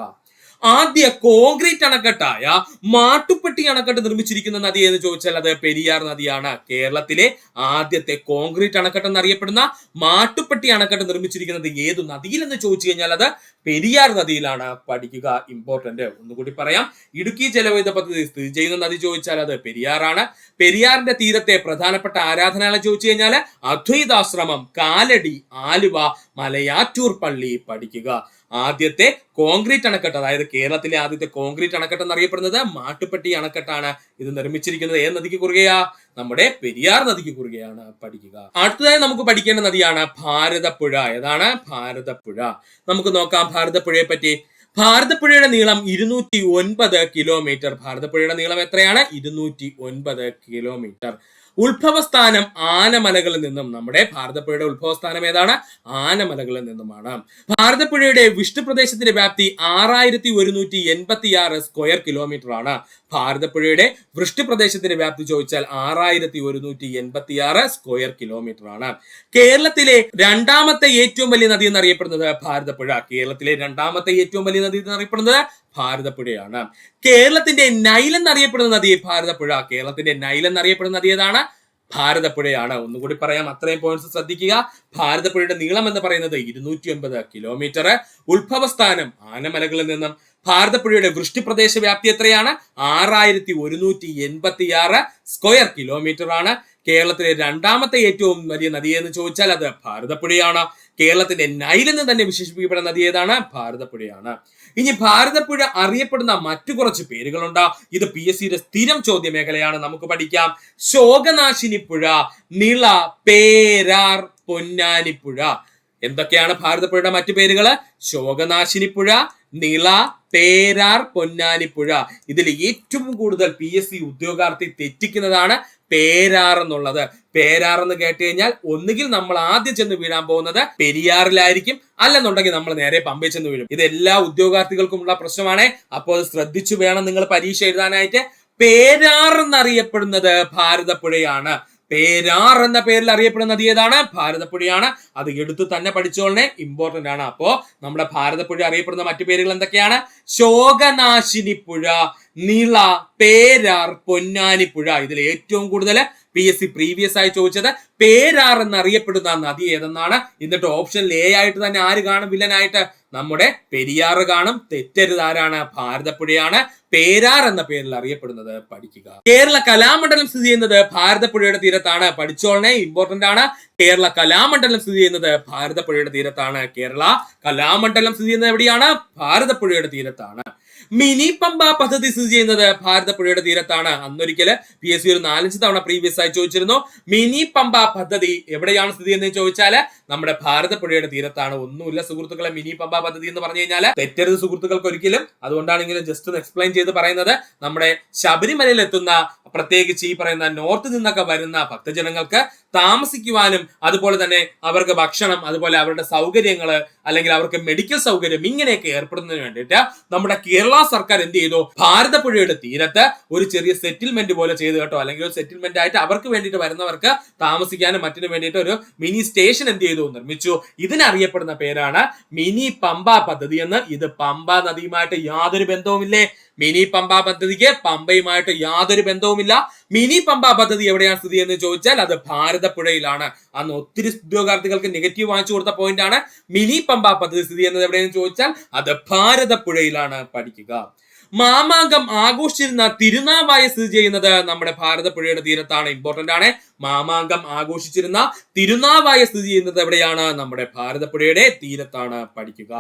ആദ്യ കോൺക്രീറ്റ് അണക്കെട്ടായ മാട്ടുപ്പെട്ടി അണക്കെട്ട് നിർമ്മിച്ചിരിക്കുന്ന നദി എന്ന് ചോദിച്ചാൽ അത് പെരിയാർ നദിയാണ്. കേരളത്തിലെ ആദ്യത്തെ കോൺക്രീറ്റ് അണക്കെട്ട് എന്നറിയപ്പെടുന്ന മാട്ടുപ്പെട്ടി അണക്കെട്ട് നിർമ്മിച്ചിരിക്കുന്നത് ഏതു നദിയിൽ എന്ന് ചോദിച്ചു കഴിഞ്ഞാൽ അത് പെരിയാർ നദിയിലാണ്. പഠിക്കുക, ഇമ്പോർട്ടന്റ്. ഒന്നുകൂടി പറയാം. ഇടുക്കി ജലവൈദ്യുത പദ്ധതി സ്ഥിതി ചെയ്യുന്ന നദി ചോദിച്ചാൽ അത് പെരിയാറാണ്. പെരിയാറിന്റെ തീരത്തെ പ്രധാനപ്പെട്ട ആരാധനാലയം ചോദിച്ചു കഴിഞ്ഞാൽ അദ്വൈതാശ്രമം, കാലടി, ആലുവ, മലയാറ്റൂർ പള്ളി പഠിക്കുക. ആദ്യത്തെ കോൺക്രീറ്റ് അണക്കെട്ട്, അതായത് കേരളത്തിലെ ആദ്യത്തെ കോൺക്രീറ്റ് അണക്കെട്ട് എന്നറിയപ്പെടുന്നത് മാട്ടുപ്പെട്ടി അണക്കെട്ടാണ്. ഇത് നിർമ്മിച്ചിരിക്കുന്നത് ഏത് നദിക്ക് കുറുകെയാ? നമ്മുടെ പെരിയാർ നദിക്ക് കുറുകെയാണ്. പഠിക്കുക. അടുത്തതായി നമുക്ക് പഠിക്കേണ്ട നദിയാണ് ഭാരതപ്പുഴ. ഏതാണ്? ഭാരതപ്പുഴ. നമുക്ക് നോക്കാം ഭാരതപ്പുഴയെ പറ്റി. ഭാരതപ്പുഴയുടെ നീളം 209 കിലോമീറ്റർ. ഭാരതപ്പുഴയുടെ നീളം എത്രയാണ്? 209 കിലോമീറ്റർ. ഉത്ഭവസ്ഥാനം ആനമലകളിൽ നിന്നും. നമ്മുടെ ഭാരതപ്പുഴയുടെ ഉത്ഭവസ്ഥാനം ഏതാണ്? ആനമലകളിൽ നിന്നുമാണ്. ഭാരതപ്പുഴയുടെ വിഷ്ണുപ്രദേശത്തിന്റെ വ്യാപ്തി 6186 സ്ക്വയർ കിലോമീറ്റർ ആണ്. ഭാരതപ്പുഴയുടെ വൃഷ്ടിപ്രദേശത്തിന്റെ വ്യാപ്തി ചോദിച്ചാൽ 6186 സ്ക്വയർ കിലോമീറ്റർ ആണ്. കേരളത്തിലെ രണ്ടാമത്തെ ഏറ്റവും വലിയ നദി എന്നറിയപ്പെടുന്നത് ഭാരതപ്പുഴ. കേരളത്തിലെ രണ്ടാമത്തെ ഏറ്റവും വലിയ നദി എന്നറിയപ്പെടുന്നത് ഭാരതപ്പുഴയാണ്. കേരളത്തിന്റെ നൈൽ എന്നറിയപ്പെടുന്ന നദി ഭാരതപ്പുഴ. കേരളത്തിന്റെ നൈൽ എന്നറിയപ്പെടുന്ന നദി ഏതാണ്? ഭാരതപ്പുഴയാണ്. ഒന്നുകൂടി പറയാം, അത്രയും പോയിന്റ്സ് ശ്രദ്ധിക്കുക. ഭാരതപ്പുഴയുടെ നീളം എന്ന് പറയുന്നത് 209 കിലോമീറ്റർ. ഉത്ഭവസ്ഥാനം ആനമലകളിൽ നിന്നും. ഭാരതപ്പുഴയുടെ വൃഷ്ടിപ്രദേശ വ്യാപ്തി എത്രയാണ്? 6186 സ്ക്വയർ കിലോമീറ്റർ ആണ്. കേരളത്തിലെ രണ്ടാമത്തെ ഏറ്റവും വലിയ നദി എന്ന് ചോദിച്ചാൽ അത് ഭാരതപ്പുഴയാണ്. കേരളത്തിന്റെ നൈൽ എന്ന് തന്നെ വിശേഷിപ്പിക്കപ്പെടുന്ന നദി ഏതാണ്? ഭാരതപ്പുഴയാണ്. ഇനി ഭാരതപ്പുഴ അറിയപ്പെടുന്ന മറ്റു കുറച്ച് പേരുകളുണ്ട്. ഇത് PSCയുടെ സ്ഥിരം ചോദ്യ മേഖലയാണ്. നമുക്ക് പഠിക്കാം. ശോകനാശിനി പുഴ, നിള, പേരാർ, പൊന്നാനിപ്പുഴ. എന്തൊക്കെയാണ് ഭാരതപ്പുഴയുടെ മറ്റു പേരുകള്? ശോകനാശിനി പുഴ, നിള, പേരാർ, പൊന്നാനിപ്പുഴ. ഇതിൽ ഏറ്റവും കൂടുതൽ PSC ഉദ്യോഗാർത്ഥി തെറ്റിക്കുന്നതാണ് പേരാർ എന്നുള്ളത്. പേരാർ എന്ന് കേട്ട് കഴിഞ്ഞാൽ ഒന്നുകിൽ നമ്മൾ ആദ്യം ചെന്ന് വീഴാൻ പോകുന്നത് പെരിയാറിലായിരിക്കും, അല്ലെന്നുണ്ടെങ്കിൽ നമ്മൾ നേരെ പമ്പയിൽ ചെന്ന് വീഴും. ഇത് എല്ലാ ഉദ്യോഗാർത്ഥികൾക്കുമുള്ള പ്രശ്നമാണ്. അപ്പോൾ അത് ശ്രദ്ധിച്ചു വേണം നിങ്ങൾ പരീക്ഷ എഴുതാനായിട്ട്. പേരാർ എന്നറിയപ്പെടുന്നത് ഭാരതപ്പുഴയാണ്. പേരാർ എന്ന പേരിൽ അറിയപ്പെടുന്ന നദി ഏതാണ്? ഭാരതപ്പുഴയാണ്. അത് എടുത്തു തന്നെ പഠിച്ചോളനെ, ഇമ്പോർട്ടന്റ് ആണ്. അപ്പോ നമ്മുടെ ഭാരതപ്പുഴ അറിയപ്പെടുന്ന മറ്റു പേരുകൾ എന്തൊക്കെയാണ്? ശോകനാശിനി പുഴ, നിള, പേരാർ, പൊന്നാനിപ്പുഴ. ഇതിൽ ഏറ്റവും കൂടുതൽ PSC പ്രീവിയസ് ആയി ചോദിച്ചത് പേരാർ എന്നറിയപ്പെടുന്ന നദി ഏതെന്നാണ്. എന്നിട്ട് ഓപ്ഷനിൽ A ആയിട്ട് തന്നെ ആര് കാണും വില്ലനായിട്ട്? നമ്മുടെ പെരിയാർ കാണും. തെറ്റരുത്. ആരാണ്? ഭാരതപ്പുഴയാണ്. പേരാർ എന്ന പേരിൽ അറിയപ്പെടുന്നത് പഠിക്കുക. കേരള കലാമണ്ഡലം സ്ഥിതി ചെയ്യുന്നത് ഭാരതപ്പുഴയുടെ തീരത്താണ്. പഠിച്ചോളനെ, ഇമ്പോർട്ടന്റ് ആണ്. കേരള കലാമണ്ഡലം സ്ഥിതി ചെയ്യുന്നത് ഭാരതപ്പുഴയുടെ തീരത്താണ്. കേരള കലാമണ്ഡലം സ്ഥിതി ചെയ്യുന്നത് എവിടെയാണ്? ഭാരതപ്പുഴയുടെ തീരത്താണ്. മിനി പമ്പ പദ്ധതി സ്ഥിതി ചെയ്യുന്നത് ഭാരതപ്പുഴയുടെ തീരത്താണ്. അന്നൊരിക്കല് PSC ഒരു 4-5 തവണ പ്രീവിയസ് ആയി ചോദിച്ചിരുന്നു. മിനി പമ്പ പദ്ധതി എവിടെയാണ് സ്ഥിതി ചെയ്യുന്നത് ചോദിച്ചാല് നമ്മുടെ ഭാരതപ്പുഴയുടെ തീരത്താണ്. ഒന്നുമില്ല സുഹൃത്തുക്കളെ, മിനി പമ്പ പദ്ധതി എന്ന് പറഞ്ഞു കഴിഞ്ഞാൽ തെറ്റരുത് സുഹൃത്തുക്കൾക്ക് ഒരിക്കലും. അതുകൊണ്ടാണ് ഇങ്ങനെ ജസ്റ്റ് ഒന്ന് എക്സ്പ്ലെയിൻ ചെയ്ത് പറയുന്നത്. നമ്മുടെ ശബരിമലയിൽ എത്തുന്ന, പ്രത്യേകിച്ച് ഈ പറയുന്ന നോർത്ത് നിന്നൊക്കെ വരുന്ന ഭക്തജനങ്ങൾക്ക് താമസിക്കുവാനും അതുപോലെ തന്നെ അവർക്ക് ഭക്ഷണം, അതുപോലെ അവരുടെ സൗകര്യങ്ങൾ, അല്ലെങ്കിൽ അവർക്ക് മെഡിക്കൽ സൗകര്യം, ഇങ്ങനെയൊക്കെ ഏർപ്പെടുന്നതിന് വേണ്ടിയിട്ട് നമ്മുടെ കേരള സർക്കാർ എന്ത് ചെയ്തു? ഭാരതപ്പുഴയുടെ തീരത്ത് ഒരു ചെറിയ സെറ്റിൽമെന്റ് പോലെ ചെയ്തു കേട്ടോ. അല്ലെങ്കിൽ ഒരു സെറ്റിൽമെന്റ് ആയിട്ട് അവർക്ക് വേണ്ടിയിട്ട് വരുന്നവർക്ക് താമസിക്കാനും മറ്റിനും വേണ്ടിയിട്ട് ഒരു മിനി സ്റ്റേഷൻ എന്ത് ചെയ്തു? നിർമ്മിച്ചു. ഇതിനറിയപ്പെടുന്ന പേരാണ് മിനി പമ്പ പദ്ധതി എന്ന്. ഇത് പമ്പ നദിയുമായിട്ട് യാതൊരു ബന്ധവുമില്ലേ? മിനി പമ്പ പദ്ധതിക്ക് പമ്പയുമായിട്ട് യാതൊരു ബന്ധവുമില്ല. മിനി പമ്പ പദ്ധതി എവിടെയാണ് സ്ഥിതി എന്ന് ചോദിച്ചാൽ അത് ഭാരതപ്പുഴയിലാണ്. അന്ന് ഒത്തിരി ഉദ്യോഗാർത്ഥികൾക്ക് നെഗറ്റീവ് വാങ്ങിച്ചു കൊടുത്ത പോയിന്റ് ആണ്. മിനി പമ്പ പദ്ധതി സ്ഥിതി ചെയ്യുന്നത് എവിടെയെന്ന് ചോദിച്ചാൽ അത് ഭാരതപ്പുഴയിലാണ്. പഠിക്കുക. മാമാങ്കം ആഘോഷിച്ചിരുന്ന തിരുനാവായ സ്ഥിതി ചെയ്യുന്നത് നമ്മുടെ ഭാരതപ്പുഴയുടെ തീരത്താണ്. ഇമ്പോർട്ടന്റ് ആണ്. മാമാങ്കം ആഘോഷിച്ചിരുന്ന തിരുനാവായ സ്ഥിതി ചെയ്യുന്നത് എവിടെയാണ്? നമ്മുടെ ഭാരതപ്പുഴയുടെ തീരത്താണ്. പഠിക്കുക.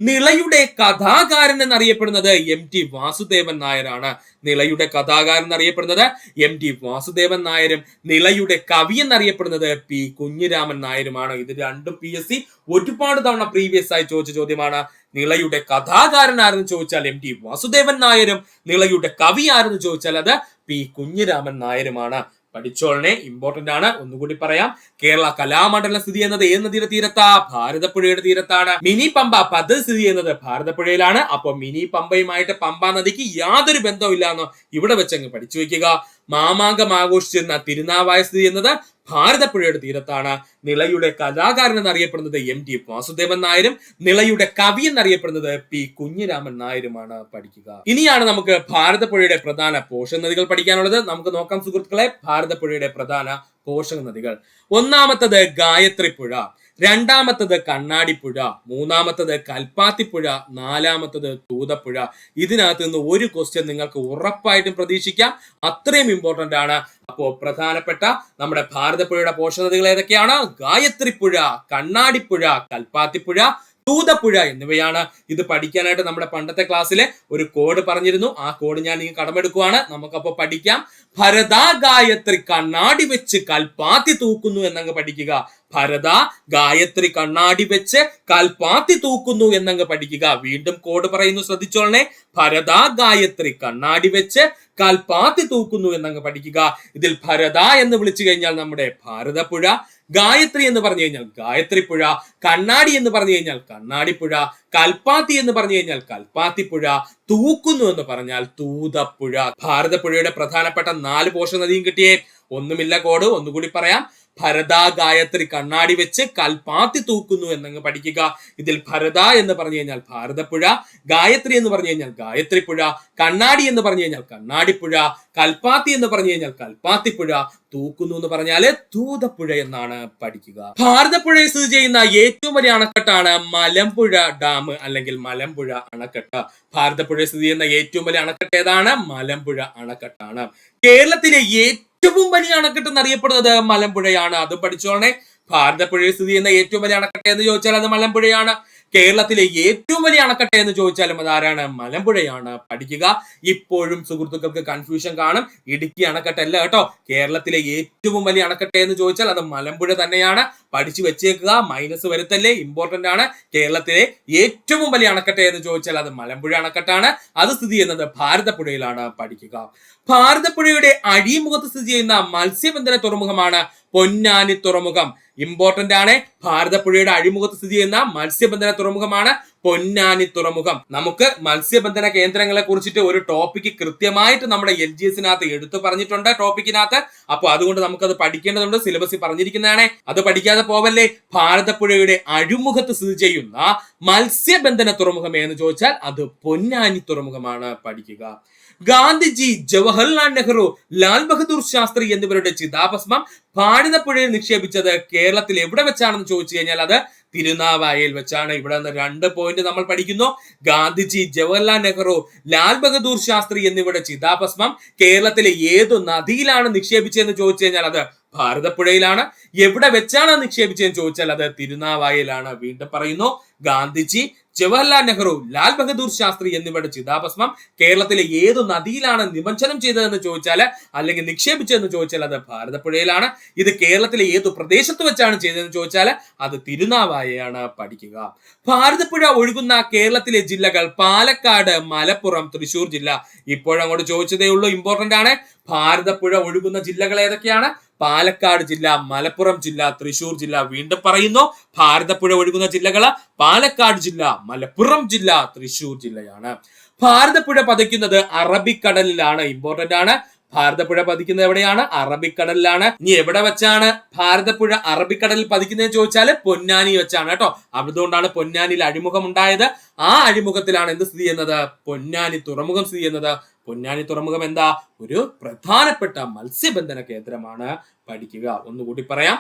നിളയുടെ കഥാകാരൻ എന്നറിയപ്പെടുന്നത് MT വാസുദേവൻ നായരാണ്. നിളയുടെ കഥാകാരൻ എന്നറിയപ്പെടുന്നത് MT വാസുദേവൻ നായരും നിളയുടെ കവി എന്നറിയപ്പെടുന്നത് P കുഞ്ഞിരാമൻ നായരുമാണ്. ഇത് രണ്ടും PSC ഒരുപാട് തവണ പ്രീവിയസ് ആയി ചോദിച്ച ചോദ്യമാണ്. നിളയുടെ കഥാകാരൻ ആരെന്ന് ചോദിച്ചാൽ MT വാസുദേവൻ നായരും, നിളയുടെ കവി ആരെന്ന് ചോദിച്ചാൽ അത് P കുഞ്ഞിരാമൻ നായരുമാണ്. പഠിച്ചോളനെ, ഇമ്പോർട്ടന്റ് ആണ്. ഒന്നുകൂടി പറയാം. കേരള കലാമണ്ഡലം സ്ഥിതി ചെയ്യുന്നത് ഏത് നദിയുടെ തീരത്താ? ഭാരതപ്പുഴയുടെ തീരത്താണ്. മിനി പമ്പ പദ്ധതി സ്ഥിതി ചെയ്യുന്നത് ഭാരതപ്പുഴയിലാണ്. അപ്പൊ മിനി പമ്പയുമായിട്ട് പമ്പ നദിക്ക് യാതൊരു ബന്ധവും ഇല്ലാന്ന് ഇവിടെ വെച്ചങ്ങ് പഠിച്ചു വെക്കുക. മാമാങ്കം ആഘോഷിച്ചിരുന്ന തിരുനാവായ സ്ഥിതി ചെയ്യുന്നത് ഭാരതപ്പുഴയുടെ തീരത്താണ്. നിളയുടെ കലാകാരൻ എന്നറിയപ്പെടുന്നത് MT വാസുദേവൻ നായരും നിളയുടെ കവി എന്നറിയപ്പെടുന്നത് P കുഞ്ഞിരാമൻ നായരുമാണ്. പഠിക്കുക. ഇനിയാണ് നമുക്ക് ഭാരതപ്പുഴയുടെ പ്രധാന പോഷക നദികൾ പഠിക്കാനുള്ളത്. നമുക്ക് നോക്കാം സുഹൃത്തുക്കളെ, ഭാരതപ്പുഴയുടെ പ്രധാന പോഷക നദികൾ. ഒന്നാമത്തത് ഗായത്രിപ്പുഴ, രണ്ടാമത്തത് കണ്ണാടിപ്പുഴ, മൂന്നാമത്തത് കൽപ്പാത്തിപ്പുഴ, നാലാമത്തത് തൂതപ്പുഴ. ഇതിനകത്ത് നിന്ന് ഒരു ക്വസ്റ്റ്യൻ നിങ്ങൾക്ക് ഉറപ്പായിട്ടും പ്രതീക്ഷിക്കാം. അത്രയും ഇമ്പോർട്ടന്റ് ആണ്. അപ്പോ പ്രധാനപ്പെട്ട നമ്മുടെ ഭാരതപ്പുഴയുടെ പോഷക നദികൾ ഏതൊക്കെയാണ്? ഗായത്രിപ്പുഴ, കണ്ണാടിപ്പുഴ, കൽപ്പാത്തിപ്പുഴ, തൂതപ്പുഴ എന്നിവയാണ്. ഇത് പഠിക്കാനായിട്ട് നമ്മുടെ പണ്ടത്തെ ക്ലാസ്സിലെ ഒരു കോഡ് പറഞ്ഞിരുന്നു. ആ കോഡ് ഞാൻ നിങ്ങൾക്ക് കടമെടുക്കുവാണ്. നമുക്കപ്പോ പഠിക്കാം. ഭരത ഗായത്രി കണ്ണാടി വെച്ച് കൽപ്പാത്തി തൂക്കുന്നു എന്നങ്ങ് പഠിക്കുക. ഭരത ഗായത്രി കണ്ണാടി വെച്ച് കൽപ്പാത്തി തൂക്കുന്നു എന്നങ്ങ് പഠിക്കുക. വീണ്ടും കോഡ് പറയുന്നു, ശ്രദ്ധിച്ചോളണേ. ഭരത ഗായത്രി കണ്ണാടി വെച്ച് കൽപ്പാത്തി തൂക്കുന്നു എന്നങ്ങ് പഠിക്കുക. ഇതിൽ ഭരത എന്ന് വിളിച്ചു കഴിഞ്ഞാൽ നമ്മുടെ ഭാരതപ്പുഴ, ഗായത്രി എന്ന് പറഞ്ഞു കഴിഞ്ഞാൽ ഗായത്രിപ്പുഴ, കണ്ണാടി എന്ന് പറഞ്ഞു കഴിഞ്ഞാൽ കണ്ണാടിപ്പുഴ, കൽപ്പാത്തി എന്ന് പറഞ്ഞു കഴിഞ്ഞാൽ കൽപ്പാത്തിപ്പുഴ, തൂക്കുന്നു എന്ന് പറഞ്ഞാൽ തൂതപ്പുഴ. ഭാരതപ്പുഴയുടെ പ്രധാനപ്പെട്ട 4 പോഷക നദിയും കിട്ടിയേ. ഒന്നുമില്ല കോഡ്, ഒന്നുകൂടി പറയാം. ഭരത ഗായത്രി കണ്ണാടി വെച്ച് കൽപ്പാത്തി തൂക്കുന്നു എന്നങ്ങ് പഠിക്കുക. ഇതിൽ ഭരത എന്ന് പറഞ്ഞു കഴിഞ്ഞാൽ ഭാരതപ്പുഴ, ഗായത്രി എന്ന് പറഞ്ഞു കഴിഞ്ഞാൽ ഗായത്രിപ്പുഴ, കണ്ണാടി എന്ന് പറഞ്ഞു കഴിഞ്ഞാൽ കണ്ണാടിപ്പുഴ, കൽപ്പാത്തി എന്ന് പറഞ്ഞു കഴിഞ്ഞാൽ കൽപ്പാത്തിപ്പുഴ, തൂക്കുന്നു എന്ന് പറഞ്ഞാല് തൂതപ്പുഴ എന്നാണ് പഠിക്കുക. ഭാരതപ്പുഴയിൽ സ്ഥിതി ചെയ്യുന്ന ഏറ്റവും വലിയ അണക്കെട്ടാണ് മലമ്പുഴ ഡാം അല്ലെങ്കിൽ മലമ്പുഴ അണക്കെട്ട്. ഭാരതപ്പുഴയിൽ സ്ഥിതി ചെയ്യുന്ന ഏറ്റവും വലിയ അണക്കെട്ട് ഏതാണ്? മലമ്പുഴ അണക്കെട്ടാണ്. കേരളത്തിലെ ഏറ്റവും വലിയ അണക്കെട്ട് എന്നറിയപ്പെടുന്നത് മലമ്പുഴയാണ്. അത് പഠിച്ചോളണേ. ഭാരതപ്പുഴയിൽ സ്ഥിതി ചെയ്യുന്ന ഏറ്റവും വലിയ അണക്കെട്ട് എന്ന് ചോദിച്ചാൽ അത് മലമ്പുഴയാണ്. കേരളത്തിലെ ഏറ്റവും വലിയ അണക്കെട്ട് എന്ന് ചോദിച്ചാലും അതാരാണ്? മലമ്പുഴയാണ്. പഠിക്കുക. ഇപ്പോഴും സുഹൃത്തുക്കൾക്ക് കൺഫ്യൂഷൻ കാണും. ഇടുക്കി അണക്കെട്ടല്ല കേട്ടോ. കേരളത്തിലെ ഏറ്റവും വലിയ അണക്കെട്ട് എന്ന് ചോദിച്ചാൽ അത് മലമ്പുഴ തന്നെയാണ്. പഠിച്ചു വെച്ചേക്കുക, മൈനസ് വരുത്തല്ലേ, ഇമ്പോർട്ടന്റ് ആണ്. കേരളത്തിലെ ഏറ്റവും വലിയ അണക്കെട്ട് എന്ന് ചോദിച്ചാൽ അത് മലമ്പുഴ അണക്കെട്ടാണ്. അത് സ്ഥിതി ചെയ്യുന്നത് ഭാരതപ്പുഴയിലാണ്. പഠിക്കുക. ഭാരതപ്പുഴയുടെ അഴിമുഖത്ത് സ്ഥിതി ചെയ്യുന്ന മത്സ്യബന്ധന തുറമുഖമാണ് പൊന്നാനി തുറമുഖം. ഇമ്പോർട്ടന്റ് ആണ്. ഭാരതപ്പുഴയുടെ അഴിമുഖത്ത് സ്ഥിതി ചെയ്യുന്ന മത്സ്യബന്ധന തുറമുഖമാണ് പൊന്നാനി തുറമുഖം. നമുക്ക് മത്സ്യബന്ധന കേന്ദ്രങ്ങളെ കുറിച്ചിട്ട് ഒരു ടോപ്പിക്ക് കൃത്യമായിട്ട് നമ്മുടെ LGS-നകത്ത് എടുത്തു പറഞ്ഞിട്ടുണ്ട് ടോപ്പിക്കിനകത്ത്. അപ്പൊ അതുകൊണ്ട് നമുക്കത് പഠിക്കേണ്ടതുണ്ട്. സിലബസിൽ പറഞ്ഞിരിക്കുന്നതാണ്. അത് പഠിക്കാതെ പോവല്ലേ. ഭാരതപ്പുഴയുടെ അഴിമുഖത്ത് സ്ഥിതി ചെയ്യുന്ന മത്സ്യബന്ധന തുറമുഖം എന്ന് ചോദിച്ചാൽ അത് പൊന്നാനി തുറമുഖമാണ്. പഠിക്കുക. ഗാന്ധിജി, ജവഹർലാൽ നെഹ്റു, ലാൽ ബഹദൂർ ശാസ്ത്രി എന്നിവരുടെ ചിതാഭസ്മം ഭാരതപ്പുഴയിൽ നിക്ഷേപിച്ചത് കേരളത്തിൽ എവിടെ വെച്ചാണെന്ന് ചോദിച്ചു കഴിഞ്ഞാൽ അത് തിരുനാവായയിൽ വെച്ചാണ്. ഇവിടെ നിന്ന് 2 പോയിന്റ് നമ്മൾ പഠിക്കുന്നു. ഗാന്ധിജി, ജവഹർലാൽ നെഹ്റു, ലാൽ ബഹദൂർ ശാസ്ത്രി എന്നിവരുടെ ചിതാഭസ്മം കേരളത്തിലെ ഏതു നദിയിലാണ് നിക്ഷേപിച്ചതെന്ന് ചോദിച്ചു കഴിഞ്ഞാൽ അത് ഭാരതപ്പുഴയിലാണ്. എവിടെ വെച്ചാണ് നിക്ഷേപിച്ചതെന്ന് ചോദിച്ചാൽ അത് തിരുനാവായയിലാണ്. വീണ്ടും പറയുന്നു, ഗാന്ധിജി, ജവഹർലാൽ നെഹ്റു, ലാൽ ബഹദൂർ ശാസ്ത്രി എന്നിവരുടെ ചിതാഭസ്മം കേരളത്തിലെ ഏതു നദിയിലാണ് നിമജ്ജനം ചെയ്തതെന്ന് ചോദിച്ചാൽ അല്ലെങ്കിൽ നിക്ഷേപിച്ചതെന്ന് ചോദിച്ചാൽ അത് ഭാരതപ്പുഴയിലാണ്. ഇത് കേരളത്തിലെ ഏതു പ്രദേശത്ത് വെച്ചാണ് ചെയ്തതെന്ന് ചോദിച്ചാൽ അത് തിരുനാവായയാണ്. പഠിക്കുക. ഭാരതപ്പുഴ ഒഴുകുന്ന കേരളത്തിലെ ജില്ലകൾ പാലക്കാട്, മലപ്പുറം, തൃശൂർ ജില്ല. ഇപ്പോഴങ്ങോട്ട് ചോദിച്ചതേ ഉള്ളൂ. ഇമ്പോർട്ടന്റ് ആണ്. ഭാരതപ്പുഴ ഒഴുകുന്ന ജില്ലകൾ ഏതൊക്കെയാണ്? പാലക്കാട് ജില്ല, മലപ്പുറം ജില്ല, തൃശൂർ ജില്ല. വീണ്ടും പറയുന്നു, ഭാരതപ്പുഴ ഒഴുകുന്ന ജില്ലകള് പാലക്കാട് ജില്ല, മലപ്പുറം ജില്ല, തൃശൂർ ജില്ലയാണ്. ഭാരതപ്പുഴ പതിക്കുന്നത് അറബിക്കടലിലാണ്. ഇമ്പോർട്ടന്റ് ആണ്. ഭാരതപ്പുഴ പതിക്കുന്നത് എവിടെയാണ്? അറബിക്കടലിലാണ്. ഇനി എവിടെ വെച്ചാണ് ഭാരതപ്പുഴ അറബിക്കടലിൽ പതിക്കുന്നതെന്ന് ചോദിച്ചാൽ പൊന്നാനി വെച്ചാണ് കേട്ടോ. അതുകൊണ്ടാണ് പൊന്നാനിയിൽ അഴിമുഖം ഉണ്ടായത്. ആ അഴിമുഖത്തിലാണ് എന്ത് സ്ഥിതി ചെയ്യുന്നത്? പൊന്നാനി തുറമുഖം സ്ഥിതി ചെയ്യുന്നത്. പൊന്നാനി തുറമുഖം എന്താ? ഒരു പ്രധാനപ്പെട്ട മത്സ്യബന്ധന കേന്ദ്രമാണ്. പഠിക്കുക. ഒന്നുകൂടി പറയാം.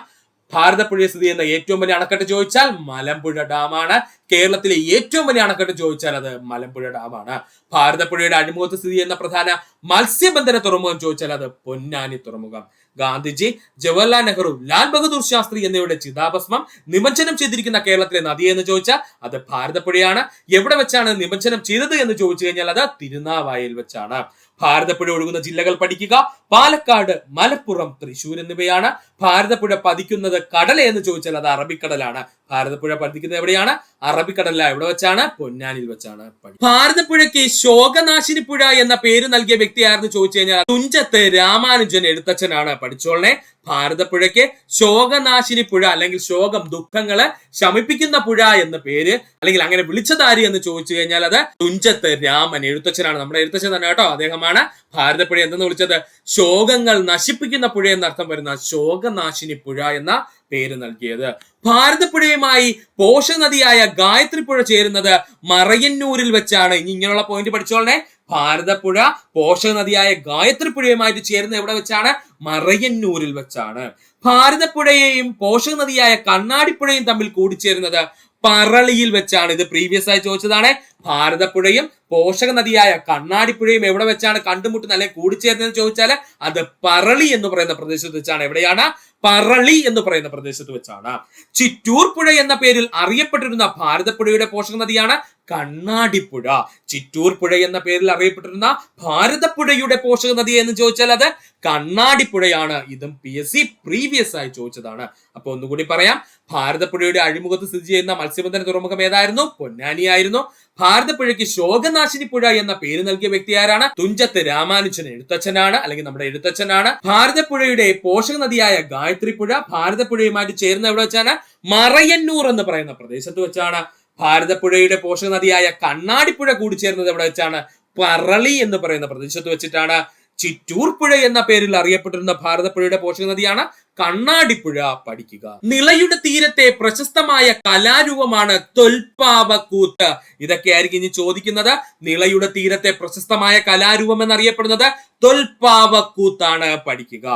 ഭാരതപ്പുഴയിൽ സ്ഥിതി ചെയ്യുന്ന ഏറ്റവും വലിയ അണക്കെട്ട് ചോദിച്ചാൽ മലമ്പുഴ ഡാമാണ്. കേരളത്തിലെ ഏറ്റവും വലിയ അണക്കെട്ട് ചോദിച്ചാൽ അത് മലമ്പുഴ ഡാമാണ്. ഭാരതപ്പുഴയുടെ അഴിമുഖത്ത് സ്ഥിതി ചെയ്യുന്ന പ്രധാന മത്സ്യബന്ധന തുറമുഖം ചോദിച്ചാൽ അത് പൊന്നാനി തുറമുഖം. ഗാന്ധിജി, ജവഹർലാൽ നെഹ്റു, ലാൽ ബഹദൂർ ശാസ്ത്രി എന്നിവരുടെ ചിതാഭസ്മം നിമജ്ജനം ചെയ്തിരിക്കുന്ന കേരളത്തിലെ നദി എന്ന് ചോദിച്ചാൽ അത് ഭാരതപ്പുഴയാണ്. എവിടെ വെച്ചാണ് നിമജ്ജനം ചെയ്തത് എന്ന് ചോദിച്ചു കഴിഞ്ഞാൽ അത് തിരുനാവായയിൽ വെച്ചാണ്. ഭാരതപ്പുഴ ഒഴുകുന്ന ജില്ലകൾ പഠിക്കുക. പാലക്കാട്, മലപ്പുറം, തൃശൂർ എന്നിവയാണ്. ഭാരതപ്പുഴ പതിക്കുന്നത് കടൽ എന്ന് ചോദിച്ചാൽ അത് അറബിക്കടലാണ്. ഭാരതപ്പുഴ പതിക്കുന്നത് എവിടെയാണ്? അറബിക്കടല. എവിടെ വെച്ചാണ്? പൊന്നാനിയിൽ വെച്ചാണ്. ഭാരതപ്പുഴയ്ക്ക് ശോകനാശിനി പുഴ എന്ന പേര് നൽകിയ വ്യക്തി ആരെന്ന് ചോദിച്ചു കഴിഞ്ഞാൽ തുഞ്ചത്ത് രാമാനുജൻ എഴുത്തച്ഛനാണ്. പഠിച്ചോളനെ. ഭാരതപ്പുഴയ്ക്ക് ശോകനാശിനി പുഴ അല്ലെങ്കിൽ ശോകം, ദുഃഖങ്ങളെ ശമിപ്പിക്കുന്ന പുഴ എന്ന പേര് അല്ലെങ്കിൽ അങ്ങനെ വിളിച്ചതാരി എന്ന് ചോദിച്ചു കഴിഞ്ഞാൽ അത് തുഞ്ചത്ത് രാമൻ എഴുത്തച്ഛനാണ്. നമ്മുടെ എഴുത്തച്ഛൻ തന്നെ കേട്ടോ. അദ്ദേഹമാണ് ഭാരതപ്പുഴ എന്തെന്ന് വിളിച്ചത്? ശോകങ്ങൾ നശിപ്പിക്കുന്ന പുഴ എന്നർത്ഥം വരുന്ന ശോകനാശിനി പുഴ എന്ന പേര് നൽകിയത്. ഭാരതപ്പുഴയുമായി പോഷക നദിയായ ഗായത്രി പുഴ ചേരുന്നത് മറയന്നൂരിൽ വെച്ചാണ്. ഇനി ഇങ്ങനെയുള്ള പോയിന്റ് പഠിച്ചോളനെ. ഭാരതപ്പുഴ പോഷക നദിയായ ഗായത്രി പുഴയുമായിട്ട് ചേരുന്ന എവിടെ വെച്ചാണ്? മറയന്നൂരിൽ വെച്ചാണ്. ഭാരതപ്പുഴയെയും പോഷക നദിയായ കണ്ണാടിപ്പുഴയും തമ്മിൽ കൂടിച്ചേരുന്നത് പറളിയിൽ വെച്ചാണ്. ഇത് പ്രീവിയസ് ആയി ചോദിച്ചതാണ്. ഭാരതപ്പുഴയും പോഷക നദിയായ കണ്ണാടിപ്പുഴയും എവിടെ വെച്ചാണ് കണ്ടുമുട്ടുന്നത് അല്ലെങ്കിൽ കൂടിച്ചേരുന്നതെന്ന് ചോദിച്ചാൽ അത് പറളി എന്ന് പറയുന്ന പ്രദേശത്ത് വെച്ചാണ്. എവിടെയാണ്? പറളി എന്ന് പറയുന്ന പ്രദേശത്ത് വെച്ചാണ്. ചിറ്റൂർ പുഴ എന്ന പേരിൽ അറിയപ്പെട്ടിരുന്ന ഭാരതപ്പുഴയുടെ പോഷക നദിയാണ് കണ്ണാടിപ്പുഴ. ചിറ്റൂർ പുഴ എന്ന പേരിൽ അറിയപ്പെട്ടിരുന്ന ഭാരതപ്പുഴയുടെ പോഷക നദി എന്ന് ചോദിച്ചാൽ അത് കണ്ണാടിപ്പുഴയാണ്. ഇതും PSC പ്രീവിയസ് ആയി ചോദിച്ചതാണ്. അപ്പൊ ഒന്നുകൂടി പറയാം. ഭാരതപ്പുഴയുടെ അഴിമുഖത്ത് സ്ഥിതി ചെയ്യുന്ന മത്സ്യബന്ധന തുറമുഖം ഏതായിരുന്നു? പൊന്നാനി ആയിരുന്നു. ഭാരതപ്പുഴയ്ക്ക് ശോകനാശിനി പുഴ എന്ന പേര് നൽകിയ വ്യക്തി ആരാണ്? തുഞ്ചത്ത് രാമാനുജൻ എഴുത്തച്ഛനാണ് അല്ലെങ്കിൽ നമ്മുടെ എഴുത്തച്ഛനാണ്. ഭാരതപ്പുഴയുടെ പോഷക നദിയായ ഗായത്രി പുഴ ഭാരതപ്പുഴയുമായിട്ട് ചേർന്ന് എവിടെ വെച്ചാണ്? മറയന്നൂർ എന്ന് പറയുന്ന പ്രദേശത്ത് വെച്ചാണ്. ഭാരതപ്പുഴയുടെ പോഷക നദിയായ കണ്ണാടിപ്പുഴ കൂടിച്ചേർന്നത് എവിടെ വെച്ചാണ്? പറളി എന്ന് പറയുന്ന പ്രദേശത്ത് വെച്ചിട്ടാണ്. ചിറ്റൂർ പുഴ എന്ന പേരിൽ അറിയപ്പെട്ടിരുന്ന ഭാരതപ്പുഴയുടെ പോഷക നദിയാണ് കണ്ണാടിപ്പുഴ. പഠിക്കുക. നിളയുടെ തീരത്തെ പ്രശസ്തമായ കലാരൂപമാണ് തൊൽപ്പാവക്കൂത്ത്. ഇതൊക്കെ ആയിരിക്കും ഇനി ചോദിക്കുന്നത്. നിളയുടെ തീരത്തെ പ്രശസ്തമായ കലാരൂപം എന്നറിയപ്പെടുന്നത് തൊൽപ്പാവക്കൂത്താണ്. പഠിക്കുക.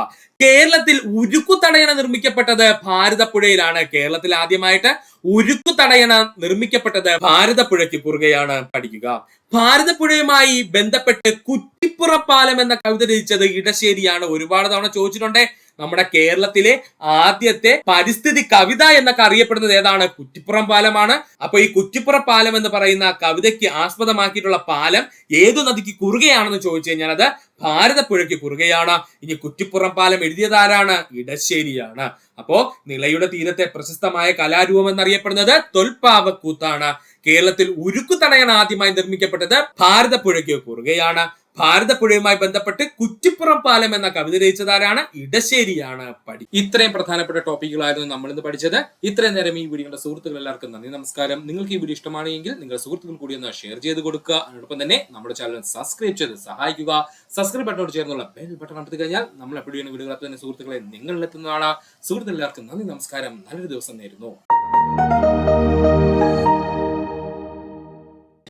കേരളത്തിൽ ഉരുക്കു തടയണ നിർമ്മിക്കപ്പെട്ടത് ഭാരതപ്പുഴയിലാണ്. കേരളത്തിൽ ആദ്യമായിട്ട് ഉരുക്കു തടയണ നിർമ്മിക്കപ്പെട്ടത് ഭാരതപ്പുഴയ്ക്ക് കുറുകെയാണ്. പഠിക്കുക. ഭാരതപ്പുഴയുമായി ബന്ധപ്പെട്ട് കുറ്റിപ്പുറപ്പാലം എന്ന കവിത രചിച്ചത് ഇടശ്ശേരിയാണ്. ഒരുപാട് തവണ ചോദിച്ചിട്ടുണ്ട്. നമ്മുടെ കേരളത്തിലെ ആദ്യത്തെ പരിസ്ഥിതി കവിത എന്നൊക്കെ അറിയപ്പെടുന്നത് ഏതാണ്? കുറ്റിപ്പുറം പാലമാണ്. അപ്പൊ ഈ കുറ്റിപ്പുറം പാലം എന്ന് പറയുന്ന കവിതയ്ക്ക് ആസ്പദമാക്കിയിട്ടുള്ള പാലം ഏതു നദിക്ക് കുറുകയാണെന്ന് ചോദിച്ചു കഴിഞ്ഞാൽ അത് ഭാരതപ്പുഴയ്ക്ക് കുറുകയാണ്. ഇനി കുറ്റിപ്പുറം പാലം എഴുതിയതാരാണ്? ഇടശ്ശേരിയാണ്. അപ്പോ നിളയുടെ തീരത്തെ പ്രശസ്തമായ കലാരൂപം എന്നറിയപ്പെടുന്നത് തൊൽപ്പാവക്കൂത്താണ്. കേരളത്തിൽ ഉരുക്കു തടയണ ആദ്യമായി നിർമ്മിക്കപ്പെട്ടത് ഭാരതപ്പുഴയ്ക്ക് കുറുകയാണ്. ഭാരതപ്പുഴയുമായി ബന്ധപ്പെട്ട് കുറ്റിപ്പുറം പാലം എന്ന കവിത രചിച്ചതാരാണ്? ഇടശ്ശേരിയാണ്. ഇത്രയും പ്രധാനപ്പെട്ട ടോപ്പിക്കുകളായിരുന്നു നമ്മൾ ഇന്ന് പഠിച്ചത്. ഇത്രയും നേരം ഈ വീഡിയോയുടെ സുഹൃത്തുക്കൾ എല്ലാവർക്കും നന്ദി, നമസ്കാരം. നിങ്ങൾക്ക് ഈ വീഡിയോ ഇഷ്ടമാണെങ്കിൽ നിങ്ങളുടെ സുഹൃത്തുക്കൾ കൂടി ഒന്ന് ഷെയർ ചെയ്ത് കൊടുക്കുക. അതോടൊപ്പം തന്നെ നമ്മുടെ ചാനൽ സബ്സ്ക്രൈബ് ചെയ്ത് സഹായിക്കുക. സബ്സ്ക്രൈബ് ബട്ടണോട് ചേർന്നുള്ള ബെൽ ബട്ടൺ അമർത്തി കഴിഞ്ഞാൽ നമ്മൾ എപ്പോഴും വീഡിയോകൾ തന്നെ സുഹൃത്തുക്കളെ നിങ്ങളിലെത്തുന്നതാണ്. സുഹൃത്തുക്കൾ എല്ലാവർക്കും നന്ദി, നമസ്കാരം. നല്ലൊരു ദിവസം നേരുന്നു.